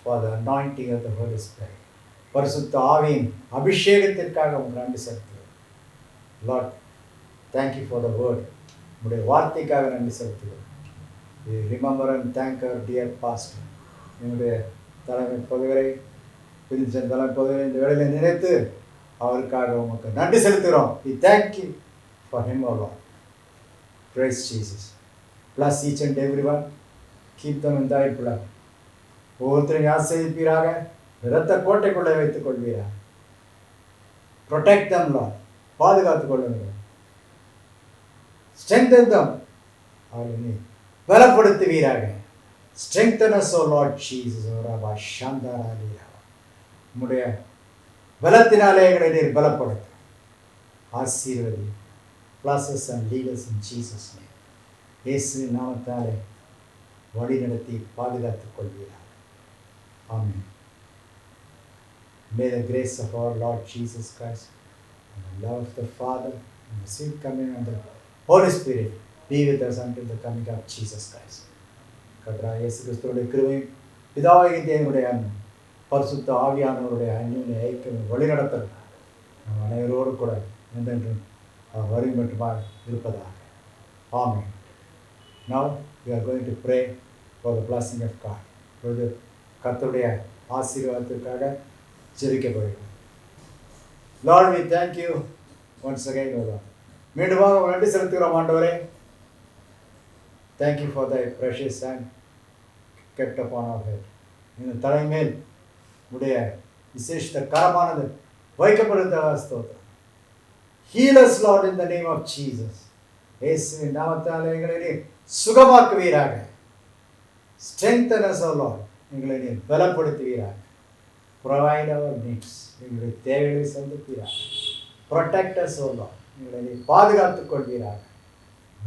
for the anointing of the Holy Spirit. பரிசுத்த ஆவியின் அபிஷேகத்திற்காக உமக்கு நன்றி செலுத்துகிறோம். Lord, thank you for the word. உம்முடைய வார்த்தைக்காக நன்றி செலுத்துகிறோம். We remember and thank our dear pastor. என்னுடைய தலைமை பொதுவரை தலைமை பொதுவரை இந்த வேளையில நினைத்து அவருக்காக உமக்கு நன்றி செலுத்துகிறோம். We thank you for him, O Lord. Praise Jesus. Bless each and everyone. Keep them in thy blood. ஒவ்வொருத்தரையும் ஆசீர்வதிப்பீராக. இரத்த கோட்டைக்குள்ளே வைத்துக் கொள்வீராக. Protect them, Lord. பாதுகாத்துக் கொள்ளுங்கள். Strengthen them. அவர்களை பலப்படுத்துவீராக. Strengthen us, O Lord Jesus. உம்முடைய பலத்தினாலே எங்களை நீர் பலப்படுத்து. ஆசீர்வதி. Bless us and lead us in Jesus' name. இயேசுவின் நாமத்தாலே வழி நடத்தி பாதுகாத்துக் கொள்வீராக. Amen. May the grace of our Lord Jesus Christ and the love of the Father and the sweet communion of the Holy Spirit be with us until the coming of Jesus Christ. கர்த்தராகிய இயேசு கிறிஸ்துவுடைய கிருபையும் பிதாவாகிய தேவனுடைய அன்பும் பரிசுத்த ஆவியானவருடைய அந்யோன்ய ஐக்கியமும் வழிநடத்தல் நம் அனைவரோடு கூட என்றென்றும் வரும் மட்டுமாக இருப்பதாக. Amen. Now we are going to pray for the blessing of God. இப்பொழுது கர்த்தருடைய ஆசீர்வாதத்திற்காக ஜெபிக்க போகிறோம். Lord, we thank you once again, O Lord. மீண்டுமாக நன்றி செலுத்துகிறோம் ஆண்டவரே. Thank you for thy precious hand kept upon our head. இந்த தலைமேல் உடைய விசேஷ கரமானது வைக்கப்படுவதாக ஸ்தோத்திரம். Heal us, Lord, in the name of Jesus. இயேசுவின் நாமத்தால் எங்களை நீர் சுகமாக்குவீராக. Strengthen us, O Lord. எங்களை நீர் பலப்படுத்துவீராக. Provide our needs. எங்களுடைய தேவைகளை சந்திப்பீராக. Protect us, O Lord. எங்களை நீர் பாதுகாத்துக் கொள்வீராக.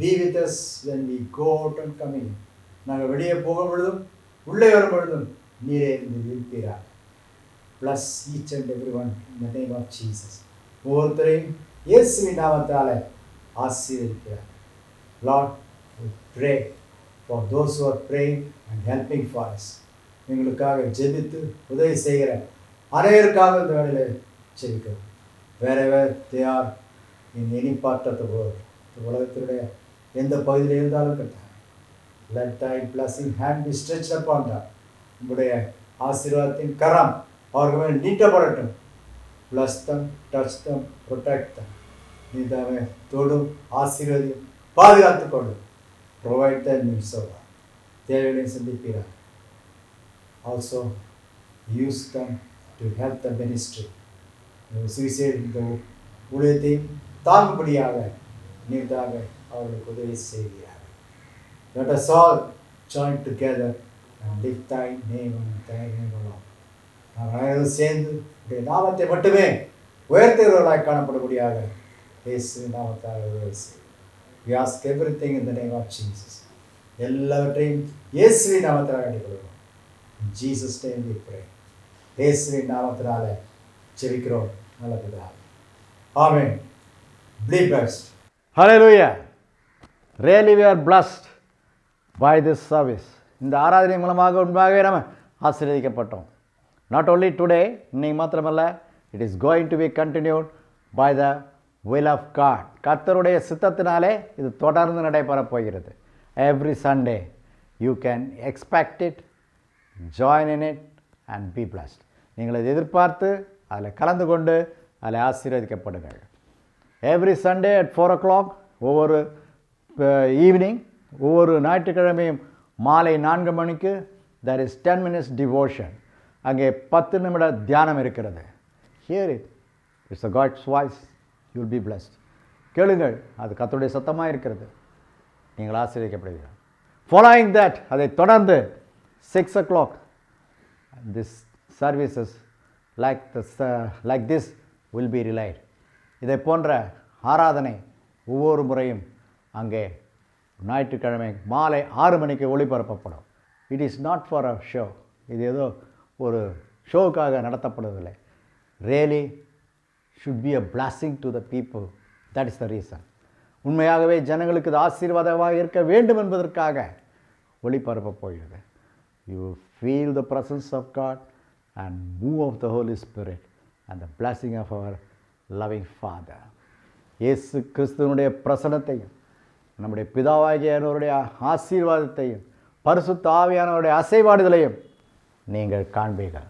Be with us when we go out and come in. நாங்கள் வெளியே போகும் பொழுதும் உள்ளே வரும் பொழுதும் நீரே இருந்து இருப்பீராக. Bless each and everyone in the name of Jesus. ஒவ்வொருத்தரையும் இயேசுவின் நாமத்தாலே ஆசீர்வதிக்கிறார். Lord, we pray for those who are praying and helping for us. எங்களுக்காக ஜெபித்து உதவி செய்கிற அனைவருக்காக இந்த வேளையில் ஜெபிக்கிறோம். Wherever they are in any part of the world. உலகத்தினுடைய எந்த பகுதியில் இருந்தாலும் கட்டாங்க. Let thy blessing hand be stretched upon them. உங்களுடைய ஆசீர்வாதத்தின் கரம் அவர்கள் மேல் நீட்டப்படட்டும். Bless them, touch them, protect them. நீ தாமே தொடும், ஆசீர்வதியும், பாதுகாத்துக் கொள்ளும். Provide their needs, O Lord. தேவைகளை சந்திப்பீராக. Also use them to help the ministry. சுவிசேஷ இந்த ஊழியத்தையும் தாங்கும்படியாக நீர்தாக அவர்களுக்கு உதவி செய்கிறார். Let us all join together and lift thy name and thy name alone. நாங்கள் அனைவரும் சேர்ந்து உடைய நாமத்தை மட்டுமே உயர்த்துகிறவர்களாய் காணப்படும்படியாக இயேசுவின் நாமத்தால் உதவி செய்யும். We ask everything in the name of Jesus. எல்லாவற்றையும் இயேசுவின் நாமத்தால் வேண்டிக்கொள்கிறோம். In Jesus' name we pray. இயேசுவின் நாமத்தினால ஜெபிக்கிறோம் நல்ல பிதாவே. Amen. Be blessed. Hallelujah. Really we are blessed by this service. இந்த ஆராதனை மூலமாக உண்மையாகவே நம்ம ஆசீர்வதிக்கப்பட்டோம். Not only today, இன்னைக்கு மாத்திரமல்ல, it is going to be continued by the will of God. கர்த்தருடைய சித்தத்தினாலே இது தொடர்ந்து நடைபெறப் போகிறது. Every Sunday you can expect it, join in it and be blessed. நீங்கள் இதை எதிர்பார்த்து அதில் கலந்து கொண்டு அதில் ஆசீர்வதிக்கப்படுங்கள். Every Sunday at 4 o'clock, ஒவ்வொரு ஈவினிங், ஒவ்வொரு ஞாயிற்றுக்கிழமையும் மாலை 4 மணிக்கு there is 10 minutes devotion. அங்கே 10 நிமிட தியானம் இருக்கிறது. Hear it. It's a God's voice. You will be blessed. கேளுங்கள், அது கர்த்தருடைய சத்தமாக இருக்கிறது. நீங்கள் ஆசீர்வதிக்கப்படுவீர்கள். Following that, அதை தொடர்ந்து 6 o'clock, this services like this will be relayed. இதை போன்ற ஆராதனை ஒவ்வொரு முறையும் அங்கே ஞாயிற்றுக்கிழமை மாலை 6 மணிக்கு ஒளிபரப்பப்படும். It is not for a show. இது ஏதோ ஒரு ஷோவுக்காக நடத்தப்படுவதில்லை. Really should be a blessing to the people. That is the reason. உண்மையாகவே ஜனங்களுக்கு இது ஆசீர்வாதமாக இருக்க வேண்டும் என்பதற்காக ஒளிபரப்பப் போகிறது. You feel the presence of God and move of the Holy Spirit and the blessing of our loving father. இயேசு கிறிஸ்துவனுடைய பிரசனத்தையும் நம்முடைய பிதாவாகியவருடைய ஆசீர்வாதத்தையும் பரிசுத்த ஆவியானவருடைய அசைவாடுதலையும் நீங்கள் காண்பீர்கள்.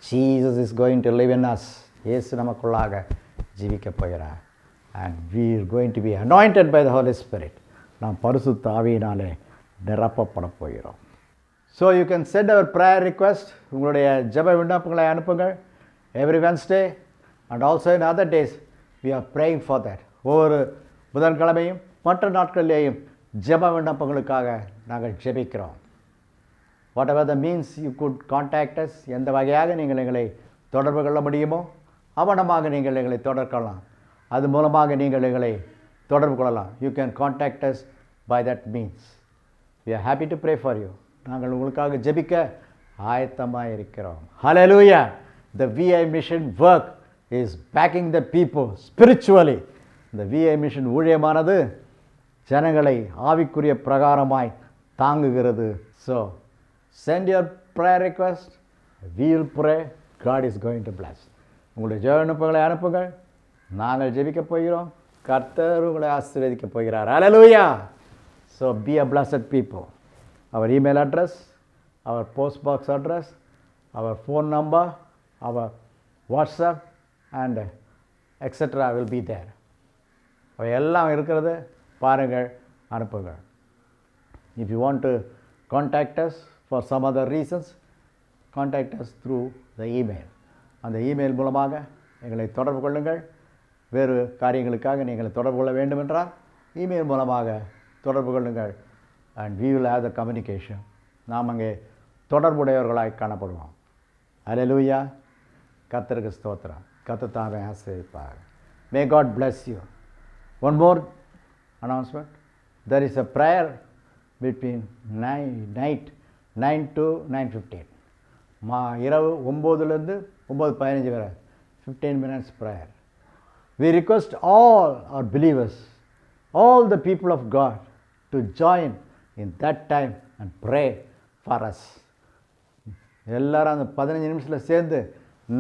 Jesus is going to live in us. இயேசு நமக்குள்ளாக ஜீவிக்கப் போகிறார். And we are going to be anointed by the Holy Spirit. நாம் பரிசுத்த ஆவியினாலே நிரப்பப்பட போகிறோம். So you can send our prayer request. உங்களுடைய ஜெப விண்ணப்பங்களை அனுப்புங்கள். Every Wednesday and also in other days we are praying for that. ஒவ்வொரு புதன்கிழமையும் மற்ற நாட்களிலேயும் ஜெப விண்ணப்பங்களுக்காக நாங்கள் ஜெபிக்கிறோம். whatever the means you could contact us, எந்த வகையாக நீங்கள் எங்களை தொடர்பு கொள்ள முடியுமோ அவனமாக நீங்கள் எங்களை தொடர்கொள்ளலாம். அது மூலமாக நீங்கள் எங்களை தொடர்பு கொள்ளலாம். You can contact us by that means. We are happy to pray for you. நாங்கள் உங்களுக்காக ஜெபிக்க ஆயத்தமாக இருக்கிறோம். Hallelujah. The VI mission work is backing the people spiritually. The VI mission ஊழியமானது ஜனங்களை ஆவிக்குரிய பிரகாரமாய் தாங்குகிறது. So send your prayer request. We will pray. God is going to bless. உங்களுடைய ஜெப விண்ணப்பங்களை அனுப்புங்கள். நாங்கள் ஜெபிக்கப் போகிறோம். கர்த்தர் உங்களை ஆசீர்வதிக்கப் போகிறார். Hallelujah. So be a blessed people. Our email address, our post box address, our phone number, our WhatsApp and etc. will be there. அவை எல்லாம் இருக்கிறது. பாருங்கள், அனுப்புங்கள். If you want to contact us for some other reasons, contact us through the email. அந்த email மூலமாக எங்களை தொடர்பு கொள்ளுங்கள். வேறு காரியங்களுக்காக நீங்கள் தொடர்பு கொள்ள வேண்டும் என்றால் இமெயில் மூலமாக தொடர்பு கொள்ளுங்கள். and we will have the communication. நாம் அங்கே தொடர்புடையவர்களாய் காணப்படுவோம். Hallelujah. கர்த்தருக்கு ஸ்தோத்திரம். கர்த்தர் தாமே ஆசீர்வதிப்பார். May God bless you. One more announcement. There is a prayer between night 9 to 9:15. இரவு 9லேருந்து 9:15 வரை 15 minutes prayer. We request all our believers, all the people of God to join in that time and pray for us. எல்லாரும் அந்த 15 நிமிஷத்தில் சேர்ந்து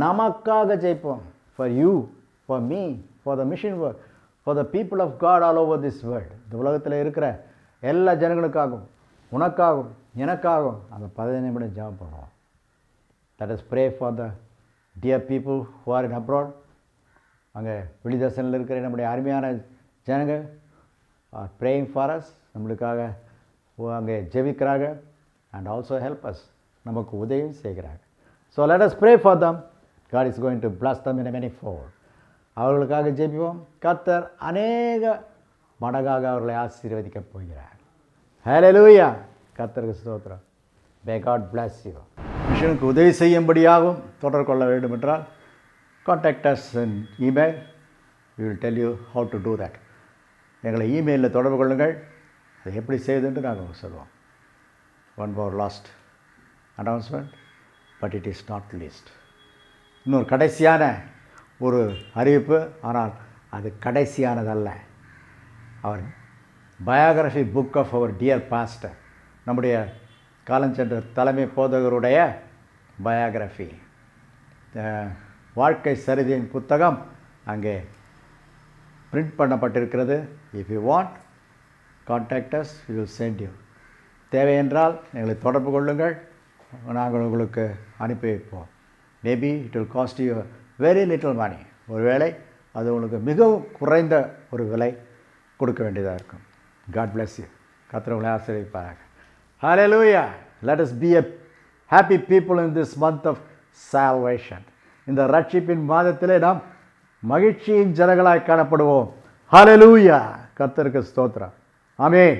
நமக்காக ஜெயிப்போம். For you, for me, for the mission work, for the people of God all over this world. இந்த உலகத்தில் இருக்கிற எல்லா ஜனங்களுக்காகவும் உனக்காகவும் எனக்காகவும் அந்த 15 நிமிடம் ஜெபம் பண்ணுவோம். Let us pray for the dear people who are in abroad. அங்கே வெளிதேசத்தில் இருக்கிற நம்முடைய அருமையான ஜனங்கள் are praying for us. நம்மளுக்காக அங்கே ஜெபிக்கிறார்கள் and also help us. நமக்கு உதவியும் செய்கிறார்கள். So let us pray for them. God is going to bless them in a manifold. அவர்களுக்காக ஜெபிப்போம். கர்த்தர் அநேக மடங்காக அவர்களை ஆசீர்வதிக்கப் போகிறார். Hallelujah. கர்த்தருக்கு ஸ்தோத்திரம். May God bless you. மிஷனுக்கு உதவி செய்யும்படியாகவும் தொடர்பு கொள்ள வேண்டும் என்றால் contact us in email. We will tell you how to do that. எங்களை இமெயிலில் தொடர்பு கொள்ளுங்கள். அதை எப்படி செய்யுதுன்னு நாங்கள் உங்களுக்கு சொல்லுவோம். One more last announcement, but it is not least. இன்னொரு கடைசியான ஒரு அறிவிப்பு, ஆனால் அது கடைசியானதல்ல. Our biography book of our dear pastor, நம்முடைய காலஞ்சென்ற தலைமை போதகருடைய பயோகிராஃபி, வாழ்க்கை சரிதையின் புத்தகம் அங்கே பிரிண்ட் பண்ணப்பட்டிருக்கிறது. If you want contact us, we will send you. தேவை என்றால் எங்களை தொடர்பு கொள்ளுங்கள், நாங்கள் உங்களுக்கு அனுப்பி வைப்போம். Maybe it will cost you very little money. ஒருவேளை அது உங்களுக்கு மிகவும் குறைந்த ஒரு விலை கொடுக்க வேண்டியதாக இருக்கும். God bless you. கர்த்தர் உங்களை ஆசீர்வதிப்பாராக. Hallelujah. Let us be a happy people in this month of salvation. இந்த ரட்சிப்பின் மாதத்திலே நாம் மகிழ்ச்சியின் ஜனங்களாய் காணப்படுவோம். Hallelujah. கர்த்தருக்கு ஸ்தோத்திரம். ஆமென்.